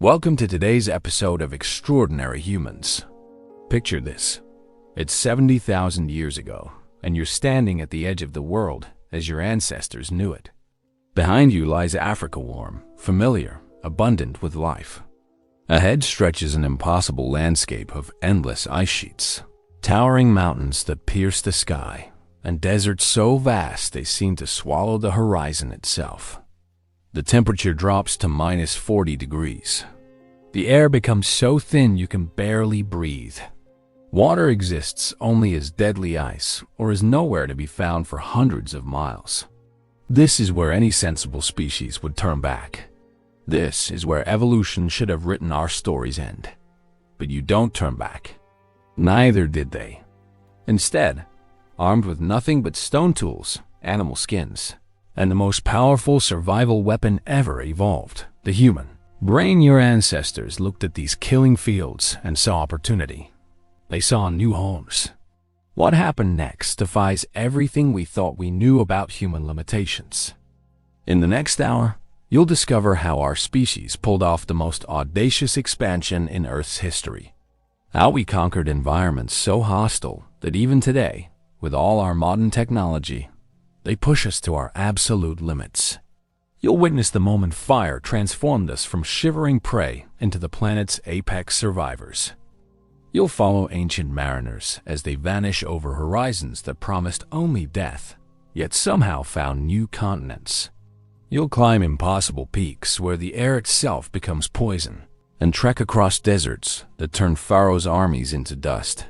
Welcome to today's episode of Extraordinary Humans. Picture this. It's 70,000 years ago, and you're standing at the edge of the world as your ancestors knew it. Behind you lies Africa, warm, familiar, abundant with life. Ahead stretches an impossible landscape of endless ice sheets, towering mountains that pierce the sky, and deserts so vast they seem to swallow the horizon itself. The temperature drops to minus 40 degrees. The air becomes so thin you can barely breathe. Water exists only as deadly ice or is nowhere to be found for hundreds of miles. This is where any sensible species would turn back. This is where evolution should have written our story's end. But you don't turn back. Neither did they. Instead, armed with nothing but stone tools, animal skins, and the most powerful survival weapon ever evolved, the human brain, your ancestors looked at these killing fields and saw opportunity. They saw new homes. What happened next defies everything we thought we knew about human limitations. In the next hour, you'll discover how our species pulled off the most audacious expansion in Earth's history. How we conquered environments so hostile that even today, with all our modern technology, they push us to our absolute limits. You'll witness the moment fire transformed us from shivering prey into the planet's apex survivors. You'll follow ancient mariners as they vanish over horizons that promised only death, yet somehow found new continents. You'll climb impossible peaks where the air itself becomes poison, and trek across deserts that turn Pharaoh's armies into dust.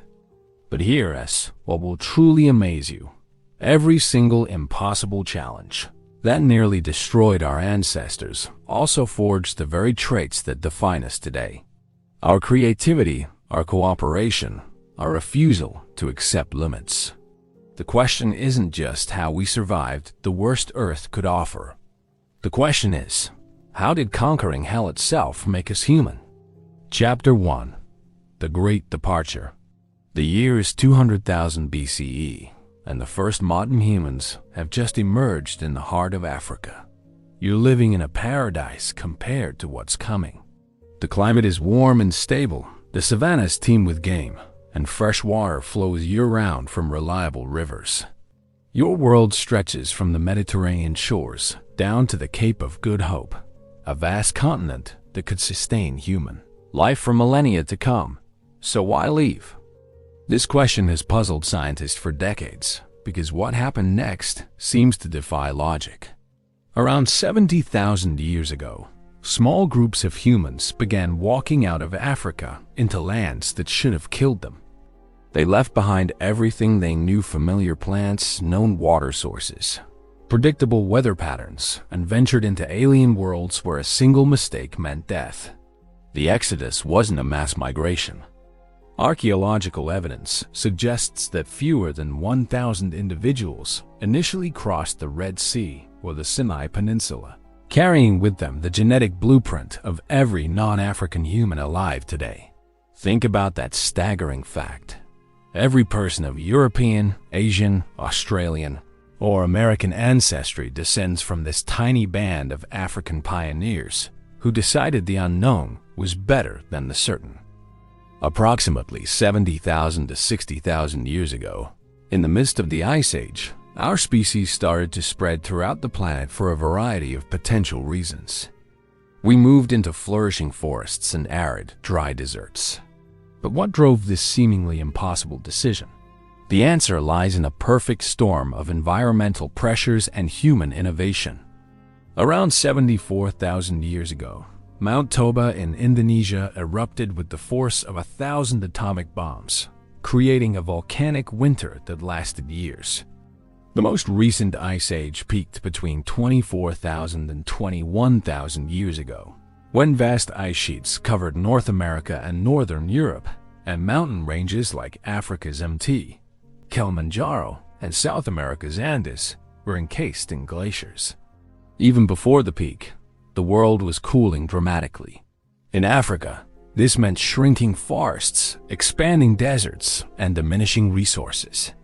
But hear us, what will truly amaze you. Every single impossible challenge that nearly destroyed our ancestors also forged the very traits that define us today. Our creativity, our cooperation, our refusal to accept limits. The question isn't just how we survived the worst Earth could offer. The question is, how did conquering hell itself make us human? Chapter 1. The Great Departure. The year is 200,000 BCE. And the first modern humans have just emerged in the heart of Africa. You're living in a paradise compared to what's coming. The climate is warm and stable, the savannas teem with game, and fresh water flows year-round from reliable rivers. Your world stretches from the Mediterranean shores down to the Cape of Good Hope, a vast continent that could sustain human life for millennia to come. So why leave? This question has puzzled scientists for decades because what happened next seems to defy logic. Around 70,000 years ago, small groups of humans began walking out of Africa into lands that should have killed them. They left behind everything they knew: familiar plants, known water sources, predictable weather patterns, and ventured into alien worlds where a single mistake meant death. The Exodus wasn't a mass migration. Archaeological evidence suggests that fewer than 1,000 individuals initially crossed the Red Sea or the Sinai Peninsula, carrying with them the genetic blueprint of every non-African human alive today. Think about that staggering fact. Every person of European, Asian, Australian, or American ancestry descends from this tiny band of African pioneers who decided the unknown was better than the certain. Approximately 70,000 to 60,000 years ago, in the midst of the Ice Age, our species started to spread throughout the planet for a variety of potential reasons. We moved into flourishing forests and arid, dry deserts. But what drove this seemingly impossible decision? The answer lies in a perfect storm of environmental pressures and human innovation. Around 74,000 years ago, Mount Toba in Indonesia erupted with the force of 1,000 atomic bombs, creating a volcanic winter that lasted years. The most recent ice age peaked between 24,000 and 21,000 years ago, when vast ice sheets covered North America and Northern Europe, and mountain ranges like Africa's Mt. Kilimanjaro and South America's Andes were encased in glaciers. Even before the peak, the world was cooling dramatically. In Africa, this meant shrinking forests, expanding deserts, and diminishing resources.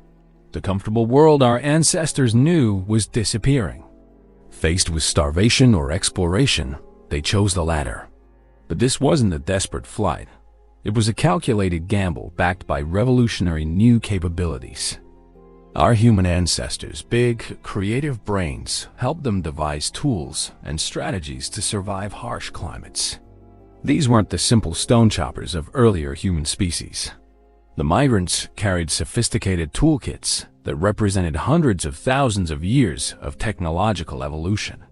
The comfortable world our ancestors knew was disappearing. Faced with starvation or exploration, they chose the latter. But this wasn't a desperate flight. It was a calculated gamble backed by revolutionary new capabilities. Our human ancestors' big, creative brains helped them devise tools and strategies to survive harsh climates. These weren't the simple stone choppers of earlier human species. The migrants carried sophisticated toolkits that represented hundreds of thousands of years of technological evolution.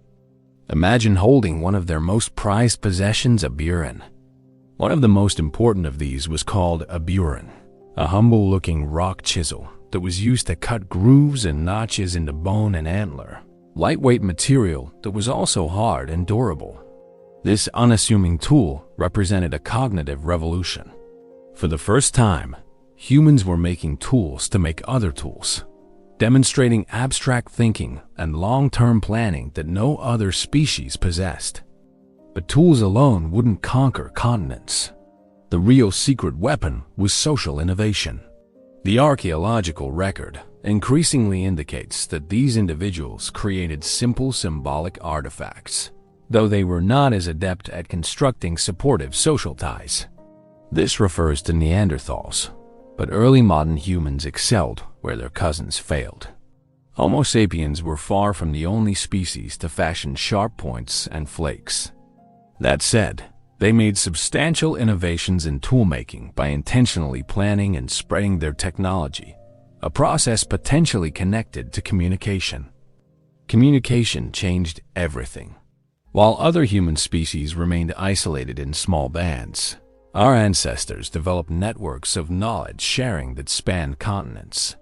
Imagine holding one of their most prized possessions, a burin. One of the most important of these was called a burin, a humble-looking rock chisel that was used to cut grooves and notches into bone and antler, lightweight material that was also hard and durable. This unassuming tool represented a cognitive revolution. For the first time, humans were making tools to make other tools, demonstrating abstract thinking and long-term planning that no other species possessed. But tools alone wouldn't conquer continents. The real secret weapon was social innovation. The archaeological record increasingly indicates that these individuals created simple symbolic artifacts, though they were not as adept at constructing supportive social ties. This refers to Neanderthals, but early modern humans excelled where their cousins failed. Homo sapiens were far from the only species to fashion sharp points and flakes. That said, they made substantial innovations in toolmaking by intentionally planning and spreading their technology, a process potentially connected to communication. Communication changed everything. While other human species remained isolated in small bands, our ancestors developed networks of knowledge sharing that spanned continents.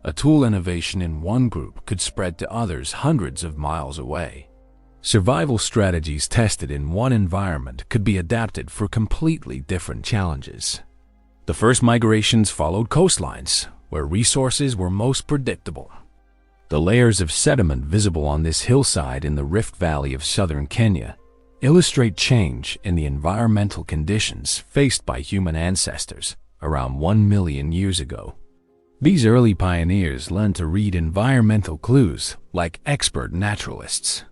A tool innovation in one group could spread to others hundreds of miles away. Survival strategies tested in one environment could be adapted for completely different challenges. The first migrations followed coastlines, where resources were most predictable. The layers of sediment visible on this hillside in the Rift Valley of southern Kenya illustrate change in the environmental conditions faced by human ancestors around 1 million years ago. These early pioneers learned to read environmental clues like expert naturalists.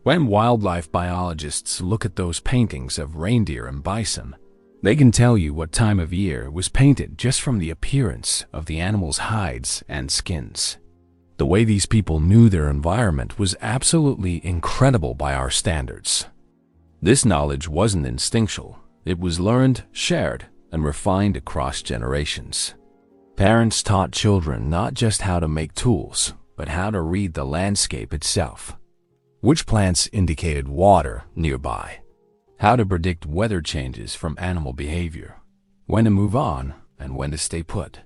When wildlife biologists look at those paintings of reindeer and bison, they can tell you what time of year was painted just from the appearance of the animals' hides and skins. The way these people knew their environment was absolutely incredible by our standards. This knowledge wasn't instinctual. It was learned, shared, and refined across generations. Parents taught children not just how to make tools, but how to read the landscape itself. Which plants indicated water nearby, how to predict weather changes from animal behavior, when to move on and when to stay put.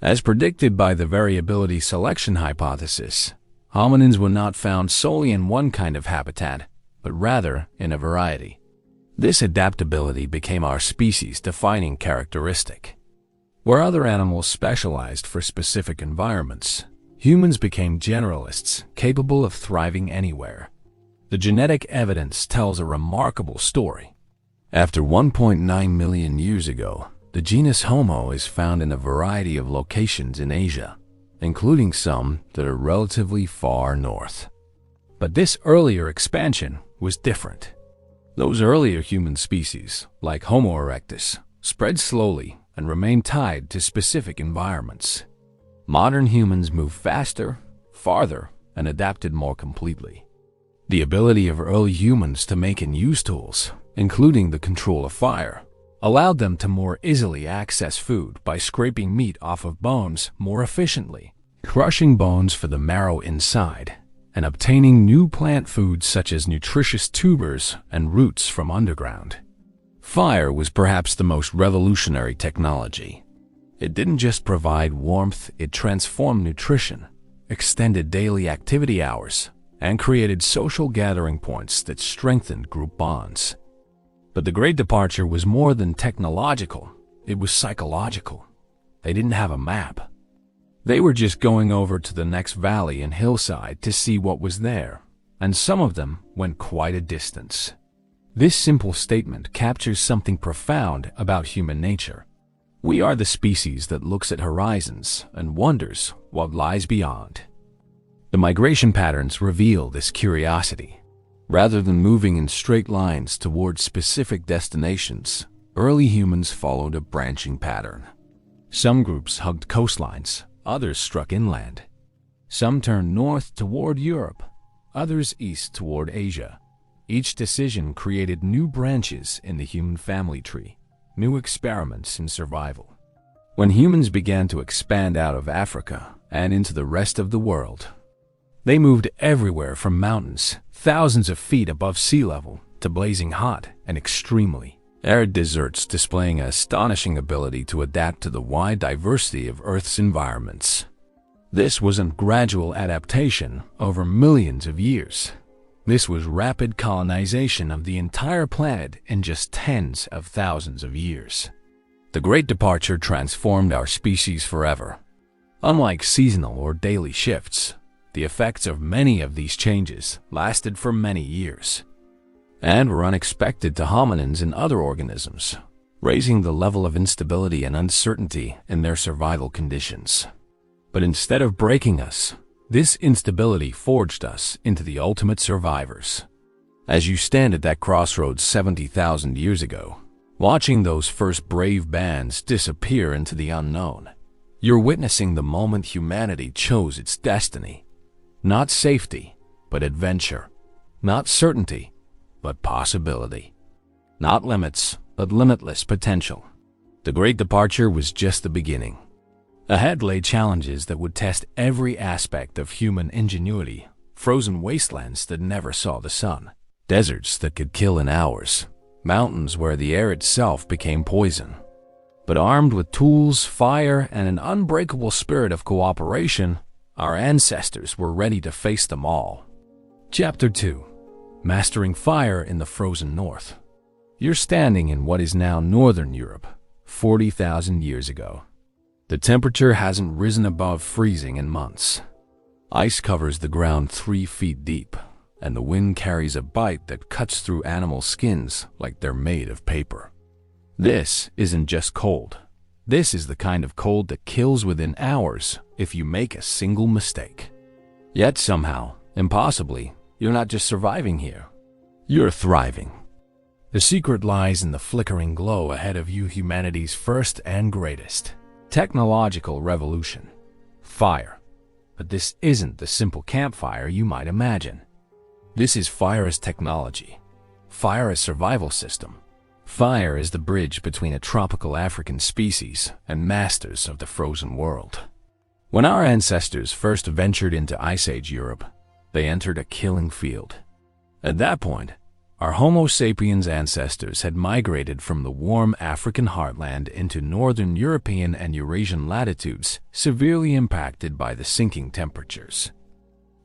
As predicted by the variability selection hypothesis, hominins were not found solely in one kind of habitat, but rather in a variety. This adaptability became our species-defining characteristic. Where other animals specialized for specific environments, humans became generalists capable of thriving anywhere. The genetic evidence tells a remarkable story. After 1.9 million years ago, the genus Homo is found in a variety of locations in Asia, including some that are relatively far north. But this earlier expansion was different. Those earlier human species, like Homo erectus, spread slowly and remained tied to specific environments. Modern humans moved faster, farther, and adapted more completely. The ability of early humans to make and use tools, including the control of fire, allowed them to more easily access food by scraping meat off of bones more efficiently, crushing bones for the marrow inside, and obtaining new plant foods such as nutritious tubers and roots from underground. Fire was perhaps the most revolutionary technology. It didn't just provide warmth, it transformed nutrition, extended daily activity hours, and created social gathering points that strengthened group bonds. But the Great Departure was more than technological, it was psychological. They didn't have a map. They were just going over to the next valley and hillside to see what was there, and some of them went quite a distance. This simple statement captures something profound about human nature. We are the species that looks at horizons and wonders what lies beyond. The migration patterns reveal this curiosity. Rather than moving in straight lines toward specific destinations, early humans followed a branching pattern. Some groups hugged coastlines, others struck inland. Some turned north toward Europe, others east toward Asia. Each decision created new branches in the human family tree, new experiments in survival. When humans began to expand out of Africa and into the rest of the world, they moved everywhere from mountains thousands of feet above sea level to blazing hot and extremely arid deserts, displaying an astonishing ability to adapt to the wide diversity of Earth's environments. This wasn't gradual adaptation over millions of years. This was rapid colonization of the entire planet in just tens of thousands of years. The Great Departure transformed our species forever. Unlike seasonal or daily shifts, the effects of many of these changes lasted for many years and were unexpected to hominins and other organisms, raising the level of instability and uncertainty in their survival conditions. But instead of breaking us, this instability forged us into the ultimate survivors. As you stand at that crossroads 70,000 years ago, watching those first brave bands disappear into the unknown, you're witnessing the moment humanity chose its destiny. Not safety, but adventure. Not certainty, but possibility. Not limits, but limitless potential. The Great Departure was just the beginning. Ahead lay challenges that would test every aspect of human ingenuity. Frozen wastelands that never saw the sun. Deserts that could kill in hours. Mountains where the air itself became poison. But armed with tools, fire, and an unbreakable spirit of cooperation, our ancestors were ready to face them all. Chapter 2. Mastering Fire in the Frozen North. You're standing in what is now Northern Europe, 40,000 years ago. The temperature hasn't risen above freezing in months. Ice covers the ground 3 feet deep, and the wind carries a bite that cuts through animal skins like they're made of paper. This isn't just cold. This is the kind of cold that kills within hours if you make a single mistake. Yet somehow, impossibly, you're not just surviving here. You're thriving. The secret lies in the flickering glow ahead of you, humanity's first and greatest technological revolution. Fire. But this isn't the simple campfire you might imagine. This is fire as technology. Fire as survival system. Fire is the bridge between a tropical African species and masters of the frozen world. When our ancestors first ventured into Ice Age Europe, they entered a killing field. At that point, our Homo sapiens ancestors had migrated from the warm African heartland into northern European and Eurasian latitudes, severely impacted by the sinking temperatures.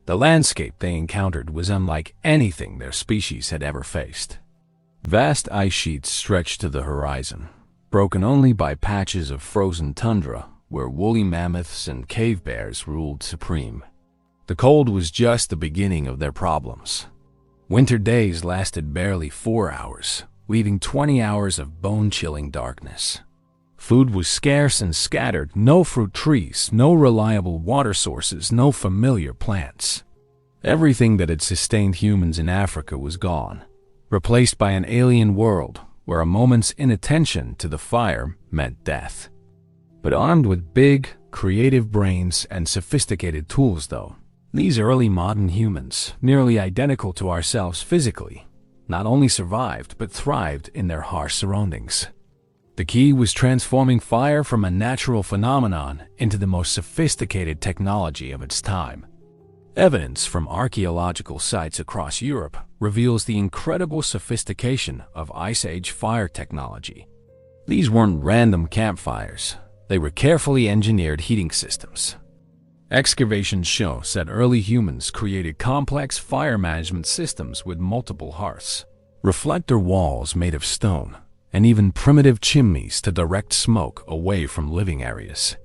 The landscape they encountered was unlike anything their species had ever faced. Vast ice sheets stretched to the horizon, broken only by patches of frozen tundra where woolly mammoths and cave bears ruled supreme. The cold was just the beginning of their problems. Winter days lasted barely 4 hours, leaving 20 hours of bone-chilling darkness. Food was scarce and scattered, no fruit trees, no reliable water sources, no familiar plants. Everything that had sustained humans in Africa was gone, replaced by an alien world where a moment's inattention to the fire meant death. But armed with big, creative brains and sophisticated tools, though, these early modern humans, nearly identical to ourselves physically, not only survived but thrived in their harsh surroundings. The key was transforming fire from a natural phenomenon into the most sophisticated technology of its time. Evidence from archaeological sites across Europe reveals the incredible sophistication of Ice Age fire technology. These weren't random campfires. They were carefully engineered heating systems. Excavations show that early humans created complex fire management systems with multiple hearths, reflector walls made of stone, and even primitive chimneys to direct smoke away from living areas.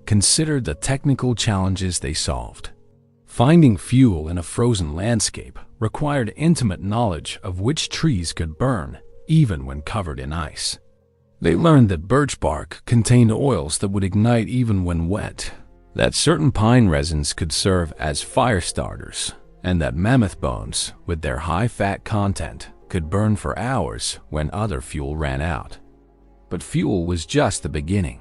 Consider the technical challenges they solved. Finding fuel in a frozen landscape required intimate knowledge of which trees could burn, even when covered in ice. They learned that birch bark contained oils that would ignite even when wet, that certain pine resins could serve as fire starters, and that mammoth bones, with their high fat content, could burn for hours when other fuel ran out. But fuel was just the beginning.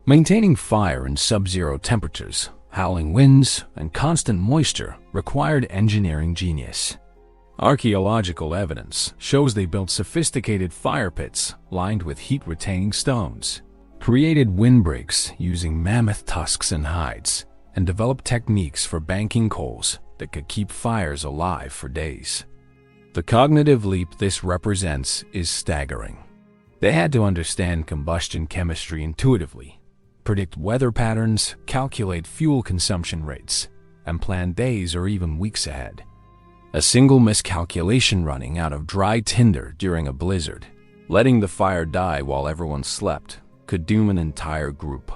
Maintaining fire in sub-zero temperatures, howling winds, and constant moisture required engineering genius. Archaeological evidence shows they built sophisticated fire pits lined with heat-retaining stones, created windbreaks using mammoth tusks and hides, and developed techniques for banking coals that could keep fires alive for days. The cognitive leap this represents is staggering. They had to understand combustion chemistry intuitively, predict weather patterns, calculate fuel consumption rates, and plan days or even weeks ahead. A single miscalculation running out of dry tinder during a blizzard, letting the fire die while everyone slept, could doom an entire group.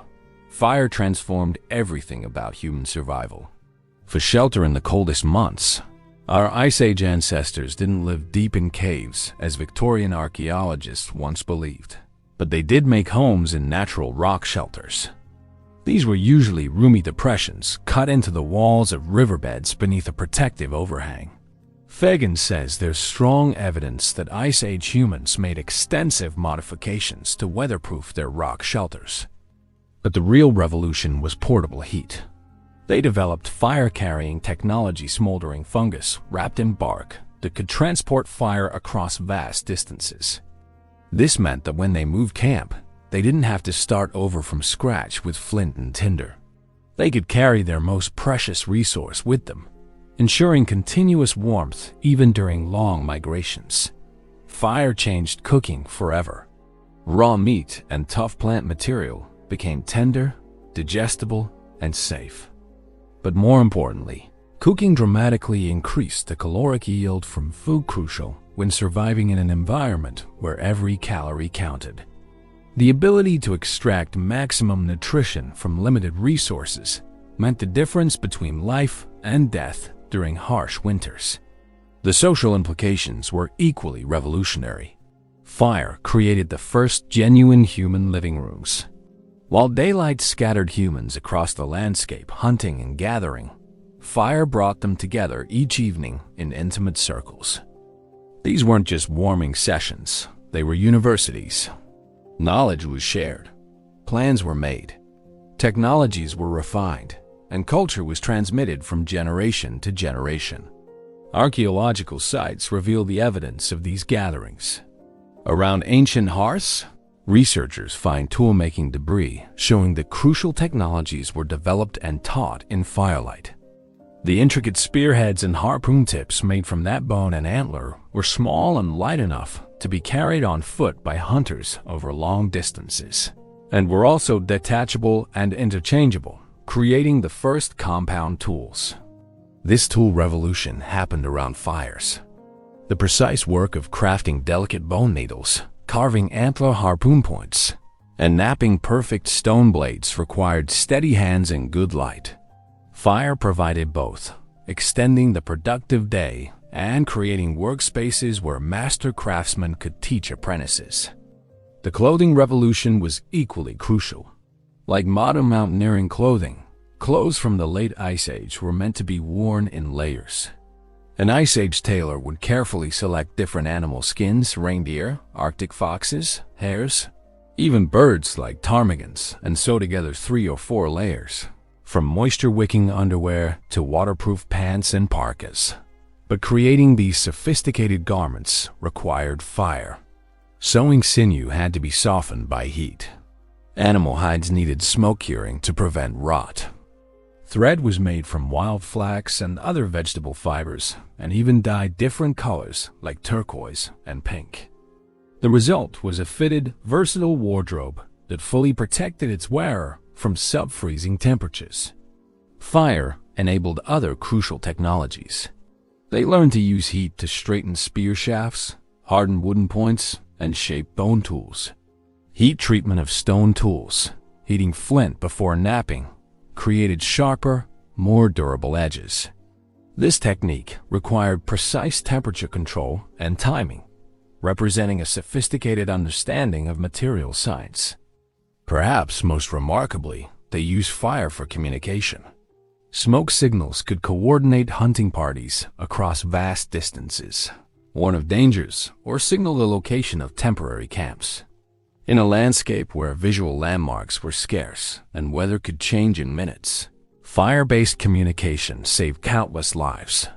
Fire transformed everything about human survival. For shelter in the coldest months, our Ice Age ancestors didn't live deep in caves as Victorian archaeologists once believed, but they did make homes in natural rock shelters. These were usually roomy depressions cut into the walls of riverbeds beneath a protective overhang. Fagan says there's strong evidence that Ice Age humans made extensive modifications to weatherproof their rock shelters. But the real revolution was portable heat. They developed fire-carrying technology smoldering fungus wrapped in bark that could transport fire across vast distances. This meant that when they moved camp, they didn't have to start over from scratch with flint and tinder. They could carry their most precious resource with them, ensuring continuous warmth even during long migrations. Fire changed cooking forever. Raw meat and tough plant material became tender, digestible, and safe. But more importantly, cooking dramatically increased the caloric yield from food, crucial when surviving in an environment where every calorie counted. The ability to extract maximum nutrition from limited resources meant the difference between life and death during harsh winters. The social implications were equally revolutionary. Fire created the first genuine human living rooms. While daylight scattered humans across the landscape hunting and gathering, fire brought them together each evening in intimate circles. These weren't just warming sessions, they were universities. Knowledge was shared, plans were made, technologies were refined, and culture was transmitted from generation to generation. Archaeological sites reveal the evidence of these gatherings. Around ancient hearths, researchers find tool-making debris showing that crucial technologies were developed and taught in firelight. The intricate spearheads and harpoon tips made from that bone and antler were small and light enough to be carried on foot by hunters over long distances, and were also detachable and interchangeable, creating the first compound tools. This tool revolution happened around fires. The precise work of crafting delicate bone needles, carving antler harpoon points, and knapping perfect stone blades required steady hands and good light. Fire provided both, extending the productive day and creating workspaces where master craftsmen could teach apprentices. The clothing revolution was equally crucial. Like modern mountaineering clothing, clothes from the late Ice Age were meant to be worn in layers. An Ice Age tailor would carefully select different animal skins, reindeer, Arctic foxes, hares, even birds like ptarmigans, and sew together 3 or 4 layers, from moisture-wicking underwear to waterproof pants and parkas. But creating these sophisticated garments required fire. Sewing sinew had to be softened by heat. Animal hides needed smoke curing to prevent rot. Thread was made from wild flax and other vegetable fibers, and even dyed different colors like turquoise and pink. The result was a fitted, versatile wardrobe that fully protected its wearer from sub-freezing temperatures. Fire enabled other crucial technologies. They learned to use heat to straighten spear shafts, harden wooden points, and shape bone tools. Heat treatment of stone tools, heating flint before knapping, created sharper, more durable edges. This technique required precise temperature control and timing, representing a sophisticated understanding of material science. Perhaps most remarkably, they used fire for communication. Smoke signals could coordinate hunting parties across vast distances, warn of dangers, or signal the location of temporary camps. In a landscape where visual landmarks were scarce and weather could change in minutes, fire-based communication saved countless lives.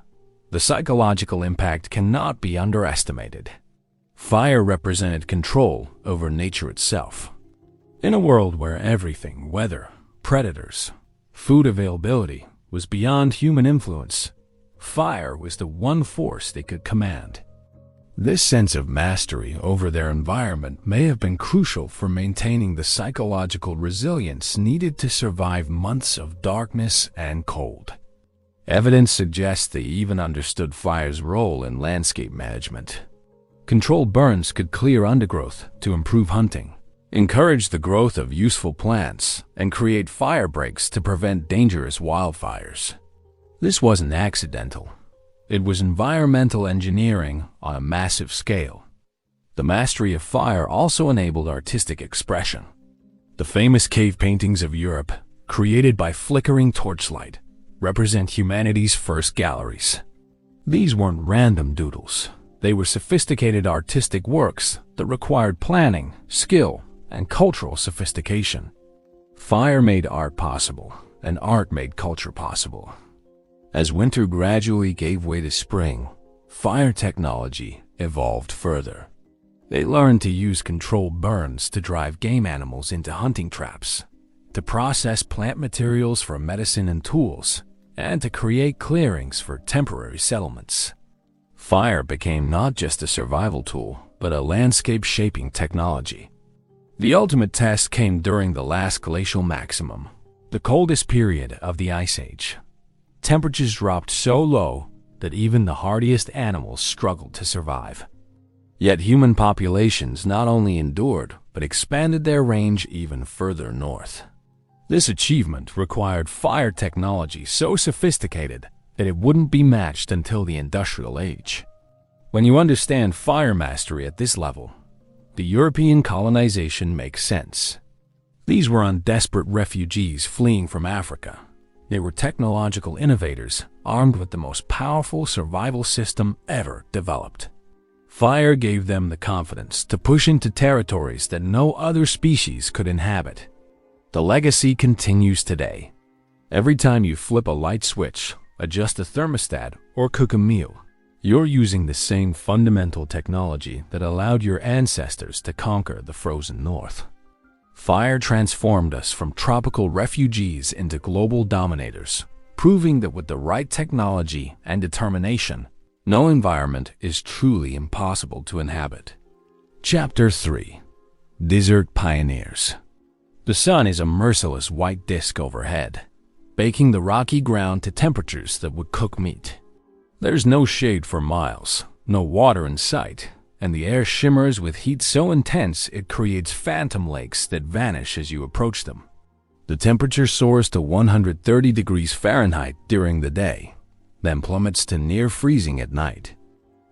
The psychological impact cannot be underestimated. Fire represented control over nature itself. In a world where everything, weather, predators, food availability, was beyond human influence, fire was the one force they could command. This sense of mastery over their environment may have been crucial for maintaining the psychological resilience needed to survive months of darkness and cold. Evidence suggests they even understood fire's role in landscape management. Controlled burns could clear undergrowth to improve hunting, encourage the growth of useful plants, and create fire breaks to prevent dangerous wildfires. This wasn't accidental. It was environmental engineering on a massive scale. The mastery of fire also enabled artistic expression. The famous cave paintings of Europe, created by flickering torchlight, represent humanity's first galleries. These weren't random doodles. They were sophisticated artistic works that required planning, skill, and cultural sophistication. Fire made art possible, and art made culture possible. As winter gradually gave way to spring, fire technology evolved further. They learned to use controlled burns to drive game animals into hunting traps, to process plant materials for medicine and tools, and to create clearings for temporary settlements. Fire became not just a survival tool, but a landscape-shaping technology. The ultimate test came during the last glacial maximum, the coldest period of the Ice Age. Temperatures dropped so low that even the hardiest animals struggled to survive. Yet human populations not only endured, but expanded their range even further north. This achievement required fire technology so sophisticated that it wouldn't be matched until the Industrial Age. When you understand fire mastery at this level, the European colonization makes sense. These weren't desperate refugees fleeing from Africa. They were technological innovators armed with the most powerful survival system ever developed. Fire gave them the confidence to push into territories that no other species could inhabit. The legacy continues today. Every time you flip a light switch, adjust a thermostat, or cook a meal, you're using the same fundamental technology that allowed your ancestors to conquer the frozen north. Fire transformed us from tropical refugees into global dominators, proving that with the right technology and determination, no environment is truly impossible to inhabit. Chapter 3. Desert Pioneers. The sun is a merciless white disk overhead, baking the rocky ground to temperatures that would cook meat. There's no shade for miles, no water in sight, and the air shimmers with heat so intense it creates phantom lakes that vanish as you approach them. The temperature soars to 130 degrees Fahrenheit during the day, then plummets to near freezing at night.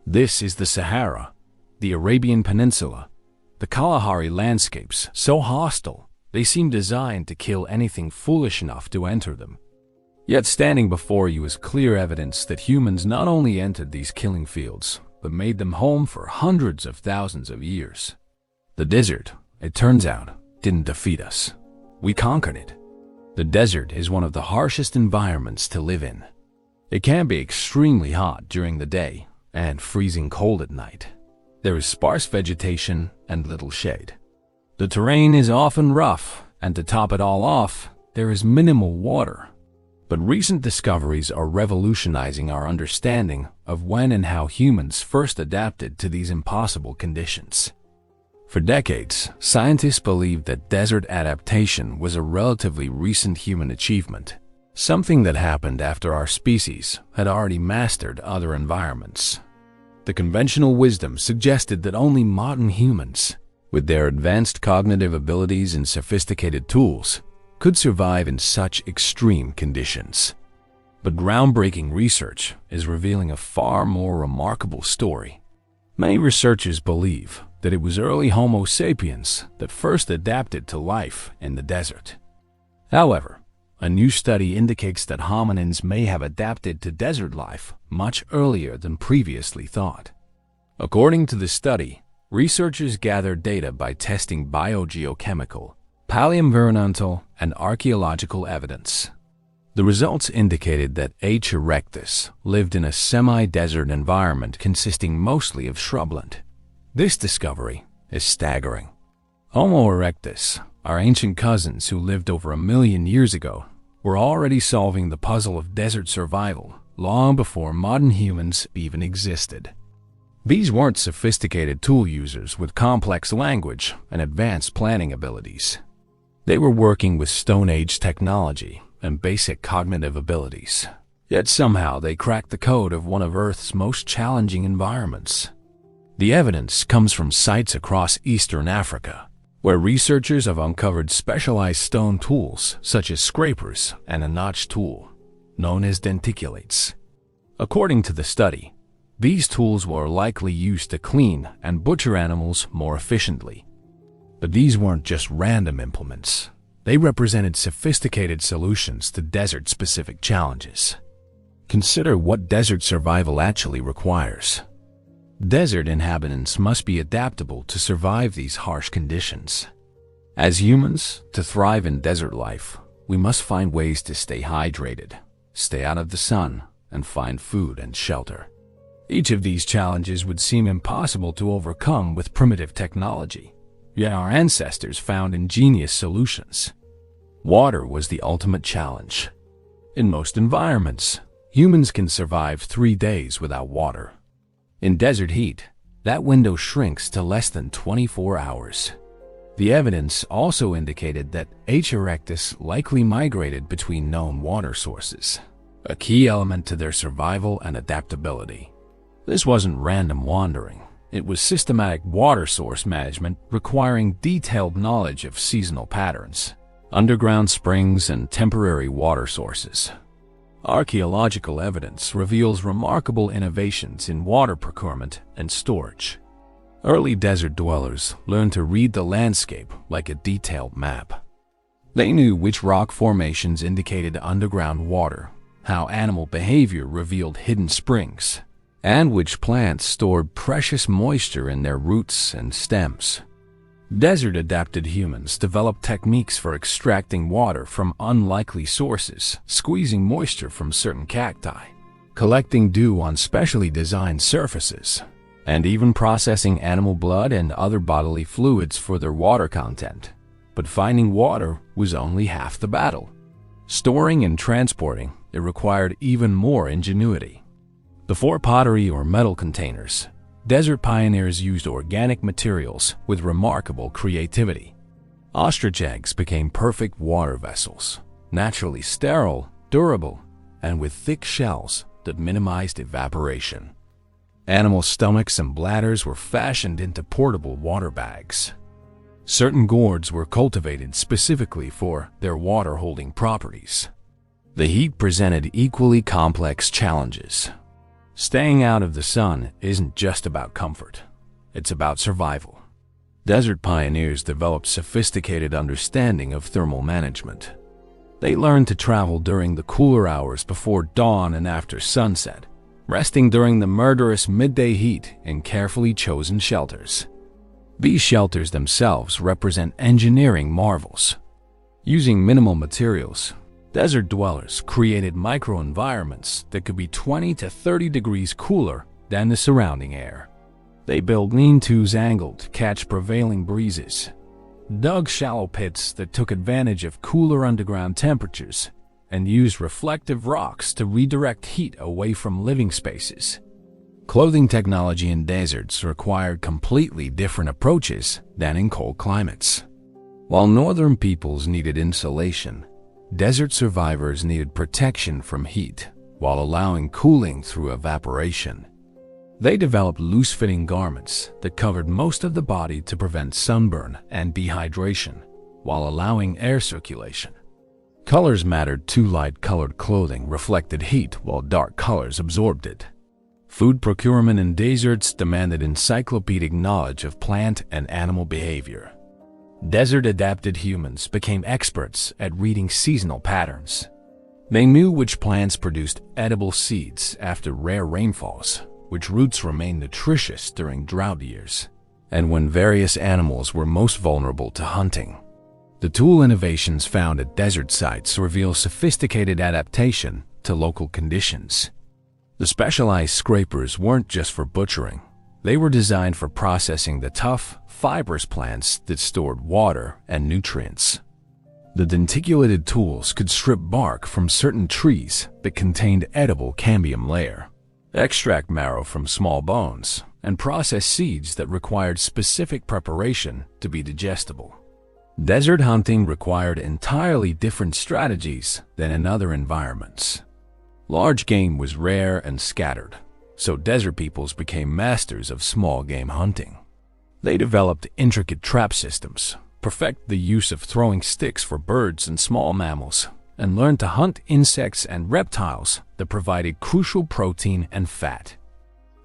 This is the Sahara, the Arabian Peninsula, the Kalahari landscapes, so hostile they seem designed to kill anything foolish enough to enter them. Yet standing before you is clear evidence that humans not only entered these killing fields, but made them home for hundreds of thousands of years. The desert, it turns out, didn't defeat us. We conquered it. The desert is one of the harshest environments to live in. It can be extremely hot during the day and freezing cold at night. There is sparse vegetation and little shade. The terrain is often rough, and to top it all off, there is minimal water. But recent discoveries are revolutionizing our understanding of when and how humans first adapted to these impossible conditions. For decades, scientists believed that desert adaptation was a relatively recent human achievement, something that happened after our species had already mastered other environments. The conventional wisdom suggested that only modern humans, with their advanced cognitive abilities and sophisticated tools, could survive in such extreme conditions. But groundbreaking research is revealing a far more remarkable story. Many researchers believe that it was early Homo sapiens that first adapted to life in the desert. However, A new study indicates that hominins may have adapted to desert life much earlier than previously thought. According to the study, researchers gathered data by testing biogeochemical, paleoenvironmental, and archaeological evidence. The results indicated that H. erectus lived in a semi-desert environment consisting mostly of shrubland. This discovery is staggering. Homo erectus, our ancient cousins who lived over 1 million years ago, were already solving the puzzle of desert survival long before modern humans even existed. These weren't sophisticated tool users with complex language and advanced planning abilities. They were working with Stone Age technology and basic cognitive abilities. Yet somehow they cracked the code of one of Earth's most challenging environments. The evidence comes from sites across Eastern Africa, where researchers have uncovered specialized stone tools such as scrapers and a notch tool, known as denticulates. According to the study, these tools were likely used to clean and butcher animals more efficiently. But these weren't just random implements. They represented sophisticated solutions to desert-specific challenges. Consider what desert survival actually requires. Desert inhabitants must be adaptable to survive these harsh conditions. As humans, to thrive in desert life, we must find ways to stay hydrated, stay out of the sun, and find food and shelter. Each of these challenges would seem impossible to overcome with primitive technology, yet our ancestors found ingenious solutions. Water was the ultimate challenge. In most environments, humans can survive 3 days without water. In desert heat, that window shrinks to less than 24 hours. The evidence also indicated that H. erectus likely migrated between known water sources, a key element to their survival and adaptability. This wasn't random wandering. It was systematic water source management requiring detailed knowledge of seasonal patterns, underground springs, and temporary water sources. Archaeological evidence reveals remarkable innovations in water procurement and storage. Early desert dwellers learned to read the landscape like a detailed map. They knew which rock formations indicated underground water, how animal behavior revealed hidden springs, and which plants stored precious moisture in their roots and stems. Desert-adapted humans developed techniques for extracting water from unlikely sources, squeezing moisture from certain cacti, collecting dew on specially designed surfaces, and even processing animal blood and other bodily fluids for their water content. But finding water was only half the battle. Storing and transporting it required even more ingenuity. Before pottery or metal containers, desert pioneers used organic materials with remarkable creativity. Ostrich eggs became perfect water vessels, naturally sterile, durable, and with thick shells that minimized evaporation. Animal stomachs and bladders were fashioned into portable water bags. Certain gourds were cultivated specifically for their water-holding properties. The heat presented equally complex challenges. Staying out of the sun isn't just about comfort, it's about survival. Desert pioneers developed sophisticated understanding of thermal management. They learned to travel during the cooler hours before dawn and after sunset, resting during the murderous midday heat in carefully chosen shelters. These shelters themselves represent engineering marvels. Using minimal materials, desert dwellers created microenvironments that could be 20 to 30 degrees cooler than the surrounding air. They built lean-tos angled to catch prevailing breezes, dug shallow pits that took advantage of cooler underground temperatures, and used reflective rocks to redirect heat away from living spaces. Clothing technology in deserts required completely different approaches than in cold climates. While northern peoples needed insulation, desert survivors needed protection from heat while allowing cooling through evaporation. They developed loose-fitting garments that covered most of the body to prevent sunburn and dehydration while allowing air circulation. Colors mattered too. Light-colored clothing reflected heat while dark colors absorbed it. Food procurement in deserts demanded encyclopedic knowledge of plant and animal behavior. Desert-adapted humans became experts at reading seasonal patterns. They knew which plants produced edible seeds after rare rainfalls, which roots remained nutritious during drought years, and when various animals were most vulnerable to hunting. The tool innovations found at desert sites reveal sophisticated adaptation to local conditions. The specialized scrapers weren't just for butchering. They were designed for processing the tough, fibrous plants that stored water and nutrients. The denticulated tools could strip bark from certain trees that contained edible cambium layer, extract marrow from small bones, and process seeds that required specific preparation to be digestible. Desert hunting required entirely different strategies than in other environments. Large game was rare and scattered, so desert peoples became masters of small game hunting. They developed intricate trap systems, perfected the use of throwing sticks for birds and small mammals, and learned to hunt insects and reptiles that provided crucial protein and fat.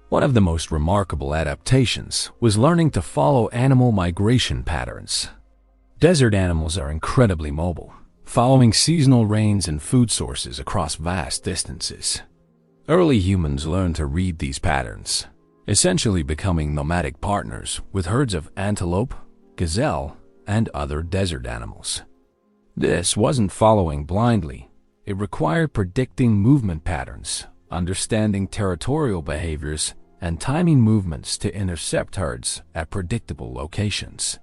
One of the most remarkable adaptations was learning to follow animal migration patterns. Desert animals are incredibly mobile, following seasonal rains and food sources across vast distances. Early humans learned to read these patterns, essentially becoming nomadic partners with herds of antelope, gazelle, and other desert animals. This wasn't following blindly. It required predicting movement patterns, understanding territorial behaviors, and timing movements to intercept herds at predictable locations.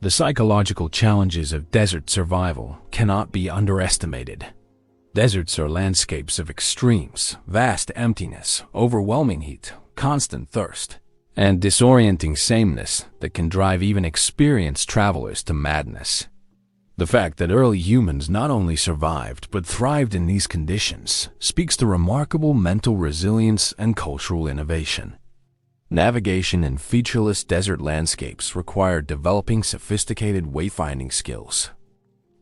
The psychological challenges of desert survival cannot be underestimated. Deserts are landscapes of extremes, vast emptiness, overwhelming heat, constant thirst, and disorienting sameness that can drive even experienced travelers to madness. The fact that early humans not only survived but thrived in these conditions speaks to remarkable mental resilience and cultural innovation. Navigation in featureless desert landscapes required developing sophisticated wayfinding skills.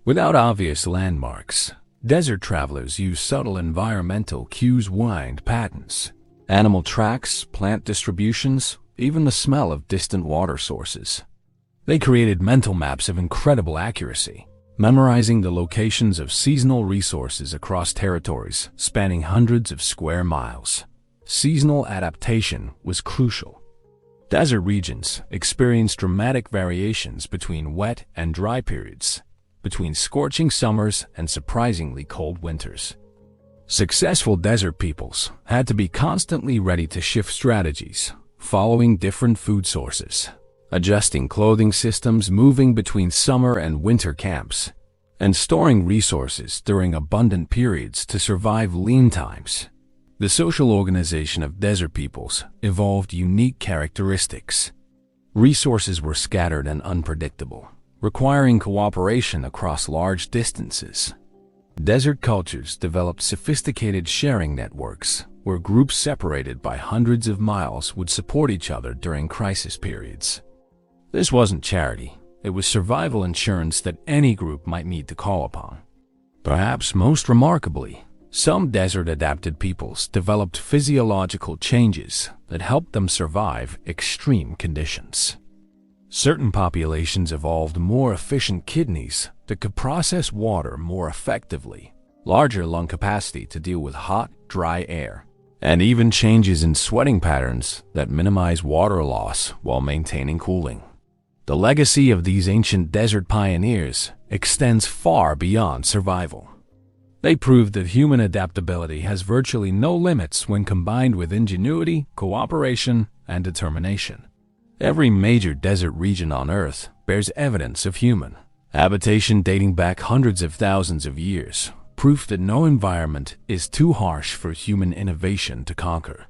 Without obvious landmarks, desert travelers use subtle environmental cues, wind patterns, animal tracks, plant distributions, even the smell of distant water sources. They created mental maps of incredible accuracy, memorizing the locations of seasonal resources across territories spanning hundreds of square miles. Seasonal adaptation was crucial. Desert regions experienced dramatic variations between wet and dry periods, between scorching summers and surprisingly cold winters. Successful desert peoples had to be constantly ready to shift strategies, following different food sources, adjusting clothing systems, moving between summer and winter camps, and storing resources during abundant periods to survive lean times. The social organization of desert peoples evolved unique characteristics. Resources were scattered and unpredictable, requiring cooperation across large distances. Desert cultures developed sophisticated sharing networks, where groups separated by hundreds of miles would support each other during crisis periods. This wasn't charity, it was survival insurance that any group might need to call upon. Perhaps most remarkably, some desert-adapted peoples developed physiological changes that helped them survive extreme conditions. Certain populations evolved more efficient kidneys that could process water more effectively, larger lung capacity to deal with hot, dry air, and even changes in sweating patterns that minimize water loss while maintaining cooling. The legacy of these ancient desert pioneers extends far beyond survival. They proved that human adaptability has virtually no limits when combined with ingenuity, cooperation, and determination. Every major desert region on Earth bears evidence of human habitation dating back hundreds of thousands of years, proof that no environment is too harsh for human innovation to conquer.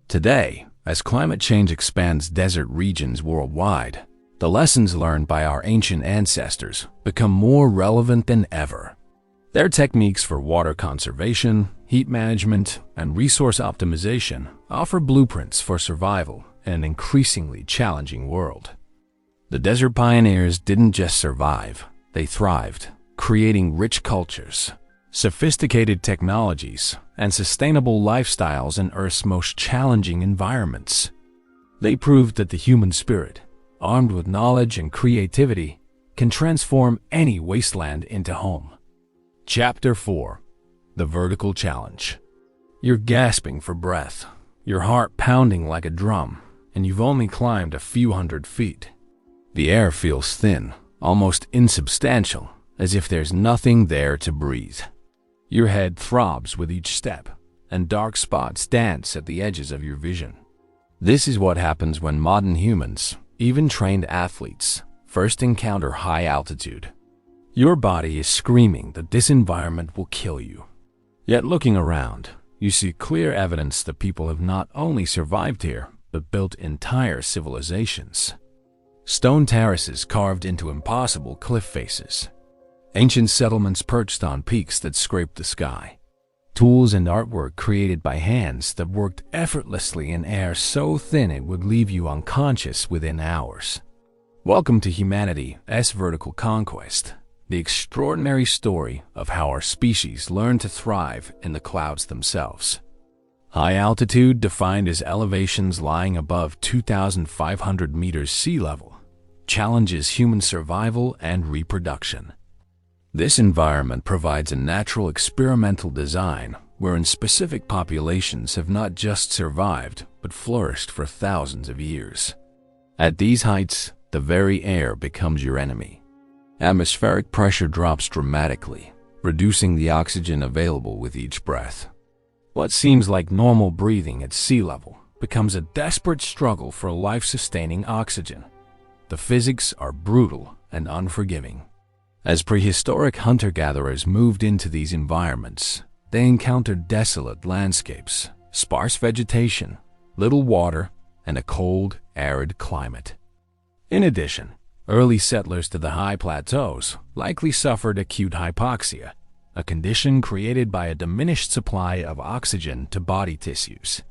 Today, as climate change expands desert regions worldwide, the lessons learned by our ancient ancestors become more relevant than ever. Their techniques for water conservation, heat management, and resource optimization offer blueprints for survival in an increasingly challenging world. The desert pioneers didn't just survive, they thrived, creating rich cultures, sophisticated technologies, and sustainable lifestyles in Earth's most challenging environments. They proved that the human spirit, armed with knowledge and creativity, can transform any wasteland into home. Chapter 4. The Vertical Challenge. You're gasping for breath, your heart pounding like a drum, and you've only climbed a few hundred feet. The air feels thin, almost insubstantial, as if there's nothing there to breathe. Your head throbs with each step, and dark spots dance at the edges of your vision. This is what happens when modern humans, even trained athletes, first encounter high altitude. Your body is screaming that this environment will kill you. Yet looking around, you see clear evidence that people have not only survived here, but built entire civilizations. Stone terraces carved into impossible cliff faces. Ancient settlements perched on peaks that scraped the sky. Tools and artwork created by hands that worked effortlessly in air so thin it would leave you unconscious within hours. Welcome to humanity's vertical conquest, the extraordinary story of how our species learned to thrive in the clouds themselves. High altitude, defined as elevations lying above 2,500 meters sea level, challenges human survival and reproduction. This environment provides a natural experimental design wherein specific populations have not just survived but flourished for thousands of years. At these heights, the very air becomes your enemy. Atmospheric pressure drops dramatically, reducing the oxygen available with each breath. What seems like normal breathing at sea level becomes a desperate struggle for life-sustaining oxygen. The physics are brutal and unforgiving. As prehistoric hunter-gatherers moved into these environments, they encountered desolate landscapes, sparse vegetation, little water, and a cold, arid climate. In addition, early settlers to the high plateaus likely suffered acute hypoxia, a condition created by a diminished supply of oxygen to body tissues.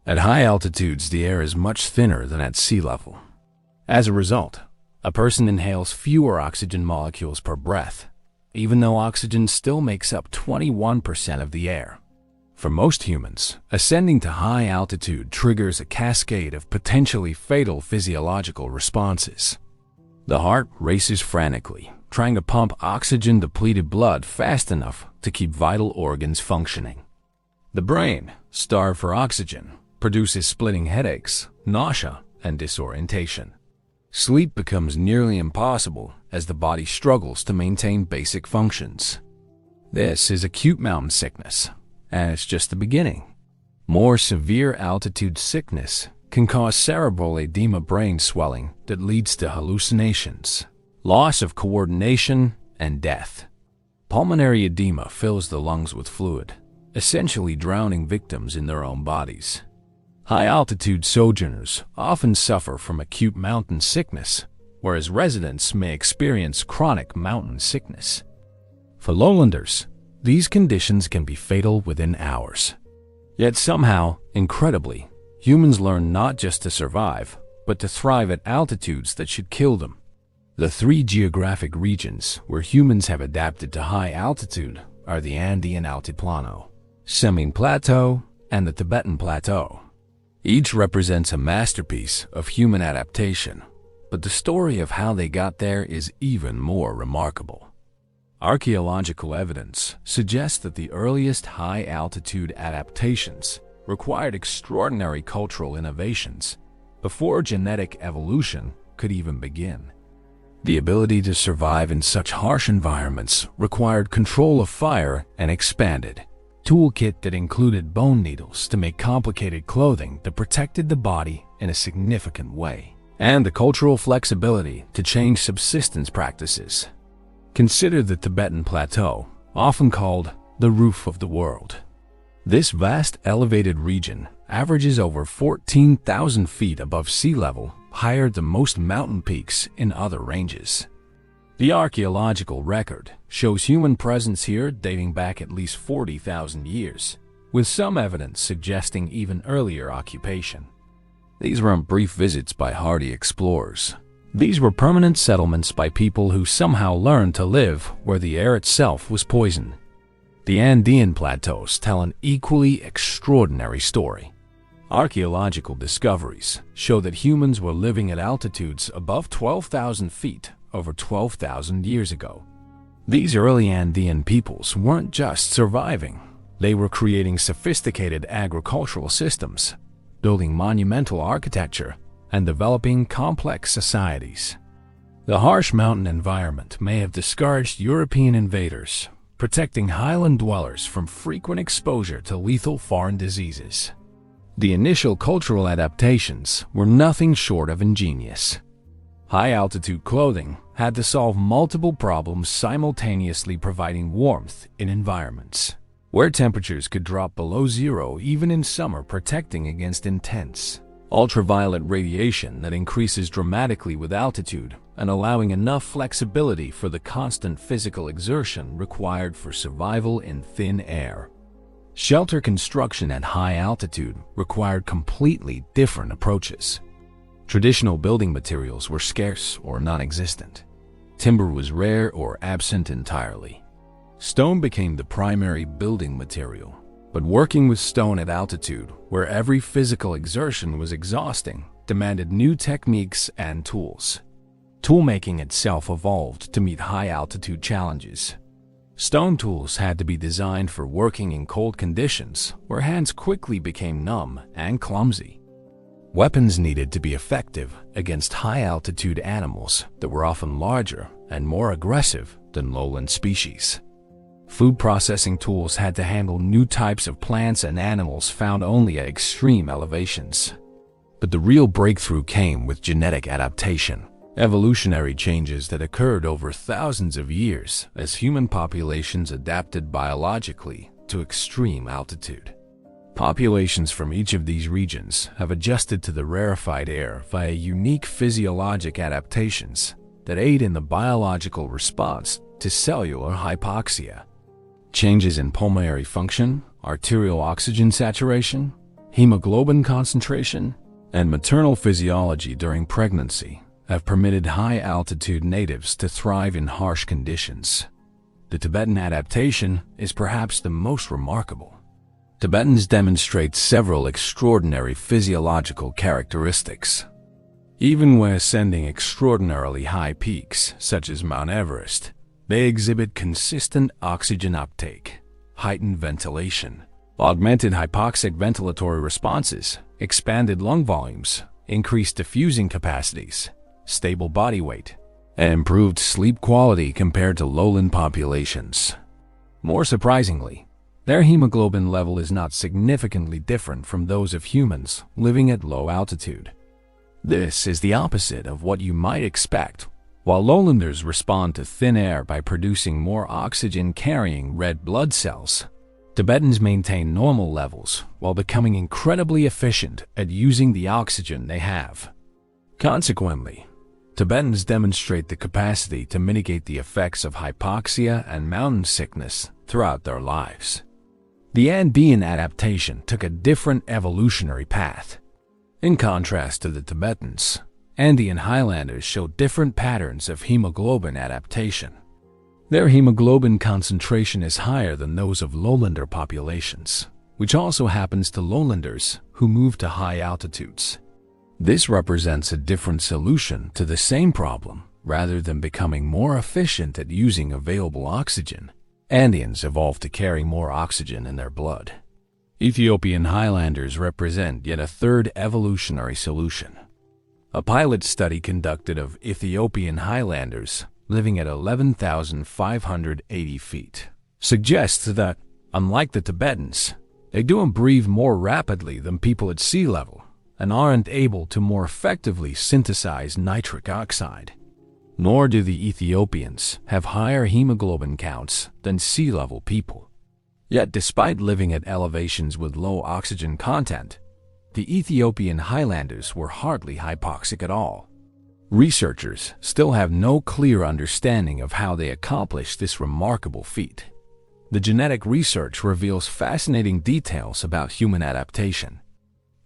At high altitudes, the air is much thinner than at sea level. As a result, a person inhales fewer oxygen molecules per breath, even though oxygen still makes up 21% of the air. For most humans, ascending to high altitude triggers a cascade of potentially fatal physiological responses. The heart races frantically, trying to pump oxygen-depleted blood fast enough to keep vital organs functioning. The brain, starved for oxygen, produces splitting headaches, nausea, and disorientation. Sleep becomes nearly impossible as the body struggles to maintain basic functions. This is acute mountain sickness, and it's just the beginning. More severe altitude sickness can cause cerebral edema, brain swelling that leads to hallucinations, loss of coordination, and death. Pulmonary edema fills the lungs with fluid, essentially drowning victims in their own bodies. High-altitude sojourners often suffer from acute mountain sickness, whereas residents may experience chronic mountain sickness. For lowlanders, these conditions can be fatal within hours. Yet somehow, incredibly, humans learn not just to survive, but to thrive at altitudes that should kill them. The three geographic regions where humans have adapted to high altitude are the Andean Altiplano, Semine Plateau, and the Tibetan Plateau. Each represents a masterpiece of human adaptation, but the story of how they got there is even more remarkable. Archaeological evidence suggests that the earliest high-altitude adaptations required extraordinary cultural innovations before genetic evolution could even begin. The ability to survive in such harsh environments required control of fire and expanded toolkit that included bone needles to make complicated clothing that protected the body in a significant way, and the cultural flexibility to change subsistence practices. Consider the Tibetan Plateau, often called the roof of the world. This vast elevated region averages over 14,000 feet above sea level, higher than most mountain peaks in other ranges. The archaeological record shows human presence here dating back at least 40,000 years, with some evidence suggesting even earlier occupation. These weren't brief visits by hardy explorers. These were permanent settlements by people who somehow learned to live where the air itself was poison. The Andean plateaus tell an equally extraordinary story. Archaeological discoveries show that humans were living at altitudes above 12,000 feet over 12,000 years ago. These early Andean peoples weren't just surviving, they were creating sophisticated agricultural systems, building monumental architecture, and developing complex societies. The harsh mountain environment may have discouraged European invaders, protecting highland dwellers from frequent exposure to lethal foreign diseases. The initial cultural adaptations were nothing short of ingenious. High-altitude clothing had to solve multiple problems simultaneously, providing warmth in environments where temperatures could drop below zero even in summer, protecting against intense ultraviolet radiation that increases dramatically with altitude, and allowing enough flexibility for the constant physical exertion required for survival in thin air. Shelter construction at high altitude required completely different approaches. Traditional building materials were scarce or non-existent. Timber was rare or absent entirely. Stone became the primary building material, but working with stone at altitude, where every physical exertion was exhausting, demanded new techniques and tools. Toolmaking itself evolved to meet high-altitude challenges. Stone tools had to be designed for working in cold conditions, where hands quickly became numb and clumsy. Weapons needed to be effective against high-altitude animals that were often larger and more aggressive than lowland species. Food processing tools had to handle new types of plants and animals found only at extreme elevations. But the real breakthrough came with genetic adaptation, evolutionary changes that occurred over thousands of years as human populations adapted biologically to extreme altitude. Populations from each of these regions have adjusted to the rarefied air via unique physiologic adaptations that aid in the biological response to cellular hypoxia. Changes in pulmonary function, arterial oxygen saturation, hemoglobin concentration, and maternal physiology during pregnancy have permitted high-altitude natives to thrive in harsh conditions. The Tibetan adaptation is perhaps the most remarkable. Tibetans demonstrate several extraordinary physiological characteristics. Even when ascending extraordinarily high peaks, such as Mount Everest, they exhibit consistent oxygen uptake, heightened ventilation, augmented hypoxic ventilatory responses, expanded lung volumes, increased diffusing capacities, stable body weight, and improved sleep quality compared to lowland populations. More surprisingly, their hemoglobin level is not significantly different from those of humans living at low altitude. This is the opposite of what you might expect. While lowlanders respond to thin air by producing more oxygen-carrying red blood cells, Tibetans maintain normal levels while becoming incredibly efficient at using the oxygen they have. Consequently, Tibetans demonstrate the capacity to mitigate the effects of hypoxia and mountain sickness throughout their lives. The Andean adaptation took a different evolutionary path. In contrast to the Tibetans, Andean highlanders show different patterns of hemoglobin adaptation. Their hemoglobin concentration is higher than those of lowlander populations, which also happens to lowlanders who move to high altitudes. This represents a different solution to the same problem. Rather than becoming more efficient at using available oxygen, Andeans evolved to carry more oxygen in their blood. Ethiopian highlanders represent yet a third evolutionary solution. A pilot study conducted of Ethiopian highlanders living at 11,580 feet suggests that, unlike the Tibetans, they don't breathe more rapidly than people at sea level and aren't able to more effectively synthesize nitric oxide. Nor do the Ethiopians have higher hemoglobin counts than sea-level people. Yet despite living at elevations with low oxygen content, the Ethiopian highlanders were hardly hypoxic at all. Researchers still have no clear understanding of how they accomplished this remarkable feat. The genetic research reveals fascinating details about human adaptation.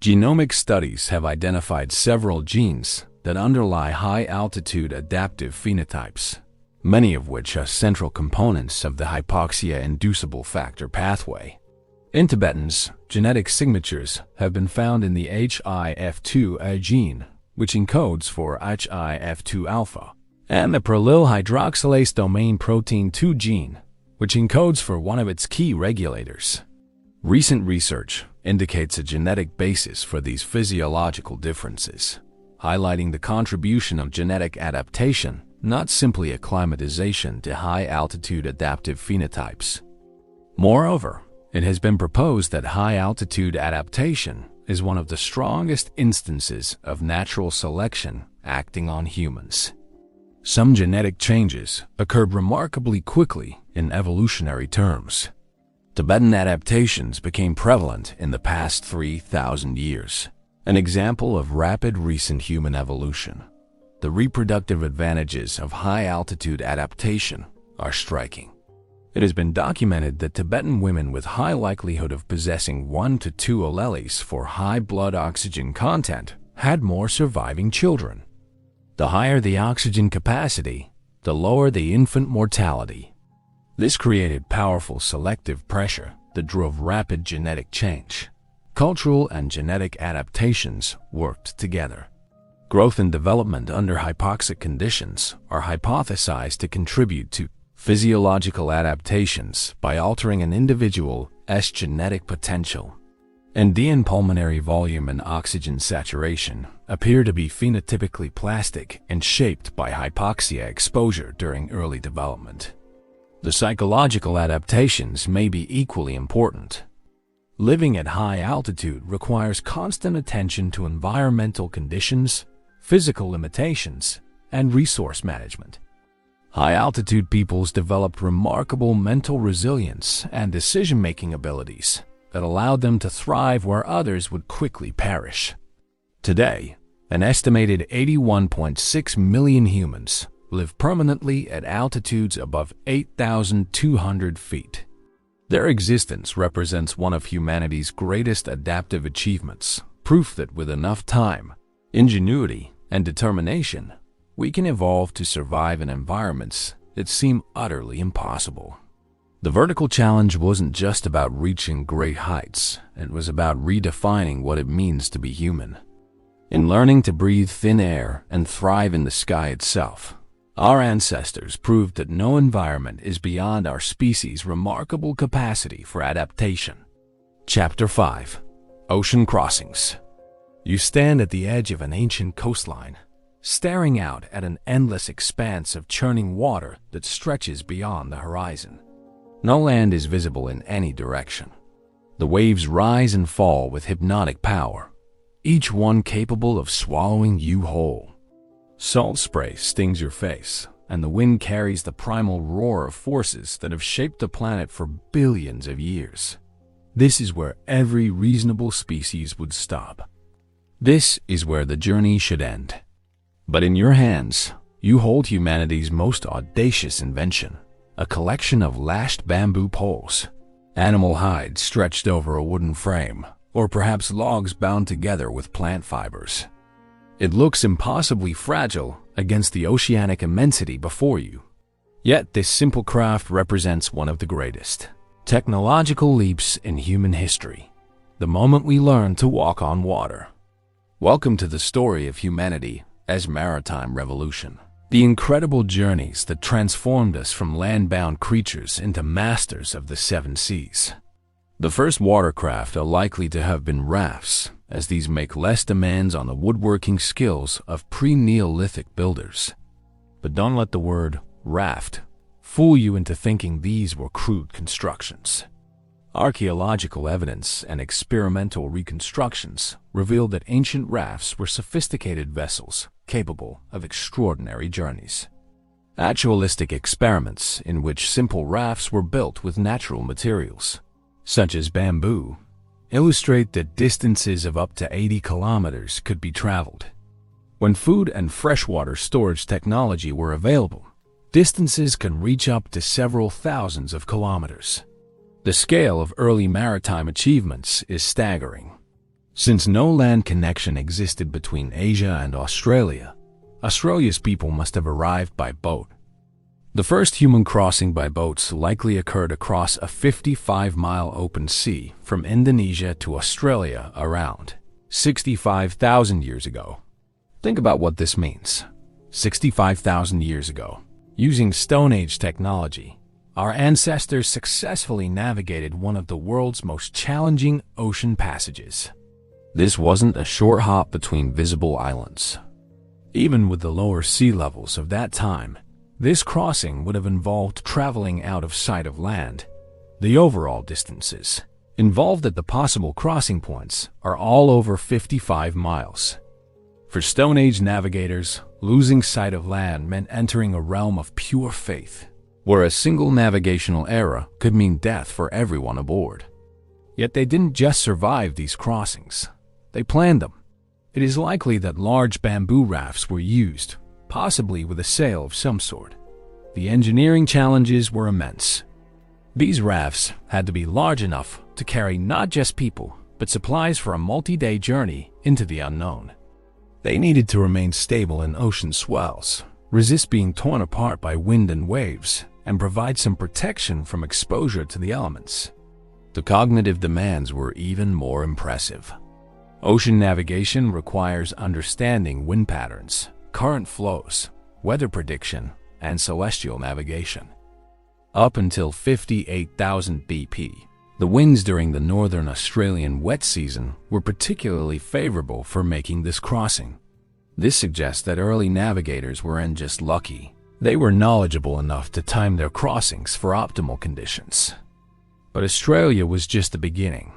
Genomic studies have identified several genes that underlie high-altitude adaptive phenotypes, many of which are central components of the hypoxia-inducible factor pathway. In Tibetans, genetic signatures have been found in the HIF2A gene, which encodes for HIF2 alpha, and the prelyl hydroxylase domain protein 2 gene, which encodes for one of its key regulators. Recent research indicates a genetic basis for these physiological differences, highlighting the contribution of genetic adaptation, not simply acclimatization to high-altitude adaptive phenotypes. Moreover, it has been proposed that high-altitude adaptation is one of the strongest instances of natural selection acting on humans. Some genetic changes occurred remarkably quickly in evolutionary terms. Tibetan adaptations became prevalent in the past 3,000 years, an example of rapid recent human evolution. The reproductive advantages of high-altitude adaptation are striking. It has been documented that Tibetan women with high likelihood of possessing 1 to 2 alleles for high blood oxygen content had more surviving children. The higher the oxygen capacity, the lower the infant mortality. This created powerful selective pressure that drove rapid genetic change. Cultural and genetic adaptations worked together. Growth and development under hypoxic conditions are hypothesized to contribute to physiological adaptations by altering an individual's genetic potential. And pulmonary volume and oxygen saturation appear to be phenotypically plastic and shaped by hypoxia exposure during early development. The psychological adaptations may be equally important. Living at high altitude requires constant attention to environmental conditions, physical limitations, and resource management. High-altitude peoples developed remarkable mental resilience and decision-making abilities that allowed them to thrive where others would quickly perish. Today, an estimated 81.6 million humans live permanently at altitudes above 8,200 feet. Their existence represents one of humanity's greatest adaptive achievements, proof that with enough time, ingenuity, and determination, we can evolve to survive in environments that seem utterly impossible. The vertical challenge wasn't just about reaching great heights, it was about redefining what it means to be human. In learning to breathe thin air and thrive in the sky itself, our ancestors proved that no environment is beyond our species' remarkable capacity for adaptation. Chapter 5. Ocean Crossings. You stand at the edge of an ancient coastline, staring out at an endless expanse of churning water that stretches beyond the horizon. No land is visible in any direction. The waves rise and fall with hypnotic power, each one capable of swallowing you whole. Salt spray stings your face, and the wind carries the primal roar of forces that have shaped the planet for billions of years. This is where every reasonable species would stop. This is where the journey should end. But in your hands, you hold humanity's most audacious invention, a collection of lashed bamboo poles, animal hides stretched over a wooden frame, or perhaps logs bound together with plant fibers. It looks impossibly fragile against the oceanic immensity before you. Yet this simple craft represents one of the greatest technological leaps in human history, the moment we learn to walk on water. Welcome to the story of humanity as maritime revolution. The incredible journeys that transformed us from land-bound creatures into masters of the seven seas. The first watercraft are likely to have been rafts, as these make less demands on the woodworking skills of pre-Neolithic builders. But don't let the word raft fool you into thinking these were crude constructions. Archaeological evidence and experimental reconstructions reveal that ancient rafts were sophisticated vessels capable of extraordinary journeys. Actualistic experiments in which simple rafts were built with natural materials, such as bamboo, illustrate that distances of up to 80 kilometers could be traveled. When food and freshwater storage technology were available, distances can reach up to several thousands of kilometers. The scale of early maritime achievements is staggering. Since no land connection existed between Asia and Australia, Australia's people must have arrived by boat. The first human crossing by boats likely occurred across a 55-mile open sea from Indonesia to Australia around 65,000 years ago. Think about what this means. 65,000 years ago, using Stone Age technology, our ancestors successfully navigated one of the world's most challenging ocean passages. This wasn't a short hop between visible islands. Even with the lower sea levels of that time, this crossing would have involved traveling out of sight of land. The overall distances involved at the possible crossing points are all over 55 miles. For Stone Age navigators, losing sight of land meant entering a realm of pure faith, where a single navigational error could mean death for everyone aboard. Yet they didn't just survive these crossings, they planned them. It is likely that large bamboo rafts were used, possibly with a sail of some sort. The engineering challenges were immense. These rafts had to be large enough to carry not just people, but supplies for a multi-day journey into the unknown. They needed to remain stable in ocean swells, resist being torn apart by wind and waves, and provide some protection from exposure to the elements. The cognitive demands were even more impressive. Ocean navigation requires understanding wind patterns, current flows, weather prediction, and celestial navigation. Up until 58,000 BP, the winds during the northern Australian wet season were particularly favorable for making this crossing. This suggests that early navigators weren't just lucky, they were knowledgeable enough to time their crossings for optimal conditions. But Australia was just the beginning.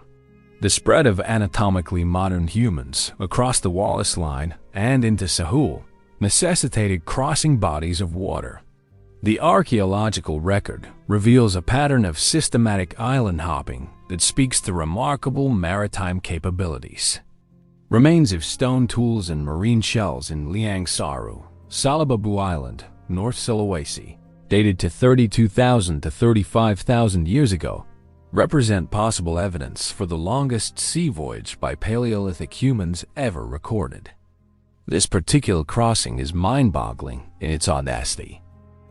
The spread of anatomically modern humans across the Wallace Line and into Sahul necessitated crossing bodies of water. The archaeological record reveals a pattern of systematic island hopping that speaks to remarkable maritime capabilities. Remains of stone tools and marine shells in Liang Saru, Salababu Island, North Sulawesi, dated to 32,000 to 35,000 years ago, represent possible evidence for the longest sea voyage by Paleolithic humans ever recorded. This particular crossing is mind-boggling in its audacity.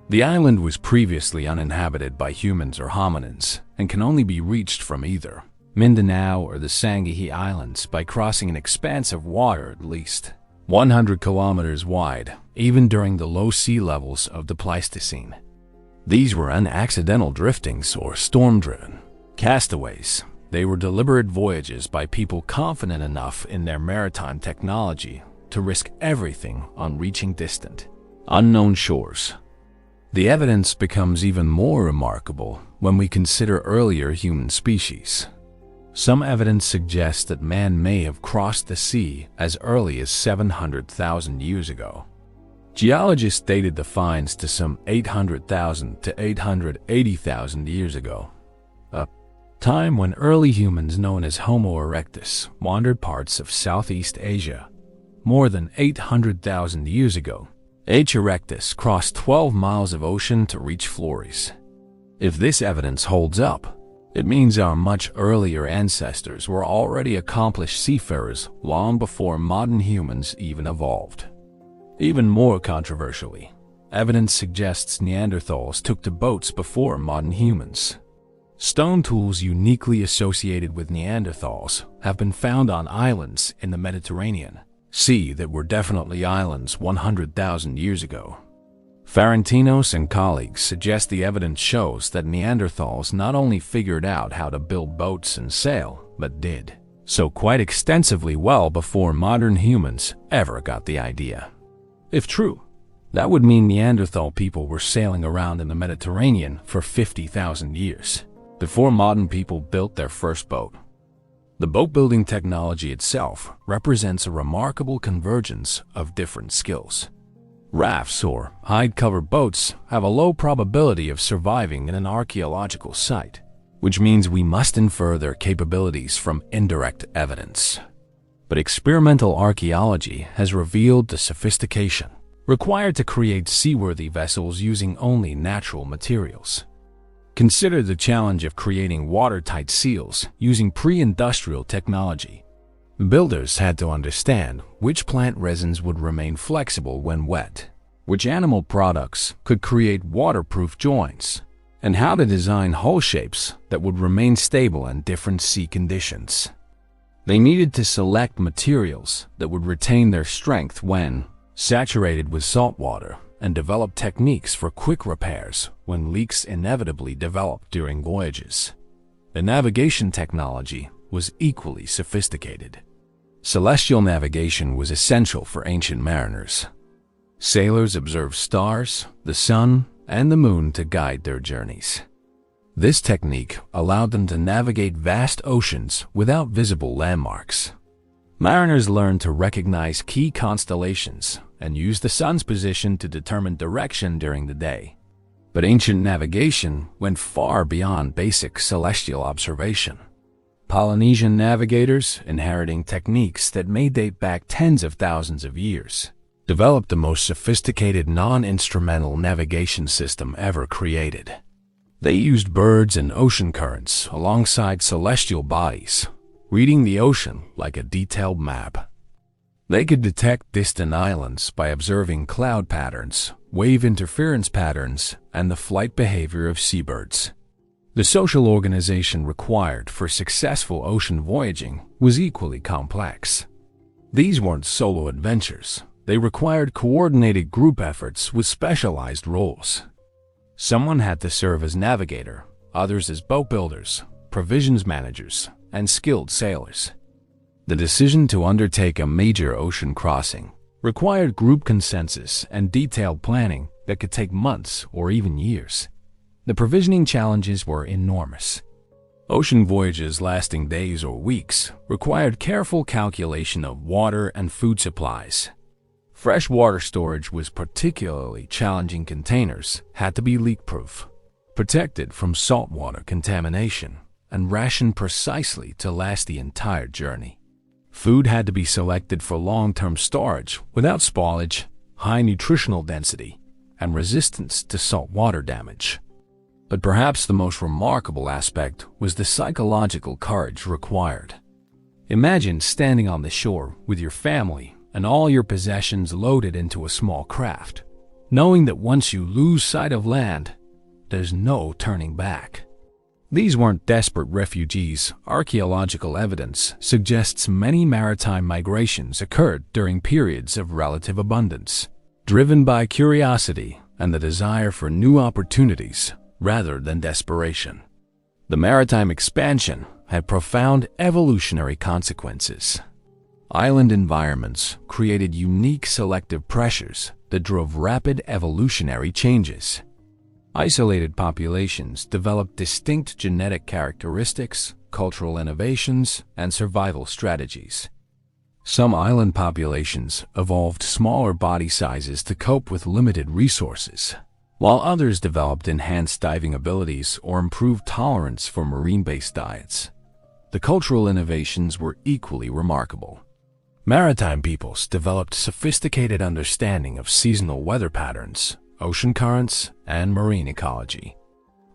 The island was previously uninhabited by humans or hominins and can only be reached from either Mindanao or the Sangihe Islands by crossing an expanse of water at least 100 kilometers wide, even during the low sea levels of the Pleistocene. These were unaccidental driftings or storm-driven castaways. They were deliberate voyages by people confident enough in their maritime technology to risk everything on reaching distant, unknown shores. The evidence becomes even more remarkable when we consider earlier human species. Some evidence suggests that man may have crossed the sea as early as 700,000 years ago. Geologists dated the finds to some 800,000 to 880,000 years ago, a time when early humans known as Homo erectus wandered parts of Southeast Asia. More than 800,000 years ago, H. erectus crossed 12 miles of ocean to reach Flores. If this evidence holds up, it means our much earlier ancestors were already accomplished seafarers long before modern humans even evolved. Even more controversially, evidence suggests Neanderthals took to boats before modern humans. Stone tools uniquely associated with Neanderthals have been found on islands in the Mediterranean Sea that were definitely islands 100,000 years ago. Farentinos and colleagues suggest the evidence shows that Neanderthals not only figured out how to build boats and sail, but did so quite extensively well before modern humans ever got the idea. If true, that would mean Neanderthal people were sailing around in the Mediterranean for 50,000 years before modern people built their first boat. The boat-building technology itself represents a remarkable convergence of different skills. Rafts or hide-covered boats have a low probability of surviving in an archaeological site, which means we must infer their capabilities from indirect evidence. But experimental archaeology has revealed the sophistication required to create seaworthy vessels using only natural materials. Consider the challenge of creating watertight seals using pre-industrial technology. Builders had to understand which plant resins would remain flexible when wet, which animal products could create waterproof joints, and how to design hull shapes that would remain stable in different sea conditions. They needed to select materials that would retain their strength when, saturated with salt water, and developed techniques for quick repairs when leaks inevitably developed during voyages. The navigation technology was equally sophisticated. Celestial navigation was essential for ancient mariners. Sailors observed stars, the sun, and the moon to guide their journeys. This technique allowed them to navigate vast oceans without visible landmarks. Mariners learned to recognize key constellations and use the sun's position to determine direction during the day. But ancient navigation went far beyond basic celestial observation. Polynesian navigators, inheriting techniques that may date back tens of thousands of years, developed the most sophisticated non-instrumental navigation system ever created. They used birds and ocean currents alongside celestial bodies, reading the ocean like a detailed map. They could detect distant islands by observing cloud patterns, wave interference patterns, and the flight behavior of seabirds. The social organization required for successful ocean voyaging was equally complex. These weren't solo adventures. They required coordinated group efforts with specialized roles. Someone had to serve as navigator, others as boat builders, provisions managers, and skilled sailors. The decision to undertake a major ocean crossing required group consensus and detailed planning that could take months or even years. The provisioning challenges were enormous. Ocean voyages lasting days or weeks required careful calculation of water and food supplies. Freshwater storage was particularly challenging. Containers had to be leak-proof, protected from saltwater contamination, and rationed precisely to last the entire journey. Food had to be selected for long-term storage without spoilage, high nutritional density, and resistance to saltwater damage. But perhaps the most remarkable aspect was the psychological courage required. Imagine standing on the shore with your family and all your possessions loaded into a small craft, knowing that once you lose sight of land, there's no turning back. These weren't desperate refugees. Archaeological evidence suggests many maritime migrations occurred during periods of relative abundance, driven by curiosity and the desire for new opportunities rather than desperation. The maritime expansion had profound evolutionary consequences. Island environments created unique selective pressures that drove rapid evolutionary changes. Isolated populations developed distinct genetic characteristics, cultural innovations, and survival strategies. Some island populations evolved smaller body sizes to cope with limited resources, while others developed enhanced diving abilities or improved tolerance for marine-based diets. The cultural innovations were equally remarkable. Maritime peoples developed sophisticated understanding of seasonal weather patterns, ocean currents, and marine ecology.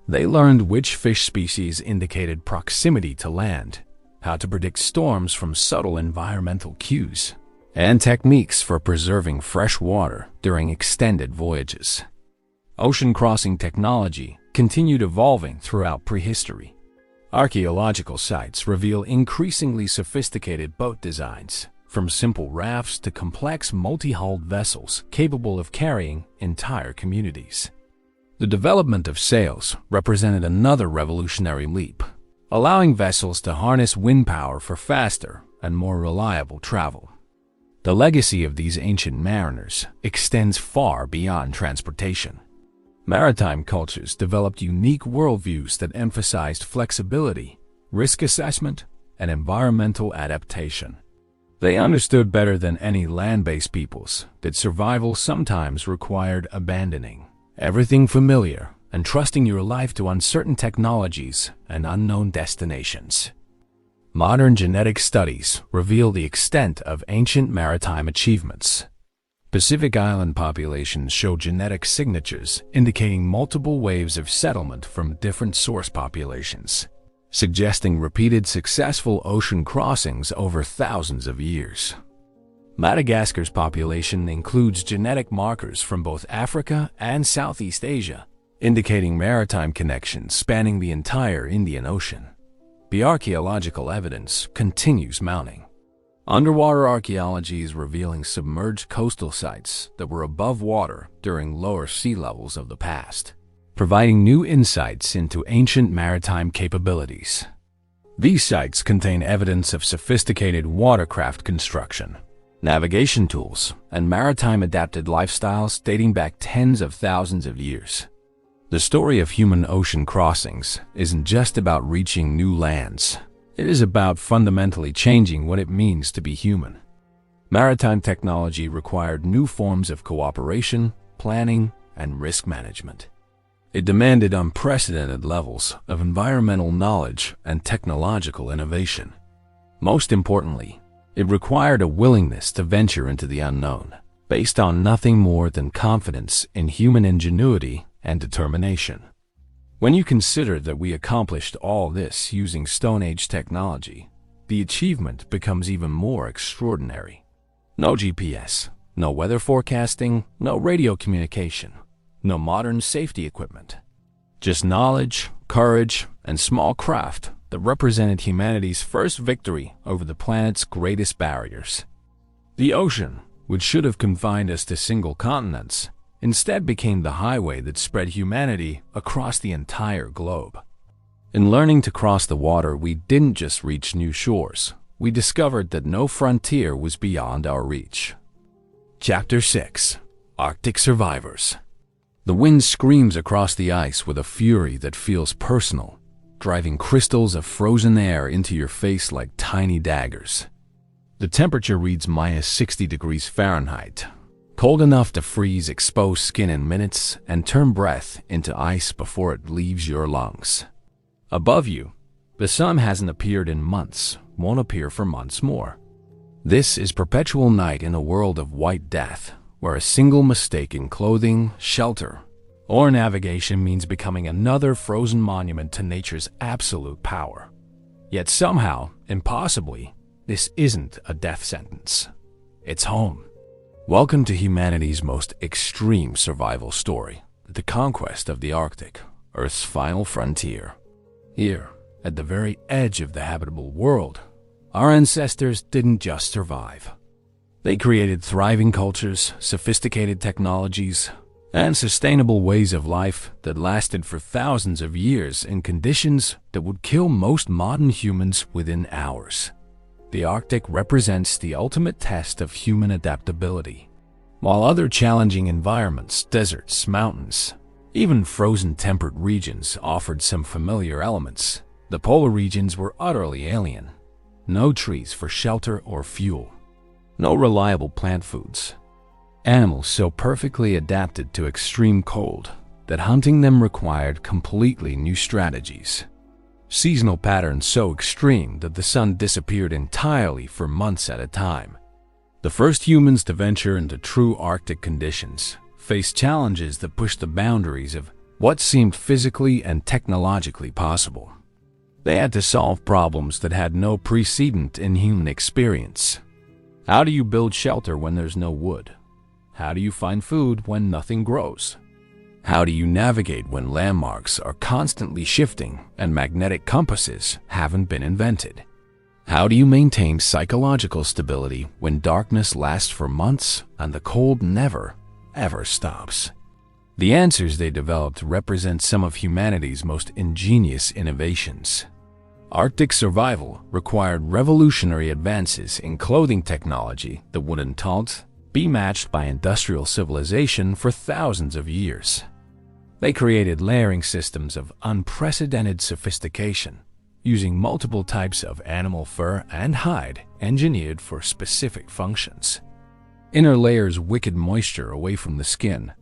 They learned which fish species indicated proximity to land, how to predict storms from subtle environmental cues, and techniques for preserving fresh water during extended voyages. Ocean crossing technology continued evolving throughout prehistory. Archaeological sites reveal increasingly sophisticated boat designs, from simple rafts to complex multi-hulled vessels capable of carrying entire communities. The development of sails represented another revolutionary leap, allowing vessels to harness wind power for faster and more reliable travel. The legacy of these ancient mariners extends far beyond transportation. Maritime cultures developed unique worldviews that emphasized flexibility, risk assessment, and environmental adaptation. They understood better than any land-based peoples that survival sometimes required abandoning everything familiar and trusting your life to uncertain technologies and unknown destinations. Modern genetic studies reveal the extent of ancient maritime achievements. Pacific Island populations show genetic signatures indicating multiple waves of settlement from different source populations, suggesting repeated successful ocean crossings over thousands of years. Madagascar's population includes genetic markers from both Africa and Southeast Asia, indicating maritime connections spanning the entire Indian Ocean. The archaeological evidence continues mounting. Underwater archaeology is revealing submerged coastal sites that were above water during lower sea levels of the past, providing new insights into ancient maritime capabilities. These sites contain evidence of sophisticated watercraft construction, navigation tools, and maritime adapted lifestyles dating back tens of thousands of years. The story of human ocean crossings isn't just about reaching new lands. It is about fundamentally changing what it means to be human. Maritime technology required new forms of cooperation, planning, and risk management. It demanded unprecedented levels of environmental knowledge and technological innovation. Most importantly, it required a willingness to venture into the unknown, based on nothing more than confidence in human ingenuity and determination. When you consider that we accomplished all this using Stone Age technology, the achievement becomes even more extraordinary. No GPS, no weather forecasting, no radio communication, no modern safety equipment. Just knowledge, courage, and small craft that represented humanity's first victory over the planet's greatest barriers. The ocean, which should have confined us to single continents, instead became the highway that spread humanity across the entire globe. In learning to cross the water, we didn't just reach new shores. We discovered that no frontier was beyond our reach. Chapter 6. Arctic Survivors. The wind screams across the ice with a fury that feels personal, driving crystals of frozen air into your face like tiny daggers. The temperature reads -60 degrees Fahrenheit, cold enough to freeze exposed skin in minutes and turn breath into ice before it leaves your lungs. Above you, the sun hasn't appeared in months, won't appear for months more. This is perpetual night in a world of white death, where a single mistake in clothing, shelter, or navigation means becoming another frozen monument to nature's absolute power. Yet somehow, impossibly, this isn't a death sentence. It's home. Welcome to humanity's most extreme survival story, the conquest of the Arctic, Earth's final frontier. Here, at the very edge of the habitable world, our ancestors didn't just survive. They created thriving cultures, sophisticated technologies, and sustainable ways of life that lasted for thousands of years in conditions that would kill most modern humans within hours. The Arctic represents the ultimate test of human adaptability. While other challenging environments, deserts, mountains, even frozen temperate regions offered some familiar elements, the polar regions were utterly alien. No trees for shelter or fuel. No reliable plant foods. Animals so perfectly adapted to extreme cold that hunting them required completely new strategies. Seasonal patterns so extreme that the sun disappeared entirely for months at a time. The first humans to venture into true Arctic conditions faced challenges that pushed the boundaries of what seemed physically and technologically possible. They had to solve problems that had no precedent in human experience. How do you build shelter when there's no wood? How do you find food when nothing grows? How do you navigate when landmarks are constantly shifting and magnetic compasses haven't been invented? How do you maintain psychological stability when darkness lasts for months and the cold never, ever stops? The answers they developed represent some of humanity's most ingenious innovations. Arctic survival required revolutionary advances in clothing technology that wouldn't be matched by industrial civilization for thousands of years. They created layering systems of unprecedented sophistication, using multiple types of animal fur and hide engineered for specific functions. Inner layers wicking moisture away from the skin,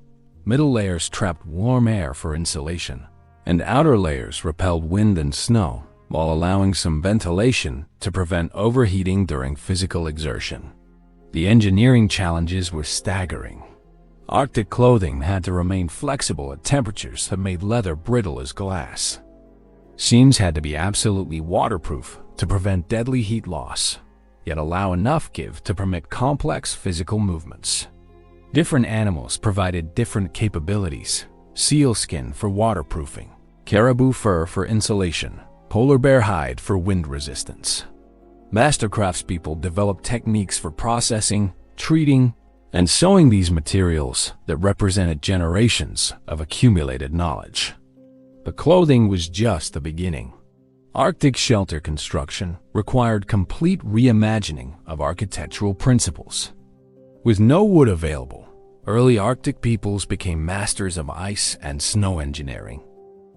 middle layers trapped warm air for insulation, and outer layers repelled wind and snow while allowing some ventilation to prevent overheating during physical exertion. The engineering challenges were staggering. Arctic clothing had to remain flexible at temperatures that made leather brittle as glass. Seams had to be absolutely waterproof to prevent deadly heat loss, yet allow enough give to permit complex physical movements. Different animals provided different capabilities: seal skin for waterproofing, caribou fur for insulation, polar bear hide for wind resistance. Master craftspeople developed techniques for processing, treating, and sewing these materials that represented generations of accumulated knowledge. But clothing was just the beginning. Arctic shelter construction required complete reimagining of architectural principles. With no wood available, early Arctic peoples became masters of ice and snow engineering.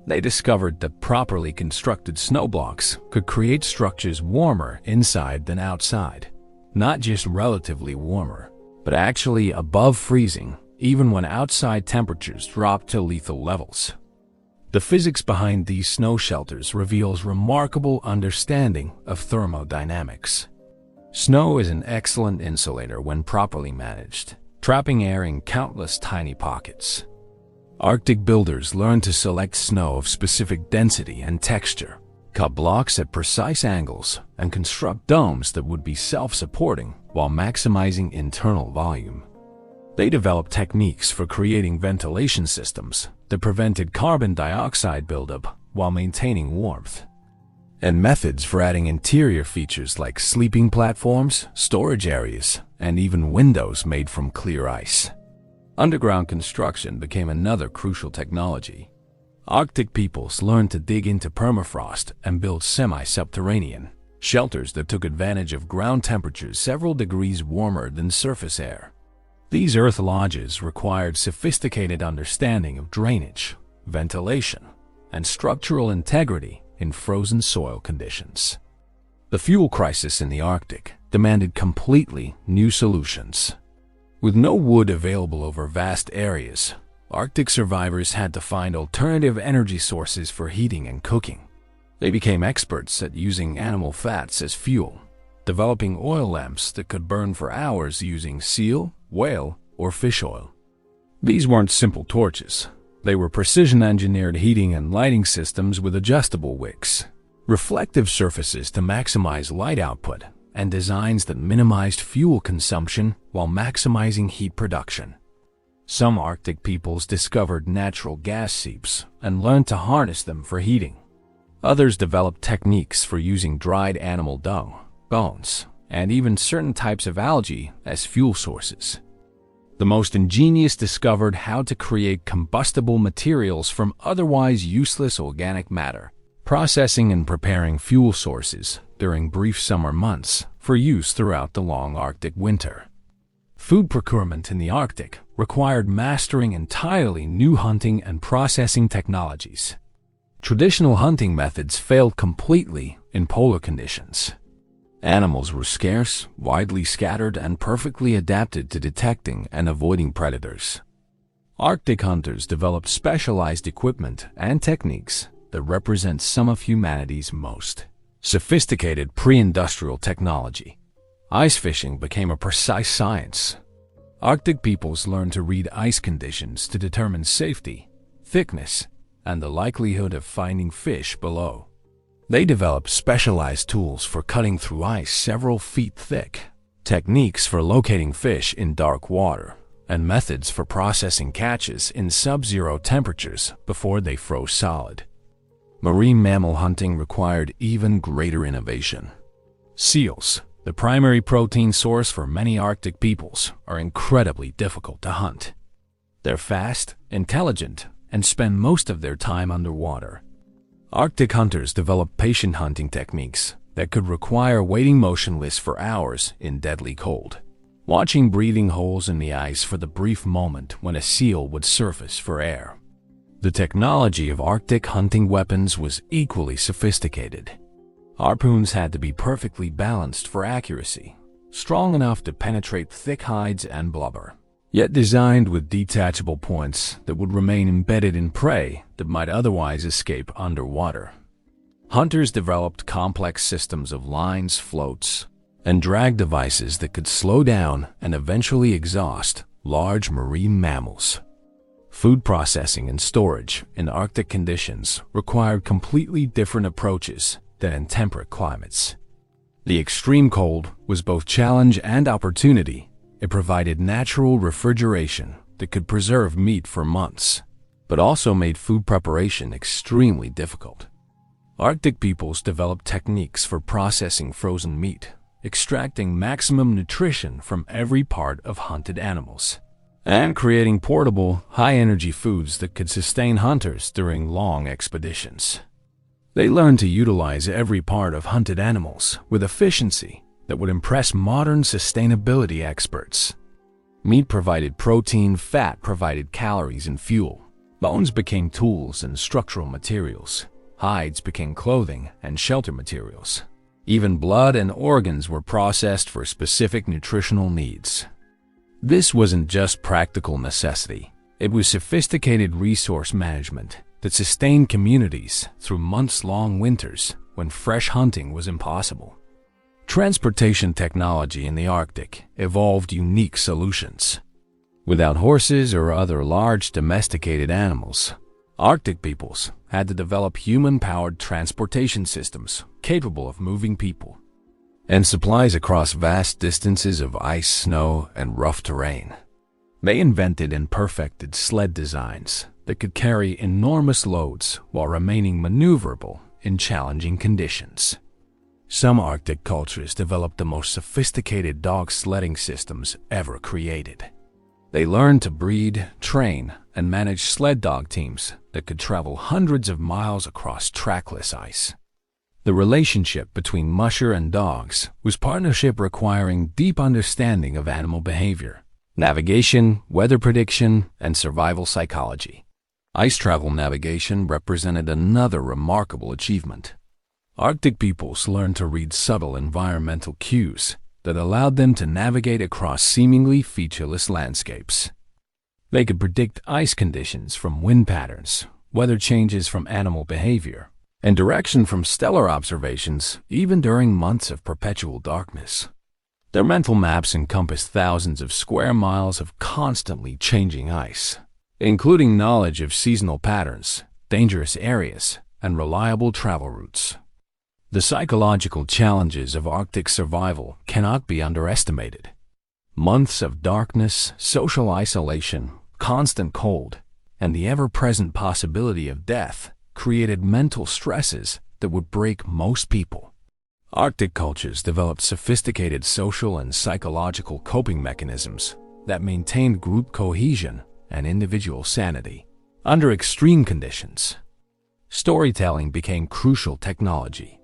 They discovered that properly constructed snow blocks could create structures warmer inside than outside. Not just relatively warmer, but actually above freezing, even when outside temperatures dropped to lethal levels. The physics behind these snow shelters reveals remarkable understanding of thermodynamics. Snow is an excellent insulator when properly managed, trapping air in countless tiny pockets. Arctic builders learned to select snow of specific density and texture, cut blocks at precise angles, and construct domes that would be self-supporting while maximizing internal volume. They developed techniques for creating ventilation systems that prevented carbon dioxide buildup while maintaining warmth, and methods for adding interior features like sleeping platforms, storage areas, and even windows made from clear ice. Underground construction became another crucial technology. Arctic peoples learned to dig into permafrost and build semi-subterranean shelters that took advantage of ground temperatures several degrees warmer than surface air. These earth lodges required sophisticated understanding of drainage, ventilation, and structural integrity in frozen soil conditions. The fuel crisis in the Arctic demanded completely new solutions. With no wood available over vast areas, Arctic survivors had to find alternative energy sources for heating and cooking. They became experts at using animal fats as fuel, developing oil lamps that could burn for hours using seal, whale, or fish oil. These weren't simple torches. They were precision-engineered heating and lighting systems with adjustable wicks, reflective surfaces to maximize light output, and designs that minimized fuel consumption while maximizing heat production. Some Arctic peoples discovered natural gas seeps and learned to harness them for heating. Others developed techniques for using dried animal dung, bones, and even certain types of algae as fuel sources. The most ingenious discovered how to create combustible materials from otherwise useless organic matter, processing and preparing fuel sources during brief summer months for use throughout the long Arctic winter. Food procurement in the Arctic required mastering entirely new hunting and processing technologies. Traditional hunting methods failed completely in polar conditions. Animals were scarce, widely scattered, and perfectly adapted to detecting and avoiding predators. Arctic hunters developed specialized equipment and techniques that represent some of humanity's most sophisticated pre-industrial technology. Ice fishing became a precise science. Arctic peoples learned to read ice conditions to determine safety, thickness, and the likelihood of finding fish below. They developed specialized tools for cutting through ice several feet thick, techniques for locating fish in dark water, and methods for processing catches in sub-zero temperatures before they froze solid. Marine mammal hunting required even greater innovation. Seals, the primary protein source for many Arctic peoples, are incredibly difficult to hunt. They're fast, intelligent, and spend most of their time underwater. Arctic hunters developed patient hunting techniques that could require waiting motionless for hours in deadly cold, watching breathing holes in the ice for the brief moment when a seal would surface for air. The technology of Arctic hunting weapons was equally sophisticated. Harpoons had to be perfectly balanced for accuracy, strong enough to penetrate thick hides and blubber, yet designed with detachable points that would remain embedded in prey that might otherwise escape underwater. Hunters developed complex systems of lines, floats, and drag devices that could slow down and eventually exhaust large marine mammals. Food processing and storage in Arctic conditions required completely different approaches than in temperate climates. The extreme cold was both challenge and opportunity. It provided natural refrigeration that could preserve meat for months, but also made food preparation extremely difficult. Arctic peoples developed techniques for processing frozen meat, extracting maximum nutrition from every part of hunted animals, and creating portable, high-energy foods that could sustain hunters during long expeditions. They learned to utilize every part of hunted animals with efficiency that would impress modern sustainability experts. Meat provided protein, fat provided calories and fuel. Bones became tools and structural materials. Hides became clothing and shelter materials. Even blood and organs were processed for specific nutritional needs. This wasn't just practical necessity. It was sophisticated resource management that sustained communities through months-long winters when fresh hunting was impossible. Transportation technology in the Arctic evolved unique solutions. Without horses or other large domesticated animals, Arctic peoples had to develop human-powered transportation systems capable of moving people and supplies across vast distances of ice, snow, and rough terrain. They invented and perfected sled designs that could carry enormous loads while remaining maneuverable in challenging conditions. Some Arctic cultures developed the most sophisticated dog sledding systems ever created. They learned to breed, train, and manage sled dog teams that could travel hundreds of miles across trackless ice. The relationship between musher and dogs was partnership requiring deep understanding of animal behavior, navigation, weather prediction, and survival psychology. Ice travel navigation represented another remarkable achievement. Arctic peoples learned to read subtle environmental cues that allowed them to navigate across seemingly featureless landscapes. They could predict ice conditions from wind patterns, weather changes from animal behavior, and direction from stellar observations even during months of perpetual darkness. Their mental maps encompassed thousands of square miles of constantly changing ice, including knowledge of seasonal patterns, dangerous areas, and reliable travel routes. The psychological challenges of Arctic survival cannot be underestimated. Months of darkness, social isolation, constant cold, and the ever-present possibility of death created mental stresses that would break most people. Arctic cultures developed sophisticated social and psychological coping mechanisms that maintained group cohesion and individual sanity under extreme conditions. Storytelling became crucial technology.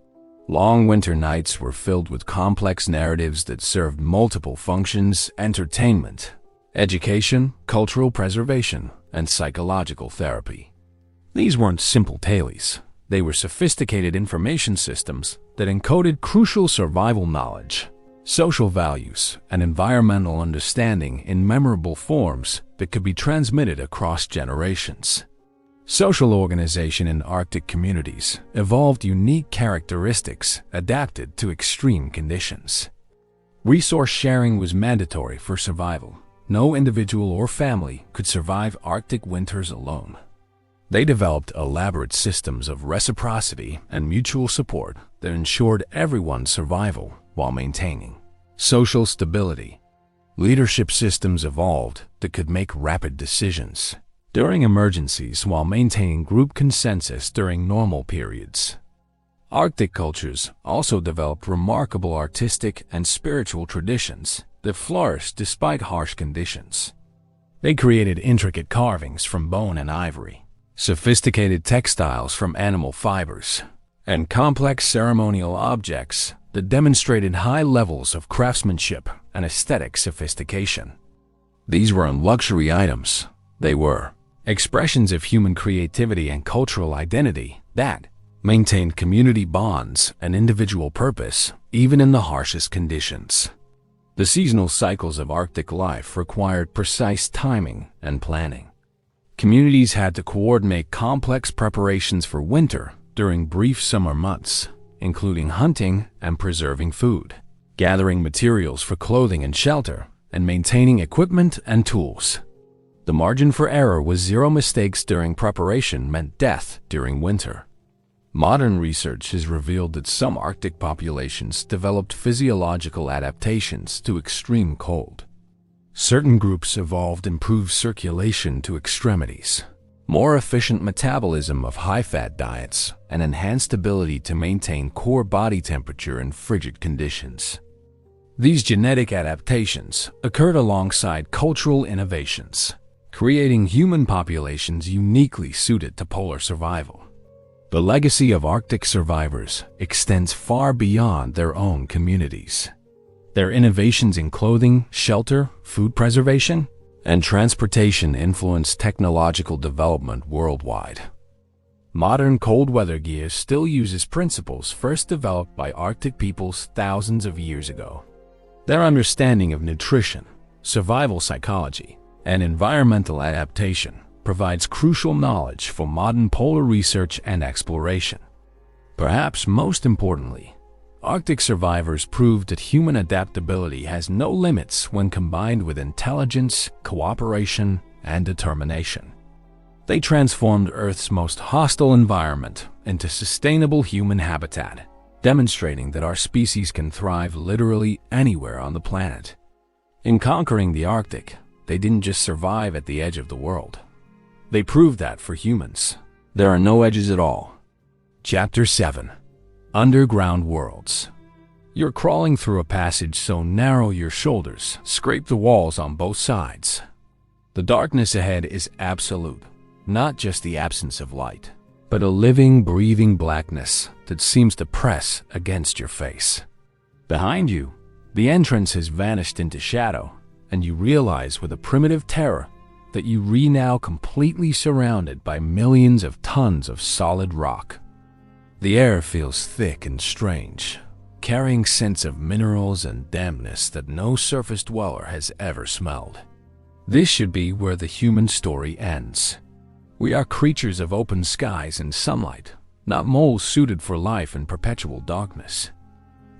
Long winter nights were filled with complex narratives that served multiple functions: entertainment, education, cultural preservation, and psychological therapy. These weren't simple tales. They were sophisticated information systems that encoded crucial survival knowledge, social values, and environmental understanding in memorable forms that could be transmitted across generations. Social organization in Arctic communities evolved unique characteristics adapted to extreme conditions. Resource sharing was mandatory for survival. No individual or family could survive Arctic winters alone. They developed elaborate systems of reciprocity and mutual support that ensured everyone's survival while maintaining social stability. Leadership systems evolved that could make rapid decisions during emergencies while maintaining group consensus during normal periods. Arctic cultures also developed remarkable artistic and spiritual traditions that flourished despite harsh conditions. They created intricate carvings from bone and ivory, sophisticated textiles from animal fibers, and complex ceremonial objects that demonstrated high levels of craftsmanship and aesthetic sophistication. These weren't luxury items. They were expressions of human creativity and cultural identity that maintained community bonds and individual purpose even in the harshest conditions. The seasonal cycles of Arctic life required precise timing and planning. Communities had to coordinate complex preparations for winter during brief summer months, including hunting and preserving food, gathering materials for clothing and shelter, and maintaining equipment and tools. The margin for error was zero mistakes during preparation meant death during winter. Modern research has revealed that some Arctic populations developed physiological adaptations to extreme cold. Certain groups evolved improved circulation to extremities, more efficient metabolism of high-fat diets, and enhanced ability to maintain core body temperature in frigid conditions. These genetic adaptations occurred alongside cultural innovations, creating human populations uniquely suited to polar survival. The legacy of Arctic survivors extends far beyond their own communities. Their innovations in clothing, shelter, food preservation, and transportation influenced technological development worldwide. Modern cold weather gear still uses principles first developed by Arctic peoples thousands of years ago. Their understanding of nutrition, survival psychology, and environmental adaptation provides crucial knowledge for modern polar research and exploration. Perhaps most importantly, Arctic survivors proved that human adaptability has no limits when combined with intelligence, cooperation, and determination. They transformed Earth's most hostile environment into sustainable human habitat, demonstrating that our species can thrive literally anywhere on the planet. In conquering the Arctic, they didn't just survive at the edge of the world. They proved that for humans, there are no edges at all. Chapter 7. Underground Worlds. You're crawling through a passage so narrow your shoulders scrape the walls on both sides. The darkness ahead is absolute, not just the absence of light, but a living, breathing blackness that seems to press against your face. Behind you, the entrance has vanished into shadow, and you realize with a primitive terror that you are now completely surrounded by millions of tons of solid rock. The air feels thick and strange, carrying scents of minerals and dampness that no surface dweller has ever smelled. This should be where the human story ends. We are creatures of open skies and sunlight, not moles suited for life in perpetual darkness.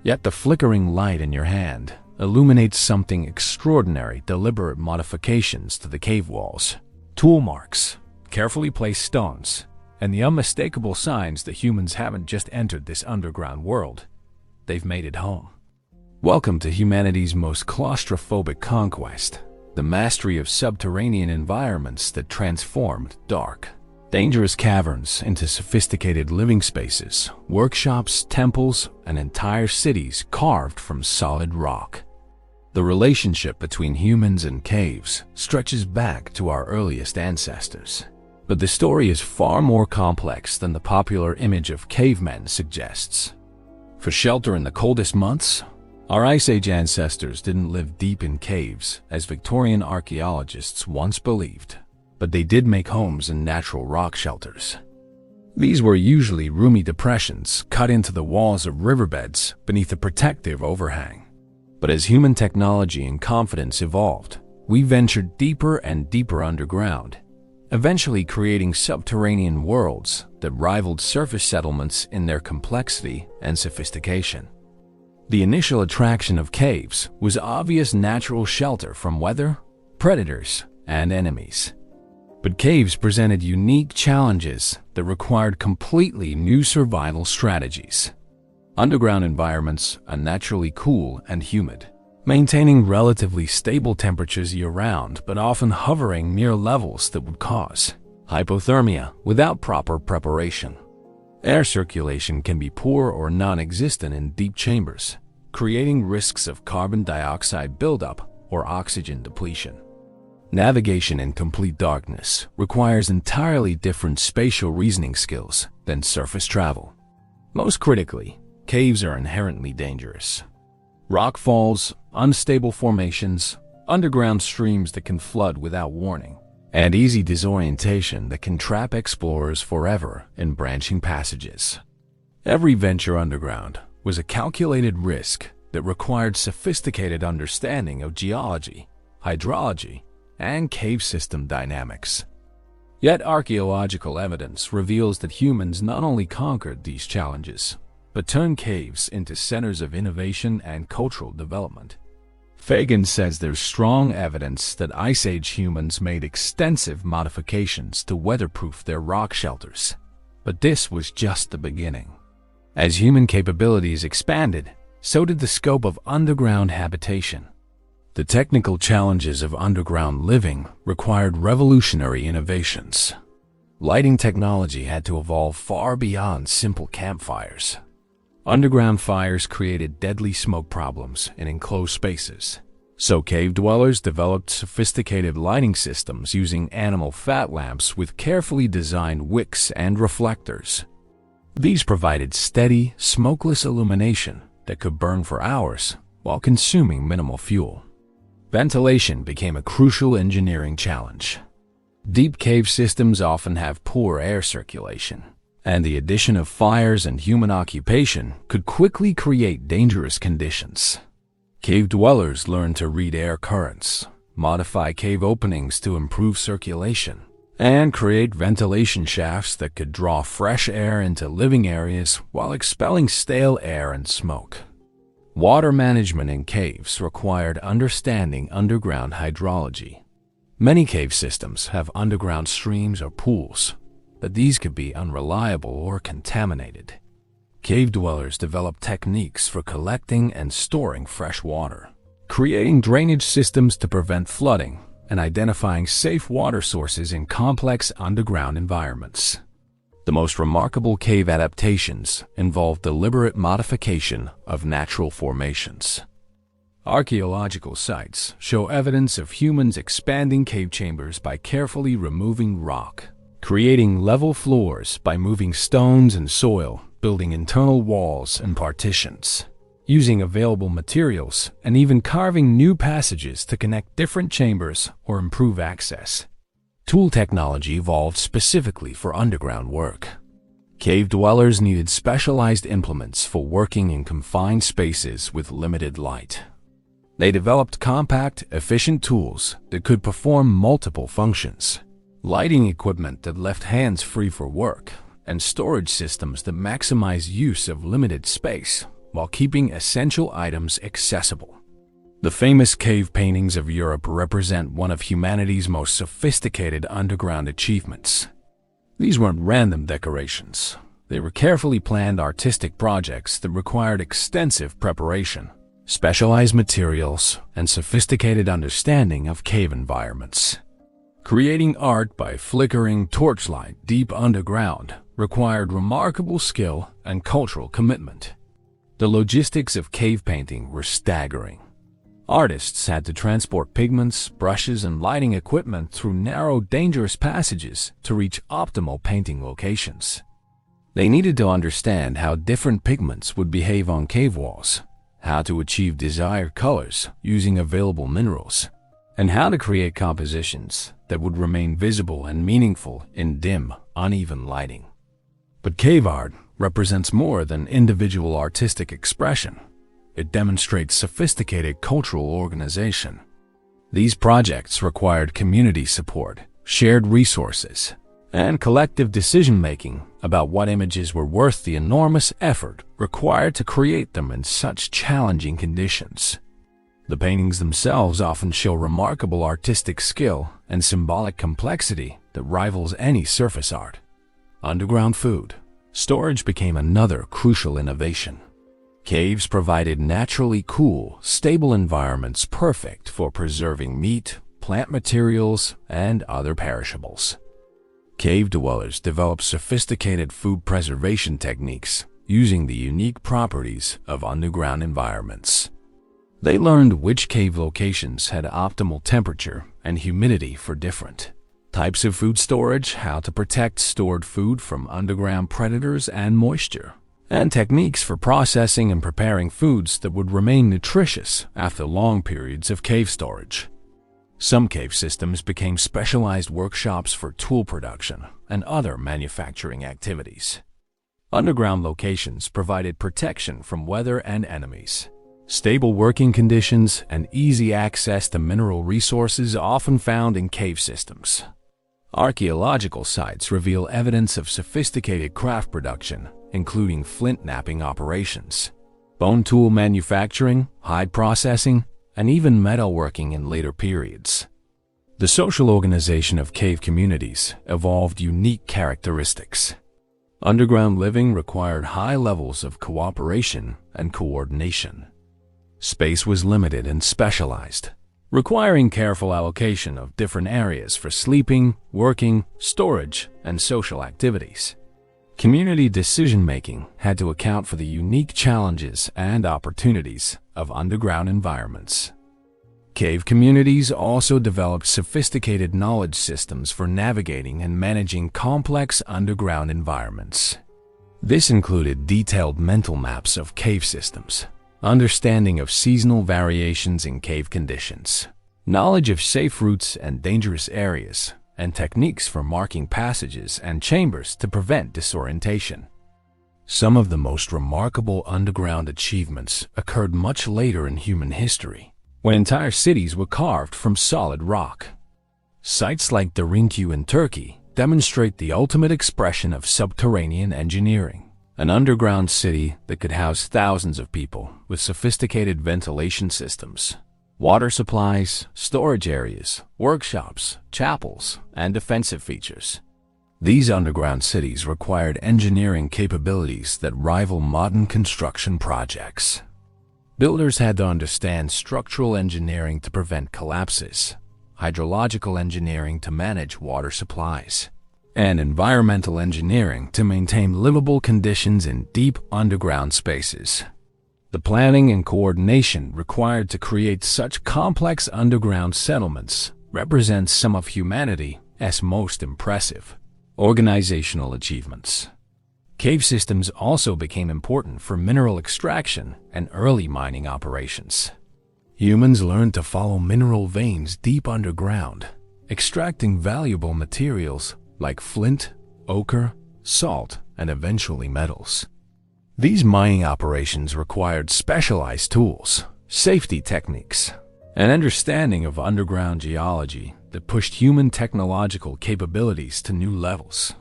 Yet the flickering light in your hand illuminates something extraordinary: deliberate modifications to the cave walls, tool marks, carefully placed stones, and the unmistakable signs that humans haven't just entered this underground world, they've made it home. Welcome to humanity's most claustrophobic conquest, the mastery of subterranean environments that transformed dark, dangerous caverns into sophisticated living spaces, workshops, temples, and entire cities carved from solid rock. The relationship between humans and caves stretches back to our earliest ancestors. But the story is far more complex than the popular image of cavemen suggests. For shelter in the coldest months, our Ice Age ancestors didn't live deep in caves, as Victorian archaeologists once believed, but they did make homes in natural rock shelters. These were usually roomy depressions cut into the walls of riverbeds beneath a protective overhang. But as human technology and confidence evolved, we ventured deeper and deeper underground, eventually creating subterranean worlds that rivaled surface settlements in their complexity and sophistication. The initial attraction of caves was obvious natural shelter from weather, predators, and enemies. But caves presented unique challenges that required completely new survival strategies. Underground environments are naturally cool and humid, maintaining relatively stable temperatures year-round, but often hovering near levels that would cause hypothermia without proper preparation. Air circulation can be poor or non-existent in deep chambers, creating risks of carbon dioxide buildup or oxygen depletion. Navigation in complete darkness requires entirely different spatial reasoning skills than surface travel. Most critically, caves are inherently dangerous. Rock falls, unstable formations, underground streams that can flood without warning, and easy disorientation that can trap explorers forever in branching passages. Every venture underground was a calculated risk that required sophisticated understanding of geology, hydrology, and cave system dynamics. Yet archaeological evidence reveals that humans not only conquered these challenges, but turned caves into centers of innovation and cultural development. Fagan says there's strong evidence that Ice Age humans made extensive modifications to weatherproof their rock shelters. But this was just the beginning. As human capabilities expanded, so did the scope of underground habitation. The technical challenges of underground living required revolutionary innovations. Lighting technology had to evolve far beyond simple campfires. Underground fires created deadly smoke problems in enclosed spaces, so cave dwellers developed sophisticated lighting systems using animal fat lamps with carefully designed wicks and reflectors. These provided steady, smokeless illumination that could burn for hours while consuming minimal fuel. Ventilation became a crucial engineering challenge. Deep cave systems often have poor air circulation, and the addition of fires and human occupation could quickly create dangerous conditions. Cave dwellers learned to read air currents, modify cave openings to improve circulation, and create ventilation shafts that could draw fresh air into living areas while expelling stale air and smoke. Water management in caves required understanding underground hydrology. Many cave systems have underground streams or pools, but these could be unreliable or contaminated. Cave dwellers developed techniques for collecting and storing fresh water, creating drainage systems to prevent flooding, and identifying safe water sources in complex underground environments. The most remarkable cave adaptations involve deliberate modification of natural formations. Archaeological sites show evidence of humans expanding cave chambers by carefully removing rock, creating level floors by moving stones and soil, building internal walls and partitions, using available materials, and even carving new passages to connect different chambers or improve access. Tool technology evolved specifically for underground work. Cave dwellers needed specialized implements for working in confined spaces with limited light. They developed compact, efficient tools that could perform multiple functions, lighting equipment that left hands free for work, and storage systems that maximize use of limited space while keeping essential items accessible. The famous cave paintings of Europe represent one of humanity's most sophisticated underground achievements. These weren't random decorations. They were carefully planned artistic projects that required extensive preparation, specialized materials, and sophisticated understanding of cave environments. Creating art by flickering torchlight deep underground required remarkable skill and cultural commitment. The logistics of cave painting were staggering. Artists had to transport pigments, brushes, and lighting equipment through narrow, dangerous passages to reach optimal painting locations. They needed to understand how different pigments would behave on cave walls, how to achieve desired colors using available minerals, and how to create compositions that would remain visible and meaningful in dim, uneven lighting. But cave art represents more than individual artistic expression. It demonstrates sophisticated cultural organization. These projects required community support, shared resources, and collective decision-making about what images were worth the enormous effort required to create them in such challenging conditions. The paintings themselves often show remarkable artistic skill and symbolic complexity that rivals any surface art. Underground food storage became another crucial innovation. Caves provided naturally cool, stable environments perfect for preserving meat, plant materials, and other perishables. Cave dwellers developed sophisticated food preservation techniques using the unique properties of underground environments. They learned which cave locations had optimal temperature and humidity for different types of food storage, how to protect stored food from underground predators and moisture, and techniques for processing and preparing foods that would remain nutritious after long periods of cave storage. Some cave systems became specialized workshops for tool production and other manufacturing activities. Underground locations provided protection from weather and enemies. Stable working conditions and easy access to mineral resources often found in cave systems. Archaeological sites reveal evidence of sophisticated craft production, including flint knapping operations, bone tool manufacturing, hide processing, and even metalworking in later periods. The social organization of cave communities evolved unique characteristics. Underground living required high levels of cooperation and coordination. Space was limited and specialized, requiring careful allocation of different areas for sleeping, working, storage, and social activities. Community decision-making had to account for the unique challenges and opportunities of underground environments. Cave communities also developed sophisticated knowledge systems for navigating and managing complex underground environments. This included detailed mental maps of cave systems, understanding of seasonal variations in cave conditions, knowledge of safe routes and dangerous areas, and techniques for marking passages and chambers to prevent disorientation. Some of the most remarkable underground achievements occurred much later in human history, when entire cities were carved from solid rock. Sites like Derinkuyu in Turkey demonstrate the ultimate expression of subterranean engineering, an underground city that could house thousands of people with sophisticated ventilation systems, water supplies, storage areas, workshops, chapels, and defensive features. These underground cities required engineering capabilities that rival modern construction projects. Builders had to understand structural engineering to prevent collapses, hydrological engineering to manage water supplies, and environmental engineering to maintain livable conditions in deep underground spaces. The planning and coordination required to create such complex underground settlements represents some of humanity's most impressive organizational achievements. Cave systems also became important for mineral extraction and early mining operations. Humans learned to follow mineral veins deep underground, extracting valuable materials like flint, ochre, salt, and eventually metals. These mining operations required specialized tools, safety techniques, and understanding of underground geology that pushed human technological capabilities to new levels.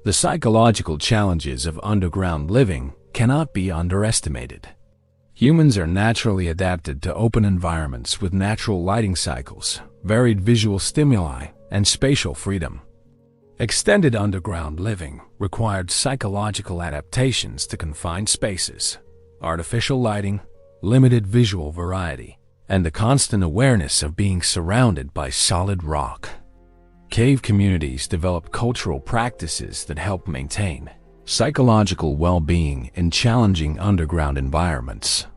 The psychological challenges of underground living cannot be underestimated. Humans are naturally adapted to open environments with natural lighting cycles, varied visual stimuli, and spatial freedom. Extended underground living required psychological adaptations to confined spaces, artificial lighting, limited visual variety, and the constant awareness of being surrounded by solid rock. Cave communities developed cultural practices that help maintain psychological well-being in challenging underground environments.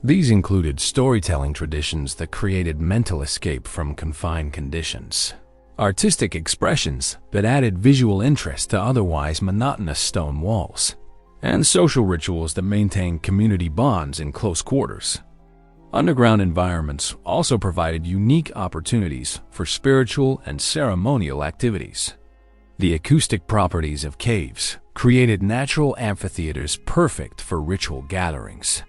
These included storytelling traditions that created mental escape from confined conditions, artistic expressions that added visual interest to otherwise monotonous stone walls, and social rituals that maintained community bonds in close quarters. Underground environments also provided unique opportunities for spiritual and ceremonial activities. The acoustic properties of caves created natural amphitheaters perfect for ritual gatherings.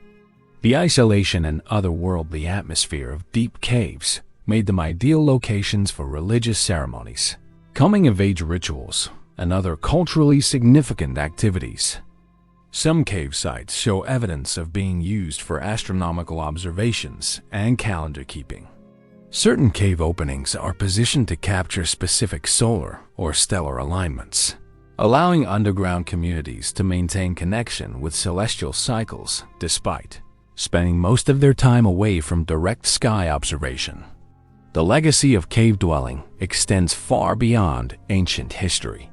The isolation and otherworldly atmosphere of deep caves made them ideal locations for religious ceremonies, coming-of-age rituals, and other culturally significant activities. Some cave sites show evidence of being used for astronomical observations and calendar keeping. Certain cave openings are positioned to capture specific solar or stellar alignments, allowing underground communities to maintain connection with celestial cycles despite spending most of their time away from direct sky observation. The legacy of cave dwelling extends far beyond ancient history.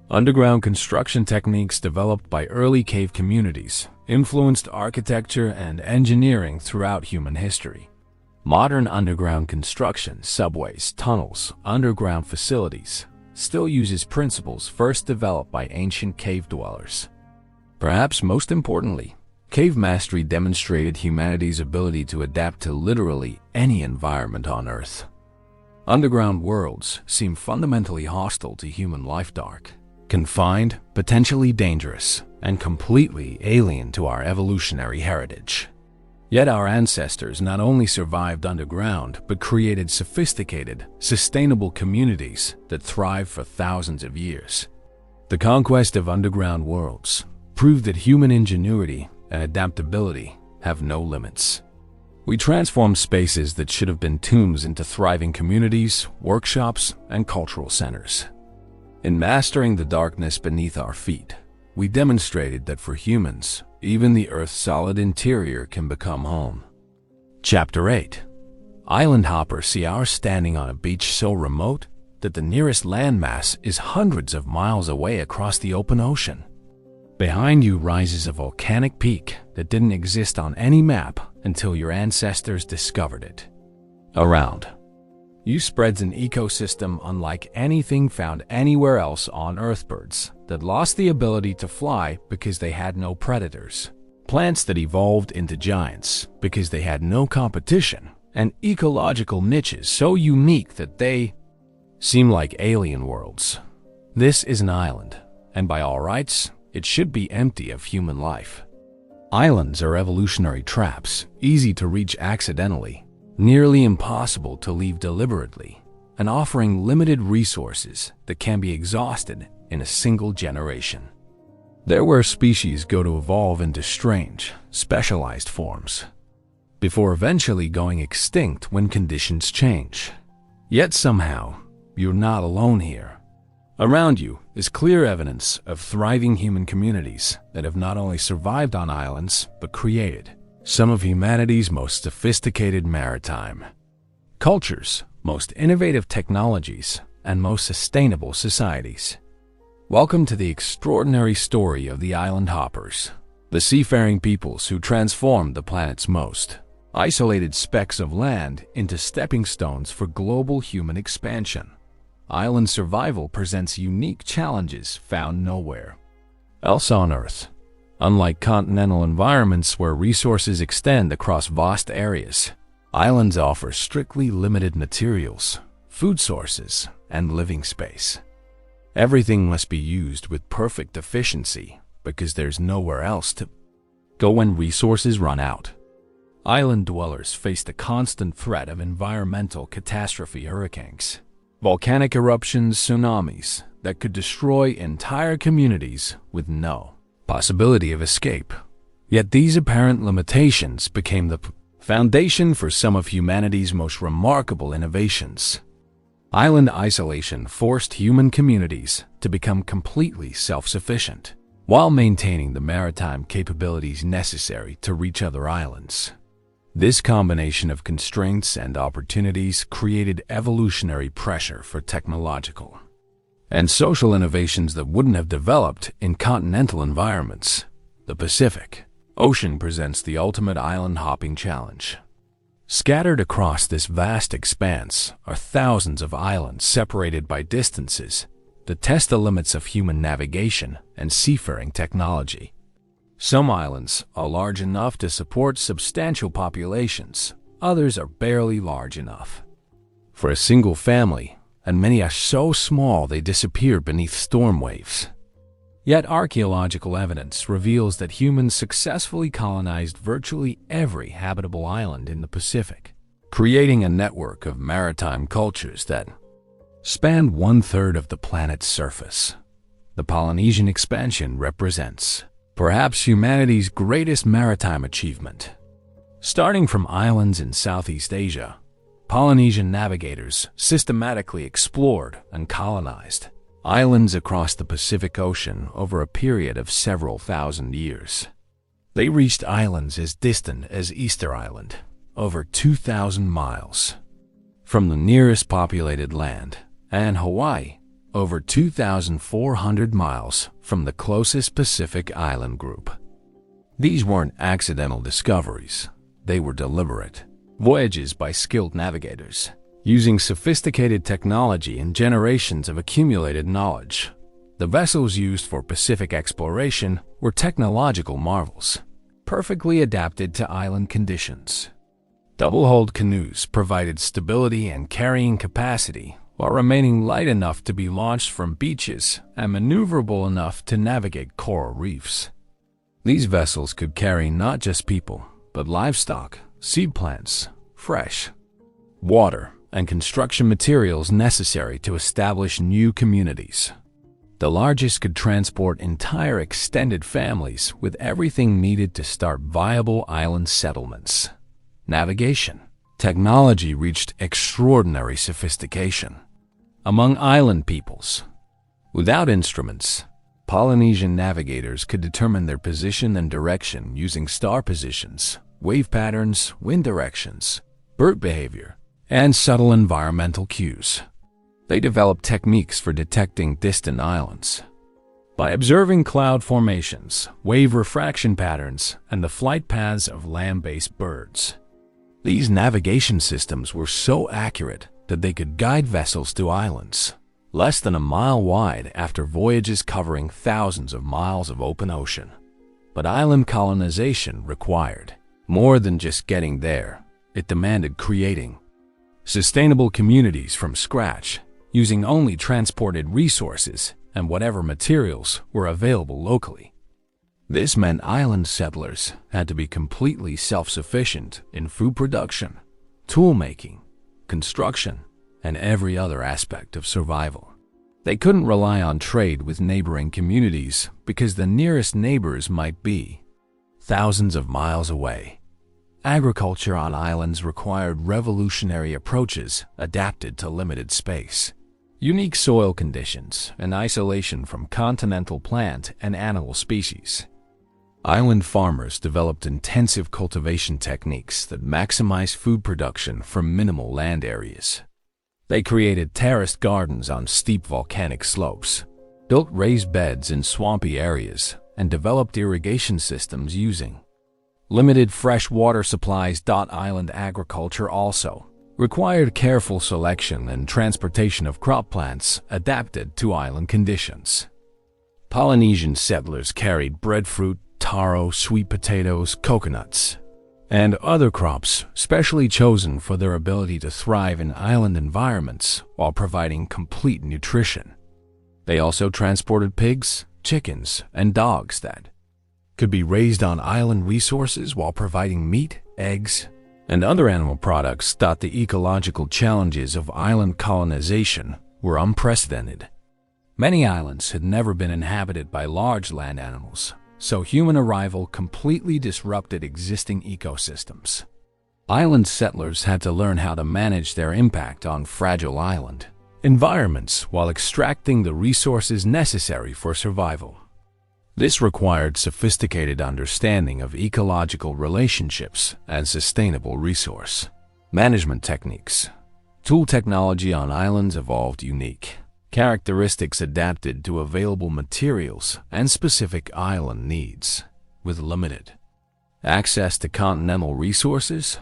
Underground construction techniques developed by early cave communities influenced architecture and engineering throughout human history. Modern underground construction, subways, tunnels, underground facilities, still uses principles first developed by ancient cave dwellers. Perhaps most importantly, cave mastery demonstrated humanity's ability to adapt to literally any environment on Earth. Underground worlds seem fundamentally hostile to human life, dark, confined, potentially dangerous, and completely alien to our evolutionary heritage. Yet our ancestors not only survived underground, but created sophisticated, sustainable communities that thrived for thousands of years. The conquest of underground worlds proved that human ingenuity and adaptability have no limits. We transformed spaces that should have been tombs into thriving communities, workshops, and cultural centers. In mastering the darkness beneath our feet, we demonstrated that for humans, even the Earth's solid interior can become home. Chapter 8. Island hoppers see ours standing on a beach so remote that the nearest landmass is hundreds of miles away across the open ocean. Behind you rises a volcanic peak that didn't exist on any map until your ancestors discovered it. Around you spreads an ecosystem unlike anything found anywhere else on Earthbirds that lost the ability to fly because they had no predators, plants that evolved into giants because they had no competition, and ecological niches so unique that they seem like alien worlds. This is an island, and by all rights, it should be empty of human life. Islands are evolutionary traps, easy to reach accidentally, nearly impossible to leave deliberately, and offering limited resources that can be exhausted in a single generation. They're where species go to evolve into strange, specialized forms, before eventually going extinct when conditions change. Yet somehow, you're not alone here. Around you is clear evidence of thriving human communities that have not only survived on islands, but created some of humanity's most sophisticated maritime cultures, most innovative technologies, and most sustainable societies. Welcome to the extraordinary story of the island hoppers, the seafaring peoples who transformed the planet's most isolated specks of land into stepping stones for global human expansion. Island survival presents unique challenges found nowhere else on Earth. Unlike continental environments where resources extend across vast areas, islands offer strictly limited materials, food sources, and living space. Everything must be used with perfect efficiency because there's nowhere else to go when resources run out. Island dwellers face the constant threat of environmental catastrophe, hurricanes, volcanic eruptions, tsunamis that could destroy entire communities with no possibility of escape. Yet these apparent limitations became the foundation for some of humanity's most remarkable innovations. Island isolation forced human communities to become completely self-sufficient, while maintaining the maritime capabilities necessary to reach other islands. This combination of constraints and opportunities created evolutionary pressure for technological and social innovations that wouldn't have developed in continental environments. The Pacific Ocean presents the ultimate island hopping challenge. Scattered across this vast expanse are thousands of islands separated by distances that test the limits of human navigation and seafaring technology. Some islands are large enough to support substantial populations, others are barely large enough for a single family, and many are so small they disappear beneath storm waves. Yet archaeological evidence reveals that humans successfully colonized virtually every habitable island in the Pacific, creating a network of maritime cultures that spanned 1/3 of the planet's surface. The Polynesian expansion represents perhaps humanity's greatest maritime achievement. Starting from islands in Southeast Asia, Polynesian navigators systematically explored and colonized islands across the Pacific Ocean over a period of several thousand years. They reached islands as distant as Easter Island, over 2,000 miles from the nearest populated land, and Hawaii, over 2,400 miles from the closest Pacific island group. These weren't accidental discoveries. They were deliberate voyages by skilled navigators, using sophisticated technology and generations of accumulated knowledge. The vessels used for Pacific exploration were technological marvels, perfectly adapted to island conditions. Double-hulled canoes provided stability and carrying capacity while remaining light enough to be launched from beaches and maneuverable enough to navigate coral reefs. These vessels could carry not just people, but livestock, seed plants, fresh water, and construction materials necessary to establish new communities. The largest could transport entire extended families with everything needed to start viable island settlements. Navigation technology reached extraordinary sophistication among island peoples. Without instruments, Polynesian navigators could determine their position and direction using star positions, wave patterns, wind directions, bird behavior, and subtle environmental cues. They developed techniques for detecting distant islands. By observing cloud formations, wave refraction patterns, and the flight paths of land-based birds. These navigation systems were so accurate that they could guide vessels to islands less than a mile wide after voyages covering thousands of miles of open ocean. But island colonization required more than just getting there. It demanded creating sustainable communities from scratch, using only transported resources and whatever materials were available locally. This meant island settlers had to be completely self-sufficient in food production, tool-making, construction, and every other aspect of survival. They couldn't rely on trade with neighboring communities because the nearest neighbors might be thousands of miles away. Agriculture on islands required revolutionary approaches adapted to limited space, unique soil conditions, and isolation from continental plant and animal species. Island farmers developed intensive cultivation techniques that maximized food production from minimal land areas. They created terraced gardens on steep volcanic slopes, built raised beds in swampy areas, and developed irrigation systems using limited fresh water supplies. Island agriculture also required careful selection and transportation of crop plants adapted to island conditions. Polynesian settlers carried breadfruit, taro, sweet potatoes, coconuts, and other crops specially chosen for their ability to thrive in island environments while providing complete nutrition. They also transported pigs, chickens, and dogs that could be raised on island resources while providing meat, eggs, and other animal products. The ecological challenges of island colonization were unprecedented. Many islands had never been inhabited by large land animals, so human arrival completely disrupted existing ecosystems. Island settlers had to learn how to manage their impact on fragile island environments while extracting the resources necessary for survival. This required sophisticated understanding of ecological relationships and sustainable resource management techniques. Tool technology on islands evolved unique characteristics adapted to available materials and specific island needs. With limited access to continental resources,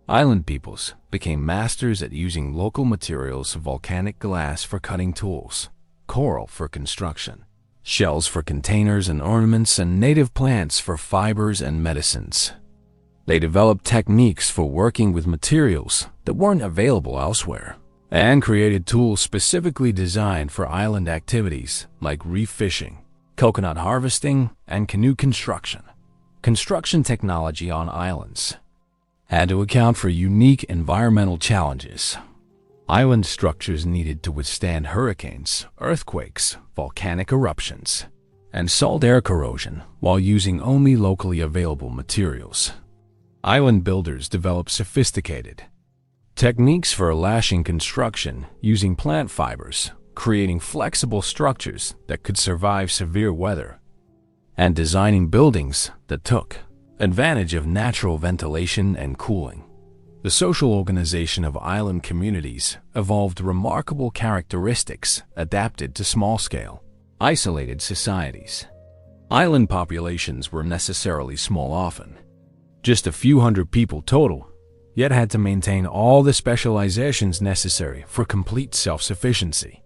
island peoples became masters at using local materials: volcanic glass for cutting tools, coral for construction, shells for containers and ornaments, and native plants for fibers and medicines. They developed techniques for working with materials that weren't available elsewhere, and created tools specifically designed for island activities like reef fishing, coconut harvesting, and canoe construction. Construction technology on islands had to account for unique environmental challenges. Island structures needed to withstand hurricanes, earthquakes, volcanic eruptions, and salt air corrosion while using only locally available materials. Island builders developed sophisticated techniques for lashing construction using plant fibers, creating flexible structures that could survive severe weather, and designing buildings that took advantage of natural ventilation and cooling. The social organization of island communities evolved remarkable characteristics adapted to small-scale, isolated societies. Island populations were necessarily small often, just a few hundred people total, yet had to maintain all the specializations necessary for complete self-sufficiency.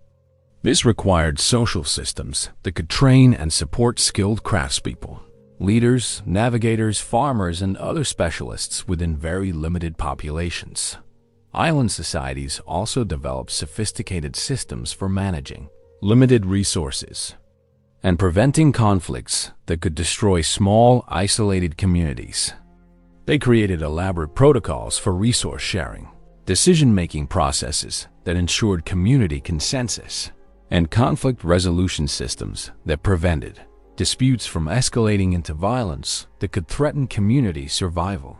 This required social systems that could train and support skilled craftspeople, leaders, navigators, farmers, and other specialists within very limited populations. Island societies also developed sophisticated systems for managing limited resources and preventing conflicts that could destroy small, isolated communities. They created elaborate protocols for resource sharing, decision-making processes that ensured community consensus, and conflict resolution systems that prevented disputes from escalating into violence that could threaten community survival.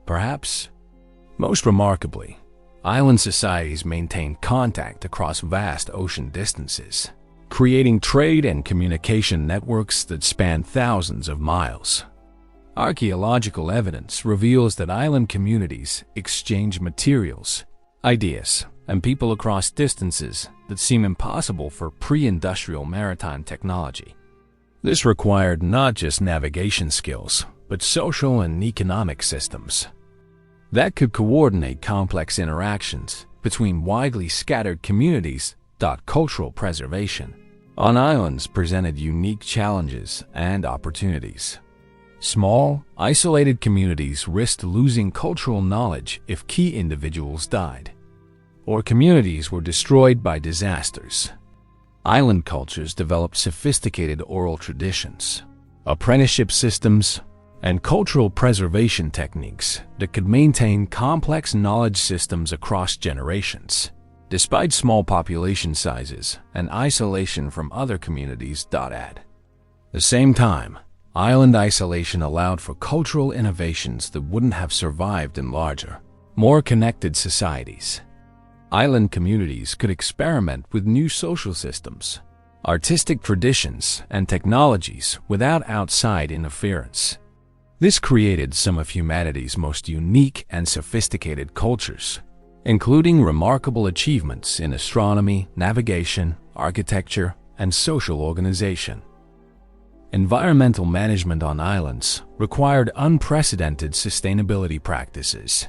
Perhaps most remarkably, island societies maintained contact across vast ocean distances, creating trade and communication networks that spanned thousands of miles. Archaeological evidence reveals that island communities exchanged materials, ideas, and people across distances that seem impossible for pre-industrial maritime technology. This required not just navigation skills, but social and economic systems that could coordinate complex interactions between widely scattered communities. Cultural preservation on islands presented unique challenges and opportunities. Small, isolated communities risked losing cultural knowledge if key individuals died, or communities were destroyed by disasters. Island cultures developed sophisticated oral traditions, apprenticeship systems, and cultural preservation techniques that could maintain complex knowledge systems across generations, despite small population sizes and isolation from other communities. At the same time, island isolation allowed for cultural innovations that wouldn't have survived in larger, more connected societies. Island communities could experiment with new social systems, artistic traditions, and technologies without outside interference. This created some of humanity's most unique and sophisticated cultures, including remarkable achievements in astronomy, navigation, architecture, and social organization. Environmental management on islands required unprecedented sustainability practices.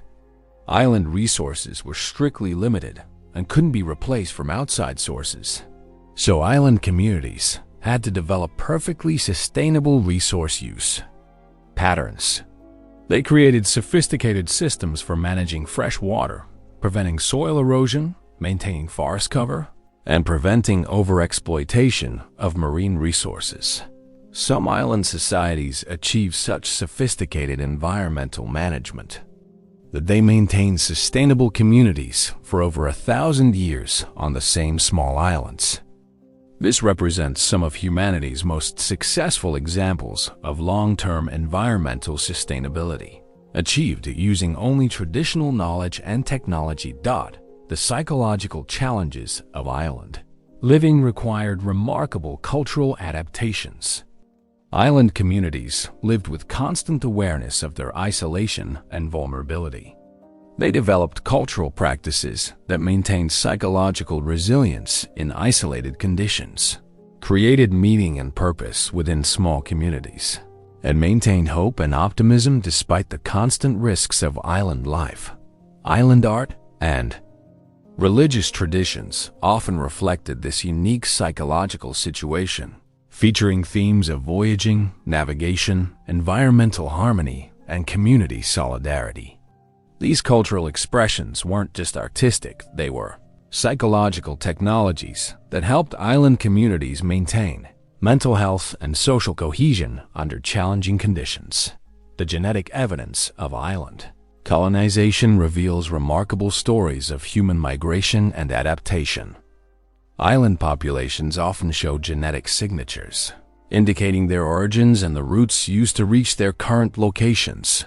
Island resources were strictly limited and couldn't be replaced from outside sources, so island communities had to develop perfectly sustainable resource use patterns. They created sophisticated systems for managing fresh water, preventing soil erosion, maintaining forest cover, and preventing overexploitation of marine resources. Some island societies achieved such sophisticated environmental management that they maintained sustainable communities for over 1,000 years on the same small islands. This represents some of humanity's most successful examples of long-term environmental sustainability, achieved using only traditional knowledge and technology. The psychological challenges of island living required remarkable cultural adaptations. Island communities lived with constant awareness of their isolation and vulnerability. They developed cultural practices that maintained psychological resilience in isolated conditions, created meaning and purpose within small communities, and maintained hope and optimism despite the constant risks of island life. Island art and religious traditions often reflected this unique psychological situation, featuring themes of voyaging, navigation, environmental harmony, and community solidarity. These cultural expressions weren't just artistic, they were psychological technologies that helped island communities maintain mental health and social cohesion under challenging conditions. The genetic evidence of island colonization reveals remarkable stories of human migration and adaptation. Island populations often show genetic signatures, indicating their origins and the routes used to reach their current locations.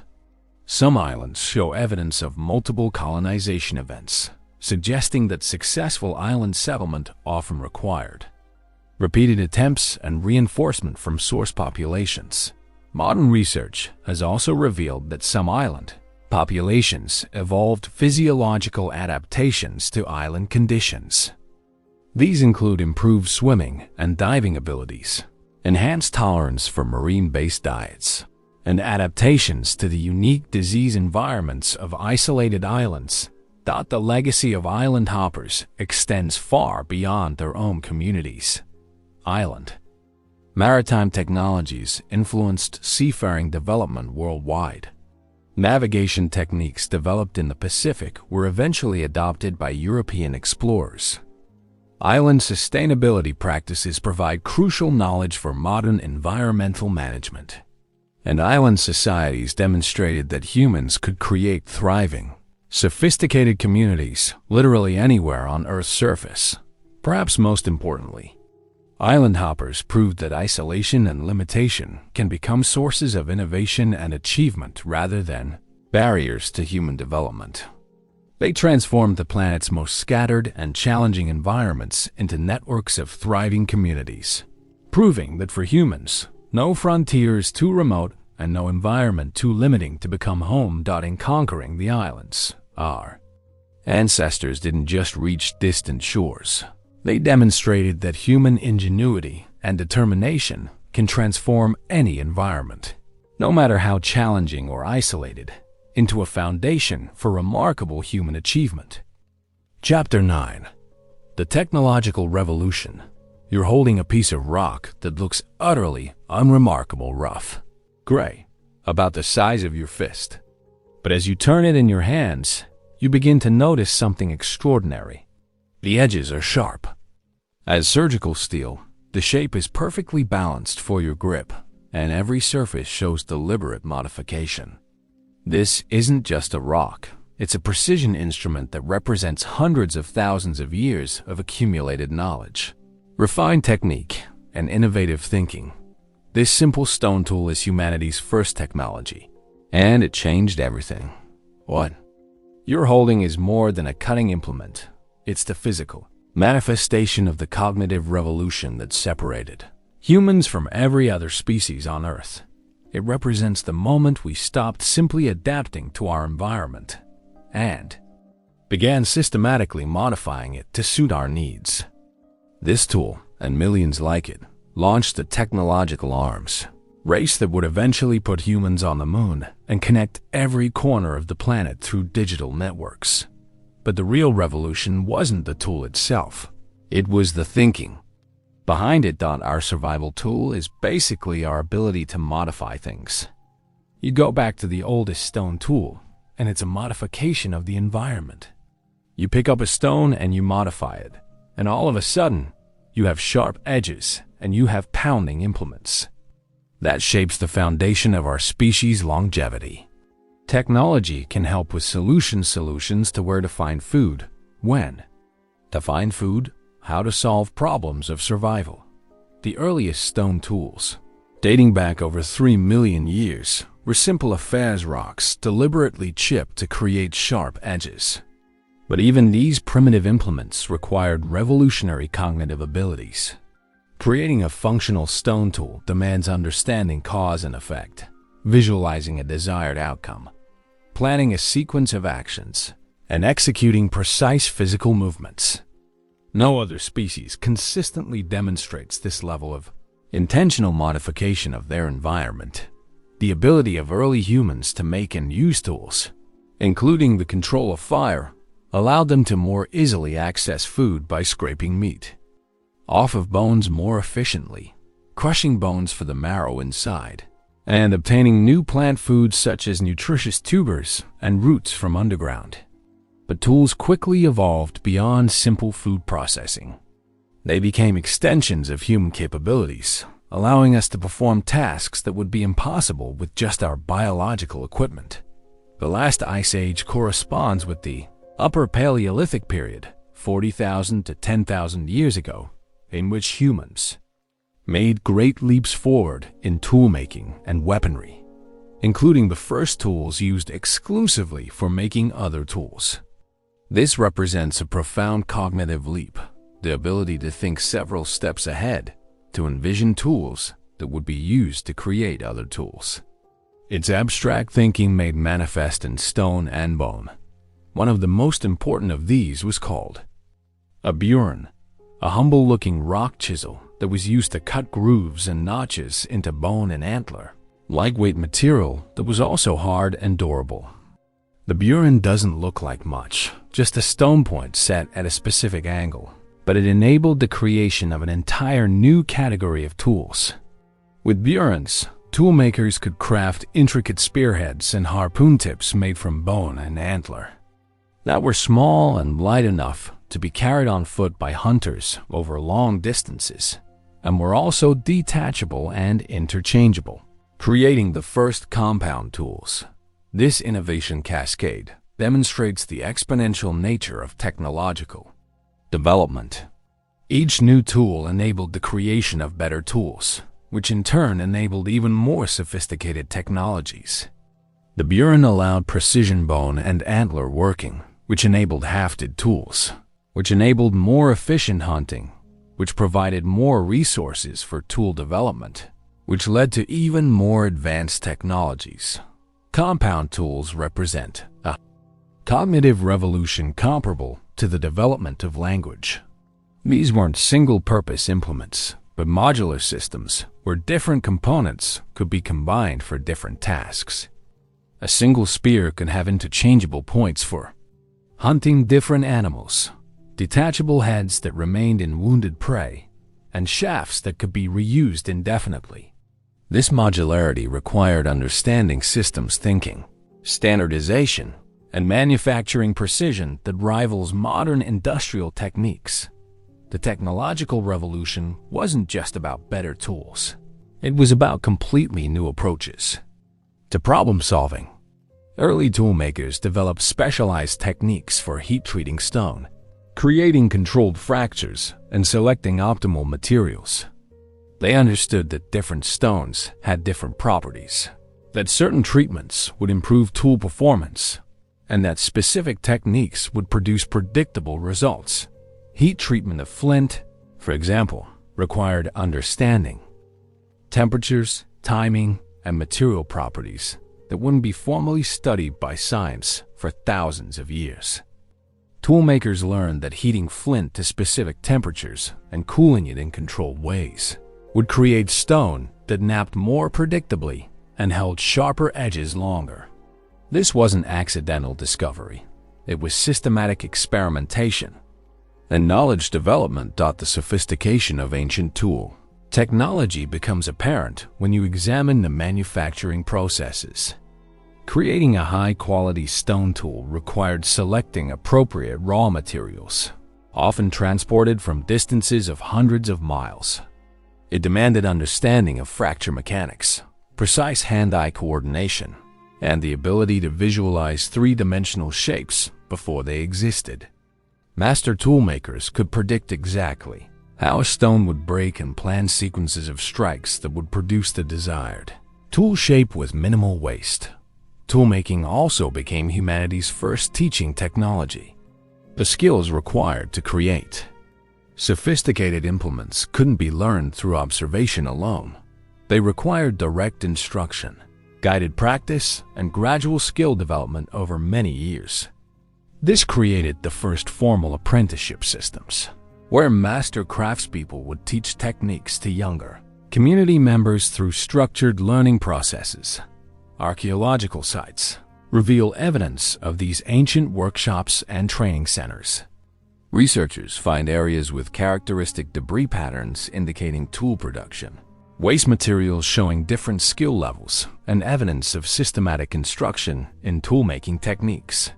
Some islands show evidence of multiple colonization events, suggesting that successful island settlement often required repeated attempts and reinforcement from source populations. Modern research has also revealed that some island populations evolved physiological adaptations to island conditions. These include improved swimming and diving abilities, enhanced tolerance for marine-based diets, and adaptations to the unique disease environments of isolated islands. The legacy of island hoppers extends far beyond their own communities. Island maritime technologies influenced seafaring development worldwide. Navigation techniques developed in the Pacific were eventually adopted by European explorers. Island sustainability practices provide crucial knowledge for modern environmental management. And island societies demonstrated that humans could create thriving, sophisticated communities literally anywhere on Earth's surface. Perhaps most importantly, island hoppers proved that isolation and limitation can become sources of innovation and achievement rather than barriers to human development. They transformed the planet's most scattered and challenging environments into networks of thriving communities, proving that for humans, no frontier is too remote and no environment too limiting to become home. In conquering the islands, our Ancestors didn't just reach distant shores. They demonstrated that human ingenuity and determination can transform any environment, no matter how challenging or isolated, into a foundation for remarkable human achievement. Chapter 9. The Technological Revolution. You're holding a piece of rock that looks utterly unremarkable rough, gray, about the size of your fist. But as you turn it in your hands, you begin to notice something extraordinary. The edges are sharp. As surgical steel, the shape is perfectly balanced for your grip, and every surface shows deliberate modification. This isn't just a rock. It's a precision instrument that represents hundreds of thousands of years of accumulated knowledge, refined technique, and innovative thinking. This simple stone tool is humanity's first technology, and it changed everything. What you're holding is more than a cutting implement. It's the physical manifestation of the cognitive revolution that separated humans from every other species on Earth. It represents the moment we stopped simply adapting to our environment and began systematically modifying it to suit our needs. This tool, and millions like it, launched the technological arms race that would eventually put humans on the moon and connect every corner of the planet through digital networks. But the real revolution wasn't the tool itself. It was the thinking behind it. Our survival tool is basically our ability to modify things. You go back to the oldest stone tool, and it's a modification of the environment. You pick up a stone and you modify it, and all of a sudden, you have sharp edges and you have pounding implements. That shapes the foundation of our species' longevity. Technology can help with solutions to where to find food, when to find food, how to solve problems of survival. The earliest stone tools, dating back over 3 million years, were simple affairs rocks deliberately chipped to create sharp edges. But even these primitive implements required revolutionary cognitive abilities. Creating a functional stone tool demands understanding cause and effect, visualizing a desired outcome, planning a sequence of actions, and executing precise physical movements. No other species consistently demonstrates this level of intentional modification of their environment. The ability of early humans to make and use tools, including the control of fire, allowed them to more easily access food by scraping meat off of bones more efficiently, crushing bones for the marrow inside, and obtaining new plant foods such as nutritious tubers and roots from underground. But tools quickly evolved beyond simple food processing. They became extensions of human capabilities, allowing us to perform tasks that would be impossible with just our biological equipment. The last ice age corresponds with the Upper Paleolithic period, 40,000 to 10,000 years ago, in which humans made great leaps forward in tool-making and weaponry, including the first tools used exclusively for making other tools. This represents a profound cognitive leap, the ability to think several steps ahead, to envision tools that would be used to create other tools. It's abstract thinking made manifest in stone and bone. One of the most important of these was called a burin, a humble-looking rock chisel that was used to cut grooves and notches into bone and antler, lightweight material that was also hard and durable. The burin doesn't look like much, just a stone point set at a specific angle, but it enabled the creation of an entire new category of tools. With burins, toolmakers could craft intricate spearheads and harpoon tips made from bone and antler that were small and light enough to be carried on foot by hunters over long distances, and were also detachable and interchangeable, creating the first compound tools. This innovation cascade demonstrates the exponential nature of technological development. Each new tool enabled the creation of better tools, which in turn enabled even more sophisticated technologies. The burin allowed precision bone and antler working, which enabled hafted tools, which enabled more efficient hunting, which provided more resources for tool development, which led to even more advanced technologies. Compound tools represent a cognitive revolution comparable to the development of language. These weren't single-purpose implements, but modular systems where different components could be combined for different tasks. A single spear could have interchangeable points for hunting different animals, detachable heads that remained in wounded prey, and shafts that could be reused indefinitely. This modularity required understanding systems thinking, standardization, and manufacturing precision that rivals modern industrial techniques. The technological revolution wasn't just about better tools. It was about completely new approaches to problem solving. Early toolmakers developed specialized techniques for heat-treating stone, creating controlled fractures and selecting optimal materials. They understood that different stones had different properties, that certain treatments would improve tool performance, and that specific techniques would produce predictable results. Heat treatment of flint, for example, required understanding temperatures, timing, and material properties that wouldn't be formally studied by science for thousands of years. Toolmakers learned that heating flint to specific temperatures and cooling it in controlled ways would create stone that napped more predictably and held sharper edges longer. This wasn't accidental discovery. It was systematic experimentation. And knowledge development taught the sophistication of ancient tool. Technology becomes apparent when you examine the manufacturing processes. Creating a high-quality stone tool required selecting appropriate raw materials, often transported from distances of hundreds of miles. It demanded understanding of fracture mechanics, precise hand-eye coordination, and the ability to visualize three-dimensional shapes before they existed. Master toolmakers could predict exactly how a stone would break and plan sequences of strikes that would produce the desired tool shape with minimal waste. Toolmaking also became humanity's first teaching technology. The skills required to create sophisticated implements couldn't be learned through observation alone. They required direct instruction, guided practice, and gradual skill development over many years. This created the first formal apprenticeship systems, where master craftspeople would teach techniques to younger community members through structured learning processes. Archaeological sites reveal evidence of these ancient workshops and training centers. Researchers find areas with characteristic debris patterns indicating tool production, waste materials showing different skill levels, and evidence of systematic instruction in toolmaking techniques.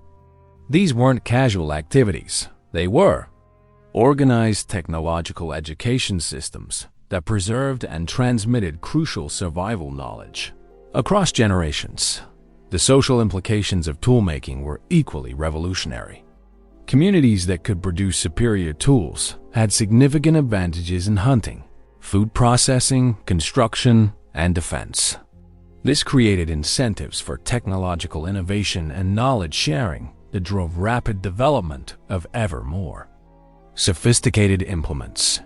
These weren't casual activities. They were organized technological education systems that preserved and transmitted crucial survival knowledge across generations. The social implications of toolmaking were equally revolutionary. Communities that could produce superior tools had significant advantages in hunting, food processing, construction, and defense. This created incentives for technological innovation and knowledge sharing that drove rapid development of ever more sophisticated implements.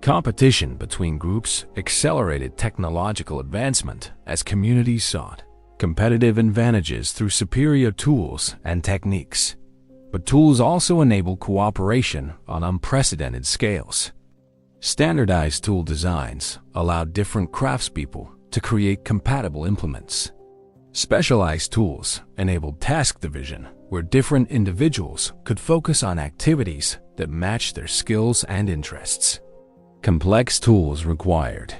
Competition between groups accelerated technological advancement as communities sought competitive advantages through superior tools and techniques. But tools also enable cooperation on unprecedented scales. Standardized tool designs allowed different craftspeople to create compatible implements. Specialized tools enabled task division, where different individuals could focus on activities that matched their skills and interests. Complex tools required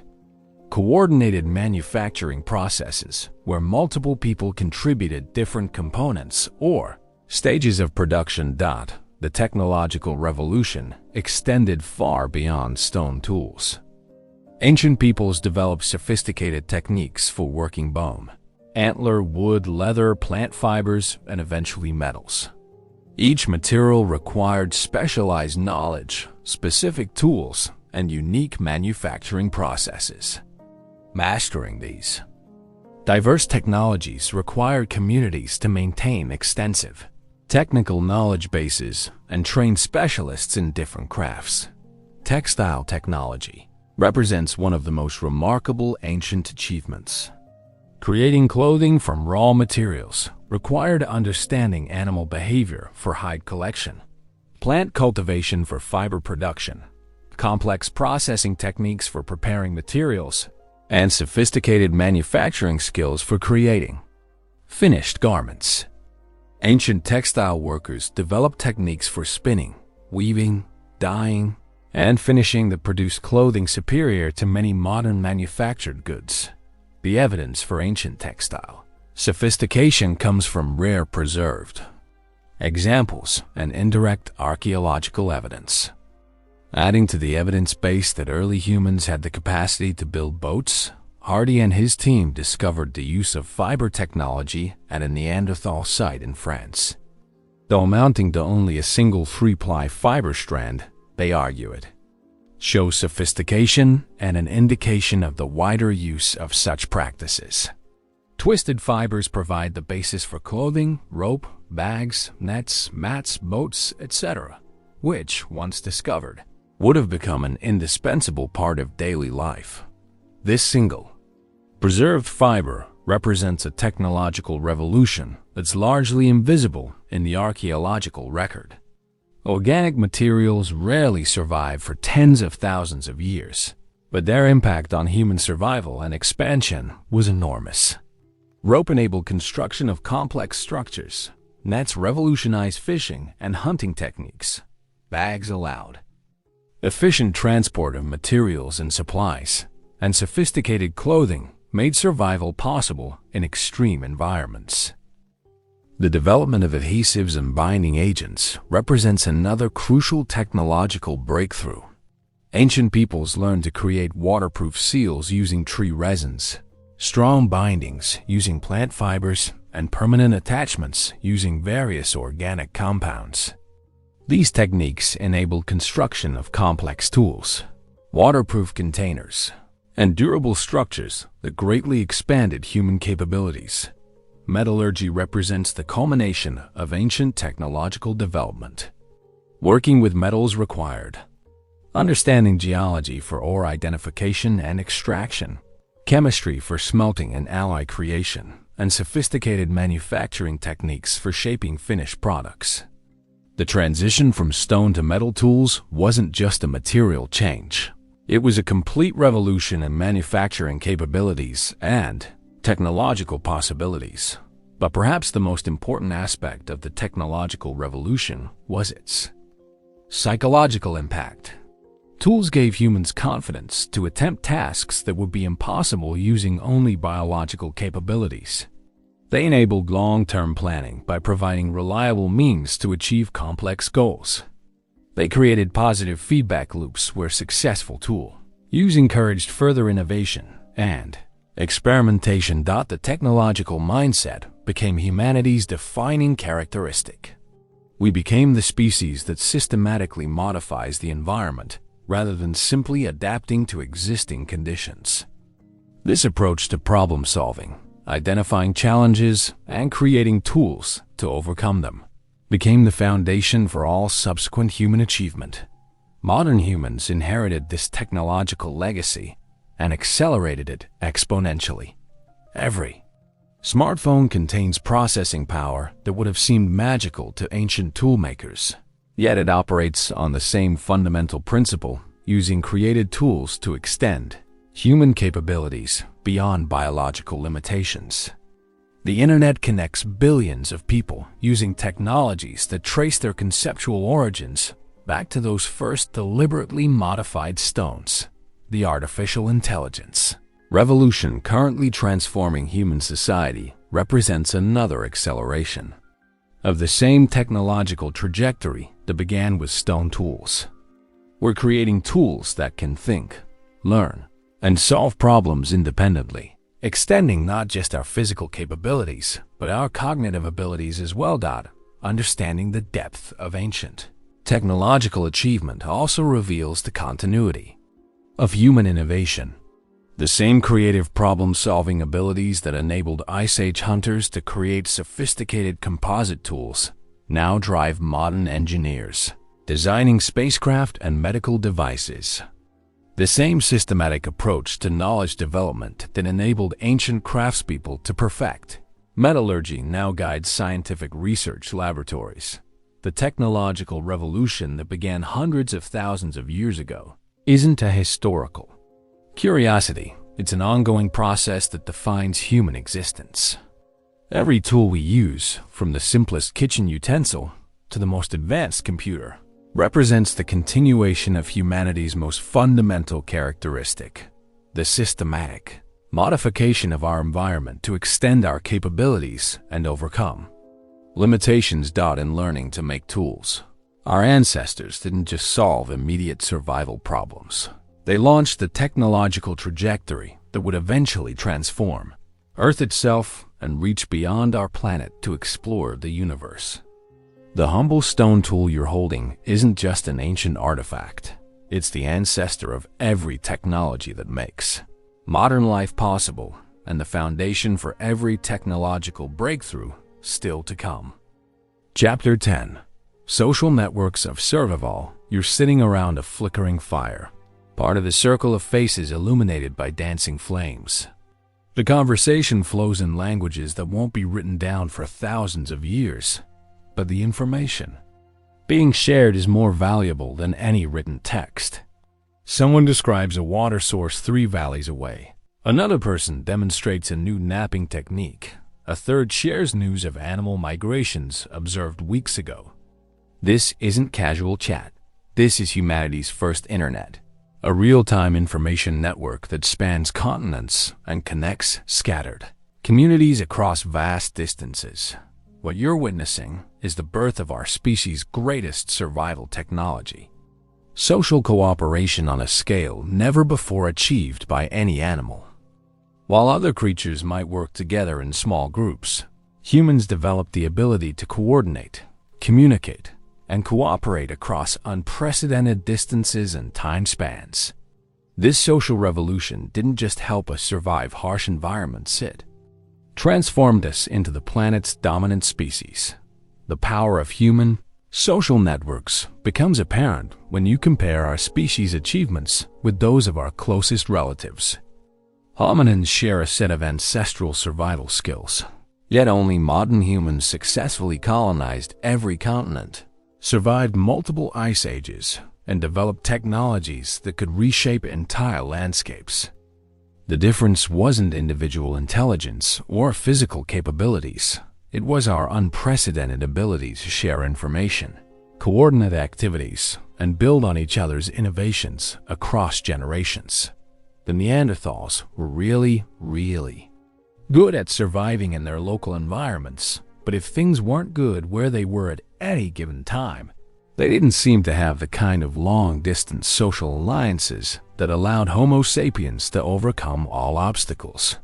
coordinated manufacturing processes where multiple people contributed different components or stages of production. The technological revolution extended far beyond stone tools. Ancient peoples developed sophisticated techniques for working bone, antler, wood, leather, plant fibers, and eventually metals. Each material required specialized knowledge, specific tools, and unique manufacturing processes. Mastering these diverse technologies required communities to maintain extensive technical knowledge bases and train specialists in different crafts. Textile technology represents one of the most remarkable ancient achievements. Creating clothing from raw materials required understanding animal behavior for hide collection, plant cultivation for fiber production, complex processing techniques for preparing materials, and sophisticated manufacturing skills for creating finished garments. Ancient textile workers developed techniques for spinning, weaving, dyeing, and finishing that produced clothing superior to many modern manufactured goods. The evidence for ancient textile sophistication comes from rare preserved examples and indirect archaeological evidence. Adding to the evidence base that early humans had the capacity to build boats, Hardy and his team discovered the use of fiber technology at a Neanderthal site in France. Though amounting to only a single 3-ply fiber strand, they argue it shows sophistication and an indication of the wider use of such practices. Twisted fibers provide the basis for clothing, rope, bags, nets, mats, boats, etc., which, once discovered, would have become an indispensable part of daily life. This single, preserved fiber represents a technological revolution that's largely invisible in the archaeological record. Organic materials rarely survive for tens of thousands of years, but their impact on human survival and expansion was enormous. Rope enabled construction of complex structures. Nets revolutionized fishing and hunting techniques. Bags allowed efficient transport of materials and supplies, and sophisticated clothing made survival possible in extreme environments. The development of adhesives and binding agents represents another crucial technological breakthrough. Ancient peoples learned to create waterproof seals using tree resins, strong bindings using plant fibers, and permanent attachments using various organic compounds. These techniques enabled construction of complex tools, waterproof containers, and durable structures that greatly expanded human capabilities. Metallurgy represents the culmination of ancient technological development. Working with metals required understanding geology for ore identification and extraction, chemistry for smelting and alloy creation, and sophisticated manufacturing techniques for shaping finished products. The transition from stone to metal tools wasn't just a material change. It was a complete revolution in manufacturing capabilities and technological possibilities. But perhaps the most important aspect of the technological revolution was its psychological impact. Tools gave humans confidence to attempt tasks that would be impossible using only biological capabilities. They enabled long-term planning by providing reliable means to achieve complex goals. They created positive feedback loops where successful tool use encouraged further innovation and experimentation. The technological mindset became humanity's defining characteristic. We became the species that systematically modifies the environment rather than simply adapting to existing conditions. This approach to problem solving, identifying challenges, and creating tools to overcome them became the foundation for all subsequent human achievement. Modern humans inherited this technological legacy and accelerated it exponentially. Every smartphone contains processing power that would have seemed magical to ancient toolmakers, yet it operates on the same fundamental principle, using created tools to extend human capabilities beyond biological limitations. The internet connects billions of people using technologies that trace their conceptual origins back to those first deliberately modified stones. The artificial intelligence revolution currently transforming human society represents another acceleration of the same technological trajectory that began with stone tools. We're creating tools that can think, learn, and solve problems independently, extending not just our physical capabilities, but our cognitive abilities as well. Understanding the depth of ancient technological achievement also reveals the continuity of human innovation. The same creative problem-solving abilities that enabled Ice Age hunters to create sophisticated composite tools now drive modern engineers, designing spacecraft and medical devices. The same systematic approach to knowledge development that enabled ancient craftspeople to perfect Metallurgy now guides scientific research laboratories. The technological revolution that began hundreds of thousands of years ago isn't a historical curiosity. It's an ongoing process that defines human existence. Every tool we use, from the simplest kitchen utensil to the most advanced computer, represents the continuation of humanity's most fundamental characteristic, the systematic modification of our environment to extend our capabilities and overcome limitations in learning to make tools. Our ancestors didn't just solve immediate survival problems. They launched the technological trajectory that would eventually transform Earth itself and reach beyond our planet to explore the universe. The humble stone tool you're holding isn't just an ancient artifact. It's the ancestor of every technology that makes modern life possible and the foundation for every technological breakthrough still to come. Chapter 10. Social Networks of Survival. You're sitting around a flickering fire, part of the circle of faces illuminated by dancing flames. The conversation flows in languages that won't be written down for thousands of years, but the information being shared is more valuable than any written text. Someone describes a water source 3 valleys away. Another person demonstrates a new napping technique. A third shares news of animal migrations observed weeks ago. This isn't casual chat. This is humanity's first internet, a real-time information network that spans continents and connects scattered communities across vast distances. What you're witnessing is the birth of our species' greatest survival technology. Social cooperation on a scale never before achieved by any animal. While other creatures might work together in small groups, humans developed the ability to coordinate, communicate, and cooperate across unprecedented distances and time spans. This social revolution didn't just help us survive harsh environments, it transformed us into the planet's dominant species. The power of human social networks becomes apparent when you compare our species' achievements with those of our closest relatives. Hominins share a set of ancestral survival skills, yet only modern humans successfully colonized every continent, survived multiple ice ages, and developed technologies that could reshape entire landscapes. The difference wasn't individual intelligence or physical capabilities. It was our unprecedented ability to share information, coordinate activities, and build on each other's innovations across generations. The Neanderthals were really good at surviving in their local environments, but if things weren't good where they were at any given time, they didn't seem to have the kind of long-distance social alliances that allowed Homo sapiens to overcome all obstacles.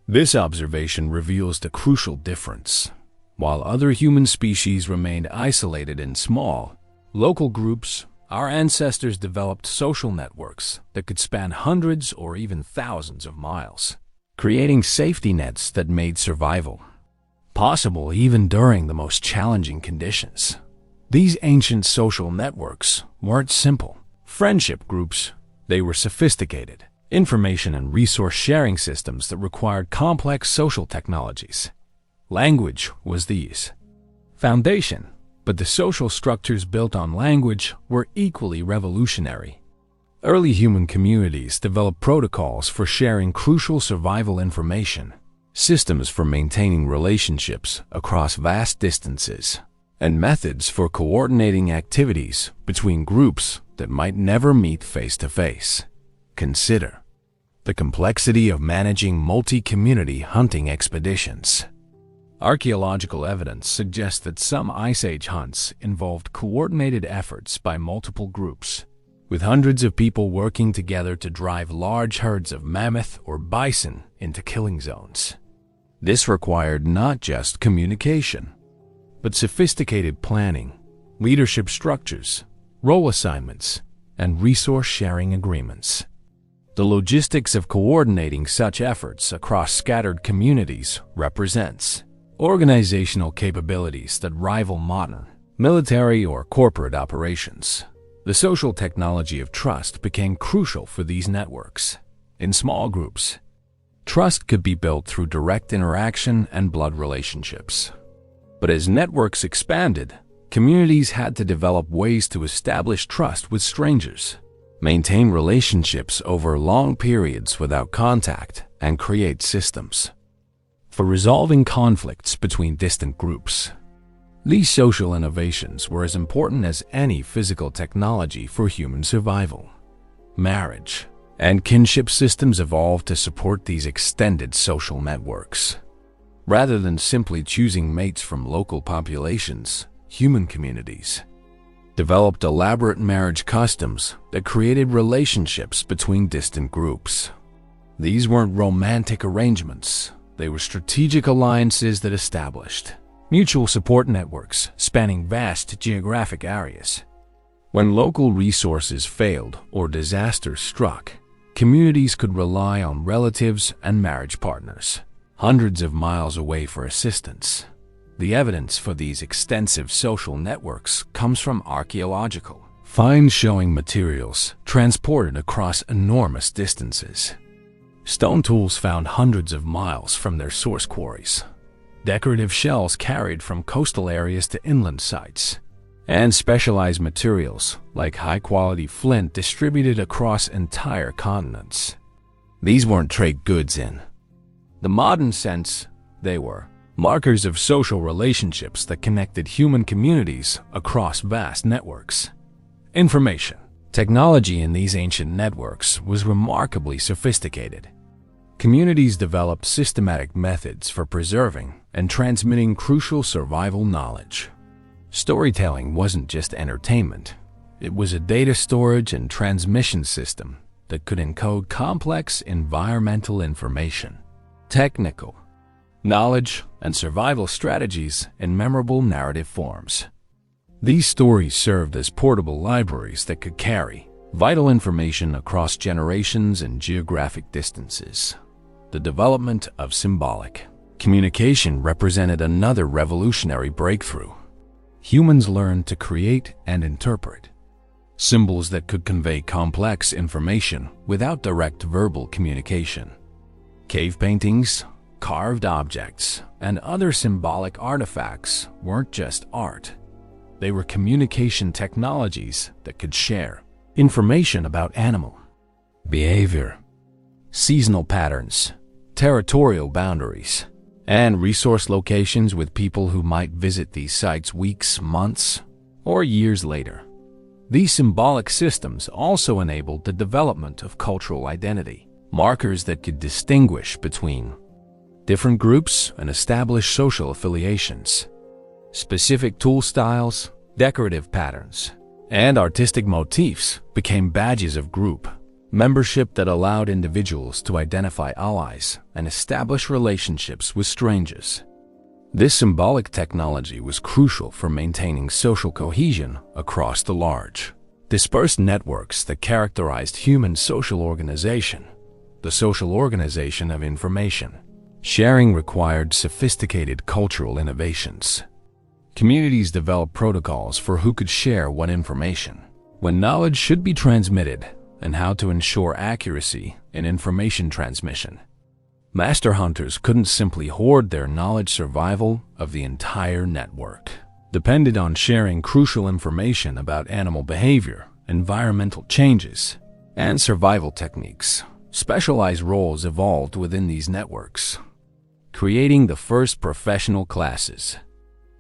This observation reveals the crucial difference. While other human species remained isolated in small, local groups, our ancestors developed social networks that could span hundreds or even thousands of miles, creating safety nets that made survival possible even during the most challenging conditions. These ancient social networks weren't simple friendship groups. They were sophisticated information and resource sharing systems that required complex social technologies. Language was these foundation, but the social structures built on language were equally revolutionary. Early human communities developed protocols for sharing crucial survival information, systems for maintaining relationships across vast distances, and methods for coordinating activities between groups that might never meet face to face. Consider the complexity of managing multi-community hunting expeditions. Archaeological evidence suggests that some Ice Age hunts involved coordinated efforts by multiple groups, with hundreds of people working together to drive large herds of mammoth or bison into killing zones. This required not just communication, but sophisticated planning, leadership structures, role assignments, and resource-sharing agreements. The logistics of coordinating such efforts across scattered communities represents organizational capabilities that rival modern military or corporate operations. The social technology of trust became crucial for these networks. In small groups, Trust could be built through direct interaction and blood relationships. But as networks expanded, communities had to develop ways to establish trust with strangers, maintain relationships over long periods without contact, and create systems for resolving conflicts between distant groups. These social innovations were as important as any physical technology for human survival. Marriage and kinship systems evolved to support these extended social networks. Rather than simply choosing mates from local populations, human communities developed elaborate marriage customs that created relationships between distant groups. These weren't romantic arrangements, they were strategic alliances that established mutual support networks spanning vast geographic areas. When local resources failed or disaster struck, communities could rely on relatives and marriage partners hundreds of miles away for assistance. The evidence for these extensive social networks comes from archaeological finds showing materials transported across enormous distances. Stone tools found hundreds of miles from their source quarries, decorative shells carried from coastal areas to inland sites, and specialized materials like high-quality flint distributed across entire continents. These weren't trade goods in the modern sense. They were markers of social relationships that connected human communities across vast networks. Information technology in these ancient networks was remarkably sophisticated. Communities developed systematic methods for preserving and transmitting crucial survival knowledge. Storytelling wasn't just entertainment. It was a data storage and transmission system that could encode complex environmental information, technical knowledge, and survival strategies in memorable narrative forms. These stories served as portable libraries that could carry vital information across generations and geographic distances. The development of symbolic communication represented another revolutionary breakthrough. Humans learned to create and interpret symbols that could convey complex information without direct verbal communication. Cave paintings, carved objects, and other symbolic artifacts weren't just art. They were communication technologies that could share information about animal behavior, seasonal patterns, territorial boundaries, and resource locations with people who might visit these sites weeks, months, or years later. These symbolic systems also enabled the development of cultural identity, markers that could distinguish between different groups and establish social affiliations. Specific tool styles, decorative patterns, and artistic motifs became badges of group membership that allowed individuals to identify allies and establish relationships with strangers. This symbolic technology was crucial for maintaining social cohesion across the large, dispersed networks that characterized human social organization. The social organization of information sharing required sophisticated cultural innovations. Communities developed protocols for who could share what information, when knowledge should be transmitted, and how to ensure accuracy in information transmission. Master hunters couldn't simply hoard their knowledge. Survival of the entire network depended on sharing crucial information about animal behavior, environmental changes, and survival techniques. Specialized roles evolved within these networks, creating the first professional classes.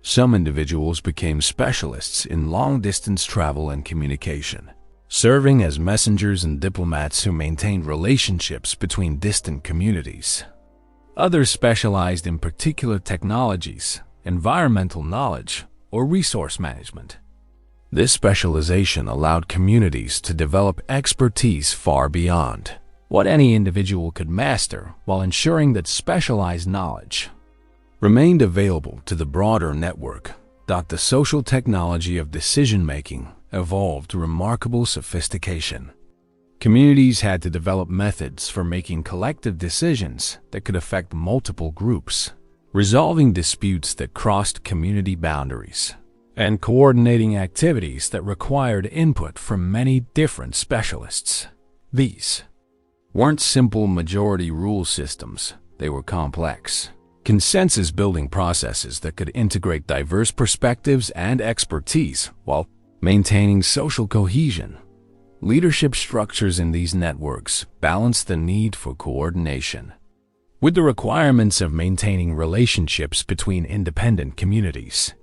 Some individuals became specialists in long-distance travel and communication, serving as messengers and diplomats who maintained relationships between distant communities. Others specialized in particular technologies, environmental knowledge, or resource management. This specialization allowed communities to develop expertise far beyond what any individual could master, while ensuring that specialized knowledge remained available to the broader network. The social technology of decision-making evolved to remarkable sophistication. Communities had to develop methods for making collective decisions that could affect multiple groups, resolving disputes that crossed community boundaries, and coordinating activities that required input from many different specialists. These weren't simple majority rule systems, they were complex, consensus-building processes that could integrate diverse perspectives and expertise while maintaining social cohesion. Leadership structures in these networks balanced the need for coordination with the requirements of maintaining relationships between independent communities.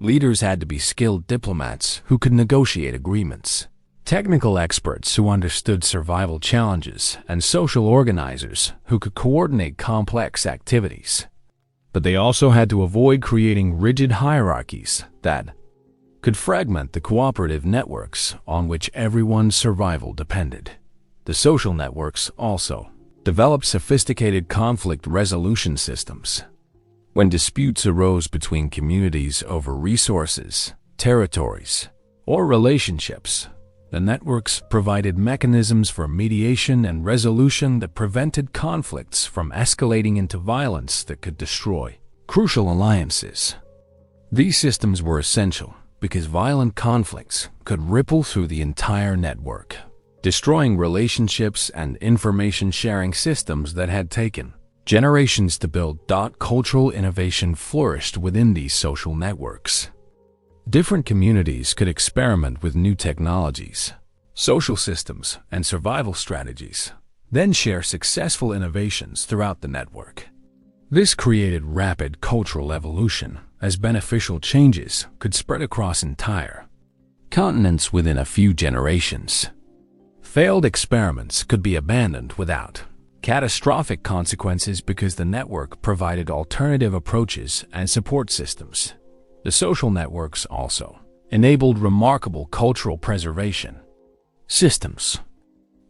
Leaders had to be skilled diplomats who could negotiate agreements, technical experts who understood survival challenges, and social organizers who could coordinate complex activities. But they also had to avoid creating rigid hierarchies that could fragment the cooperative networks on which everyone's survival depended. The social networks also developed sophisticated conflict resolution systems. When disputes arose between communities over resources, territories, or relationships, the networks provided mechanisms for mediation and resolution that prevented conflicts from escalating into violence that could destroy crucial alliances. These systems were essential because violent conflicts could ripple through the entire network, destroying relationships and information-sharing systems that had taken generations to build. Cultural innovation flourished within these social networks. Different communities could experiment with new technologies, social systems, and survival strategies, then share successful innovations throughout the network. This created rapid cultural evolution, as beneficial changes could spread across entire continents within a few generations. Failed experiments could be abandoned without catastrophic consequences because the network provided alternative approaches and support systems. The social networks also enabled remarkable cultural preservation. Systems,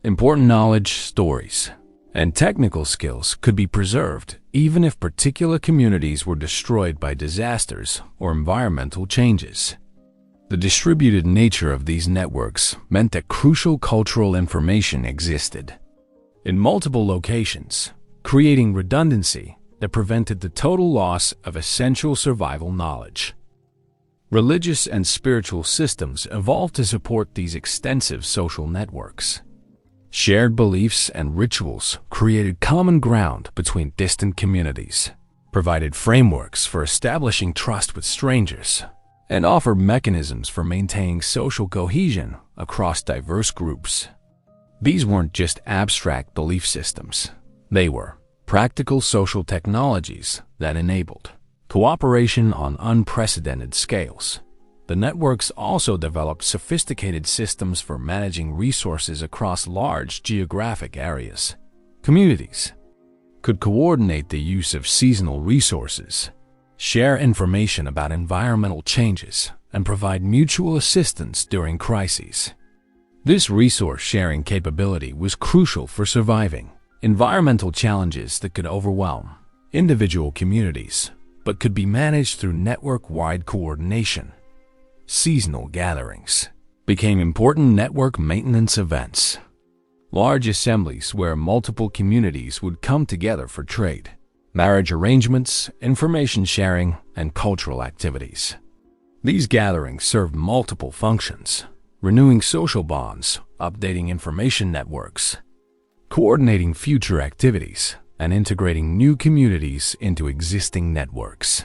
important knowledge, stories, and technical skills could be preserved even if particular communities were destroyed by disasters or environmental changes. The distributed nature of these networks meant that crucial cultural information existed in multiple locations, creating redundancy that prevented the total loss of essential survival knowledge. Religious and spiritual systems evolved to support these extensive social networks. Shared beliefs and rituals created common ground between distant communities, provided frameworks for establishing trust with strangers, and offered mechanisms for maintaining social cohesion across diverse groups. These weren't just abstract belief systems. They were practical social technologies that enabled cooperation on unprecedented scales. The networks also developed sophisticated systems for managing resources across large geographic areas. Communities could coordinate the use of seasonal resources, share information about environmental changes, and provide mutual assistance during crises. This resource-sharing capability was crucial for surviving environmental challenges that could overwhelm individual communities, but could be managed through network-wide coordination. Seasonal gatherings became important network maintenance events. Large assemblies where multiple communities would come together for trade, marriage arrangements, information sharing, and cultural activities. These gatherings served multiple functions: renewing social bonds, updating information networks, coordinating future activities, and integrating new communities into existing networks.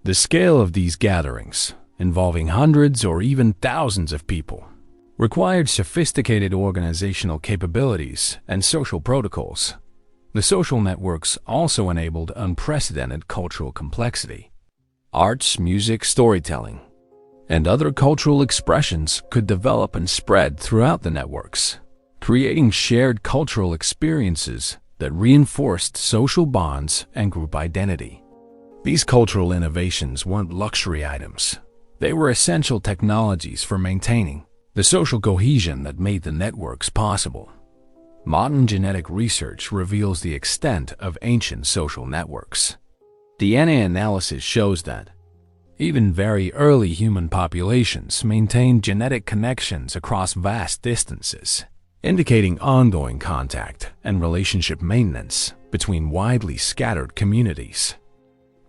The scale of these gatherings, involving hundreds or even thousands of people, required sophisticated organizational capabilities and social protocols. The social networks also enabled unprecedented cultural complexity. Arts, music, storytelling, and other cultural expressions could develop and spread throughout the networks, creating shared cultural experiences that reinforced social bonds and group identity. These cultural innovations weren't luxury items. They were essential technologies for maintaining the social cohesion that made the networks possible. Modern genetic research reveals the extent of ancient social networks. DNA analysis shows that even very early human populations maintained genetic connections across vast distances, indicating ongoing contact and relationship maintenance between widely scattered communities.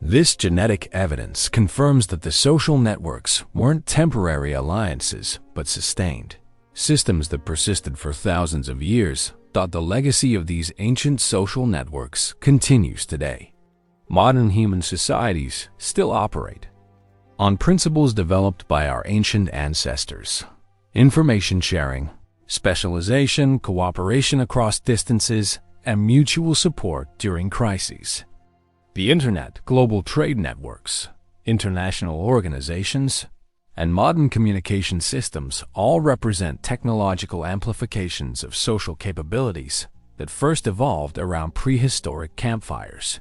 This genetic evidence confirms that the social networks weren't temporary alliances but sustained systems that persisted for thousands of years, The legacy of these ancient social networks continues today. Modern human societies still operate on principles developed by our ancient ancestors: information sharing, specialization, cooperation across distances, and mutual support during crises. The Internet, global trade networks, international organizations, and modern communication systems all represent technological amplifications of social capabilities that first evolved around prehistoric campfires.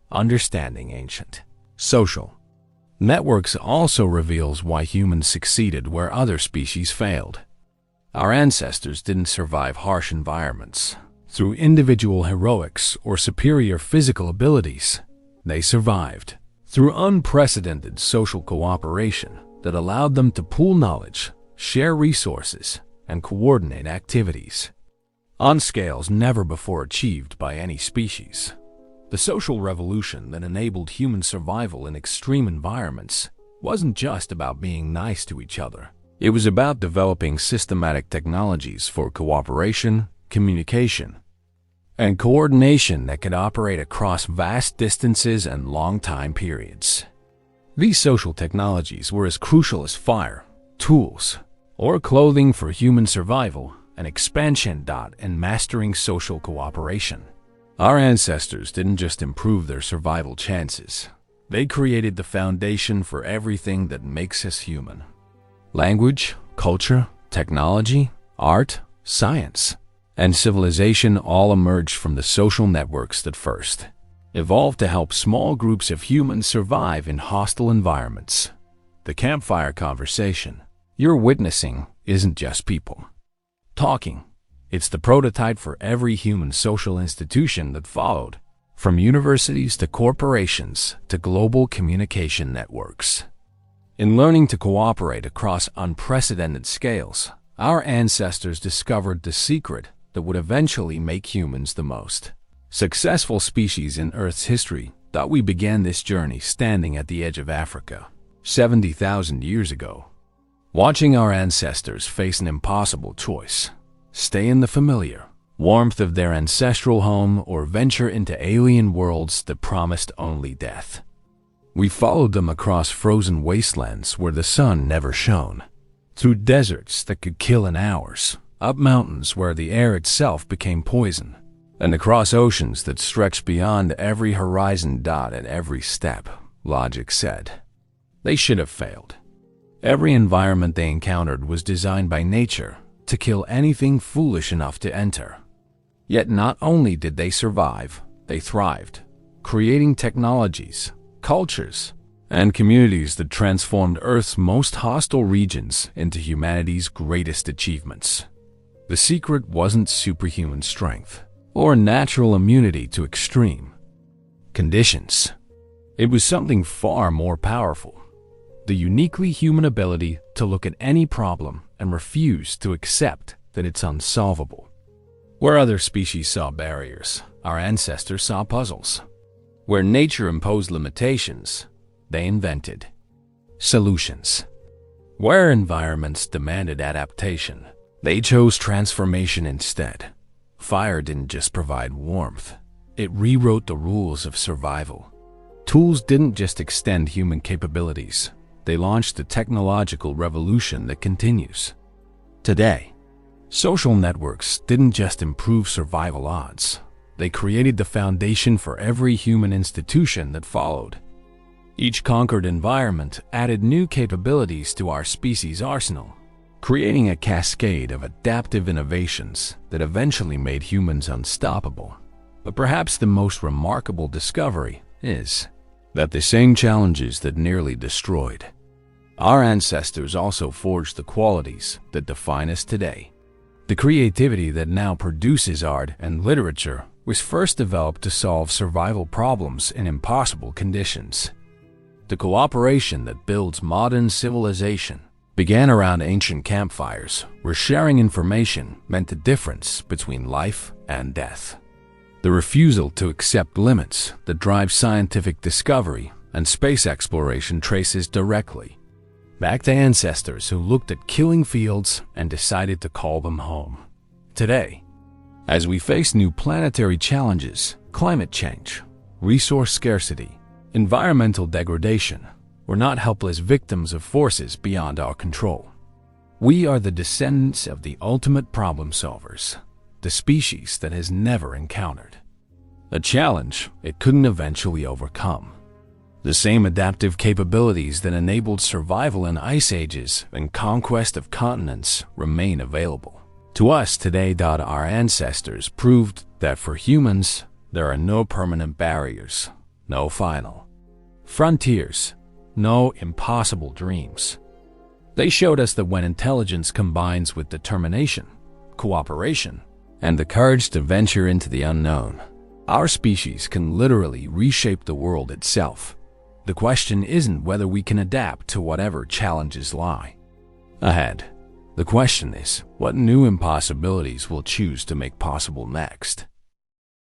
Understanding ancient social networks also reveals why humans succeeded where other species failed. Our ancestors didn't survive harsh environments through individual heroics or superior physical abilities. They survived through unprecedented social cooperation that allowed them to pool knowledge, share resources, and coordinate activities on scales never before achieved by any species. The social revolution that enabled human survival in extreme environments wasn't just about being nice to each other. It was about developing systematic technologies for cooperation, communication, and coordination that could operate across vast distances and long time periods. These social technologies were as crucial as fire, tools, or clothing for human survival and expansion. And mastering social cooperation. Our ancestors didn't just improve their survival chances. They created the foundation for everything that makes us human. Language, culture, technology, art, science, and civilization all emerged from the social networks that first evolved to help small groups of humans survive in hostile environments. The campfire conversation you're witnessing isn't just people talking. It's the prototype for every human social institution that followed, from universities to corporations to global communication networks. In learning to cooperate across unprecedented scales, our ancestors discovered the secret that would eventually make humans the most successful species in Earth's history. We began this journey standing at the edge of Africa 70,000 years ago, watching our ancestors face an impossible choice: stay in the familiar warmth of their ancestral home or venture into alien worlds that promised only death. We followed them across frozen wastelands where the sun never shone, through deserts that could kill in hours, up mountains where the air itself became poison, and across oceans that stretched beyond every horizon. At every step, logic said they should have failed. Every environment they encountered was designed by nature to kill anything foolish enough to enter. Yet not only did they survive, they thrived, creating technologies, cultures, and communities that transformed Earth's most hostile regions into humanity's greatest achievements. The secret wasn't superhuman strength or natural immunity to extreme conditions. It was something far more powerful: the uniquely human ability to look at any problem and refuse to accept that it's unsolvable. Where other species saw barriers, our ancestors saw puzzles. Where nature imposed limitations, they invented solutions. Where environments demanded adaptation, they chose transformation instead. Fire didn't just provide warmth, it rewrote the rules of survival. Tools didn't just extend human capabilities, they launched a technological revolution that continues today. Social networks didn't just improve survival odds, they created the foundation for every human institution that followed. Each conquered environment added new capabilities to our species' arsenal, creating a cascade of adaptive innovations that eventually made humans unstoppable. But perhaps the most remarkable discovery is that the same challenges that nearly destroyed our ancestors also forged the qualities that define us today. The creativity that now produces art and literature was first developed to solve survival problems in impossible conditions. The cooperation that builds modern civilization began around ancient campfires, where sharing information meant the difference between life and death. The refusal to accept limits that drive scientific discovery and space exploration traces directly back to ancestors who looked at killing fields and decided to call them home. Today, As we face new planetary challenges, climate change, resource scarcity, environmental degradation, we're not helpless victims of forces beyond our control. We are the descendants of the ultimate problem solvers, the species that has never encountered a challenge it couldn't eventually overcome. The same adaptive capabilities that enabled survival in ice ages and conquest of continents remain available to us today. Our ancestors proved that for humans, there are no permanent barriers, no final frontiers, no impossible dreams. They showed us that when intelligence combines with determination, cooperation, and the courage to venture into the unknown, our species can literally reshape the world itself. The question isn't whether we can adapt to whatever challenges lie ahead. The question is what new impossibilities we'll choose to make possible next.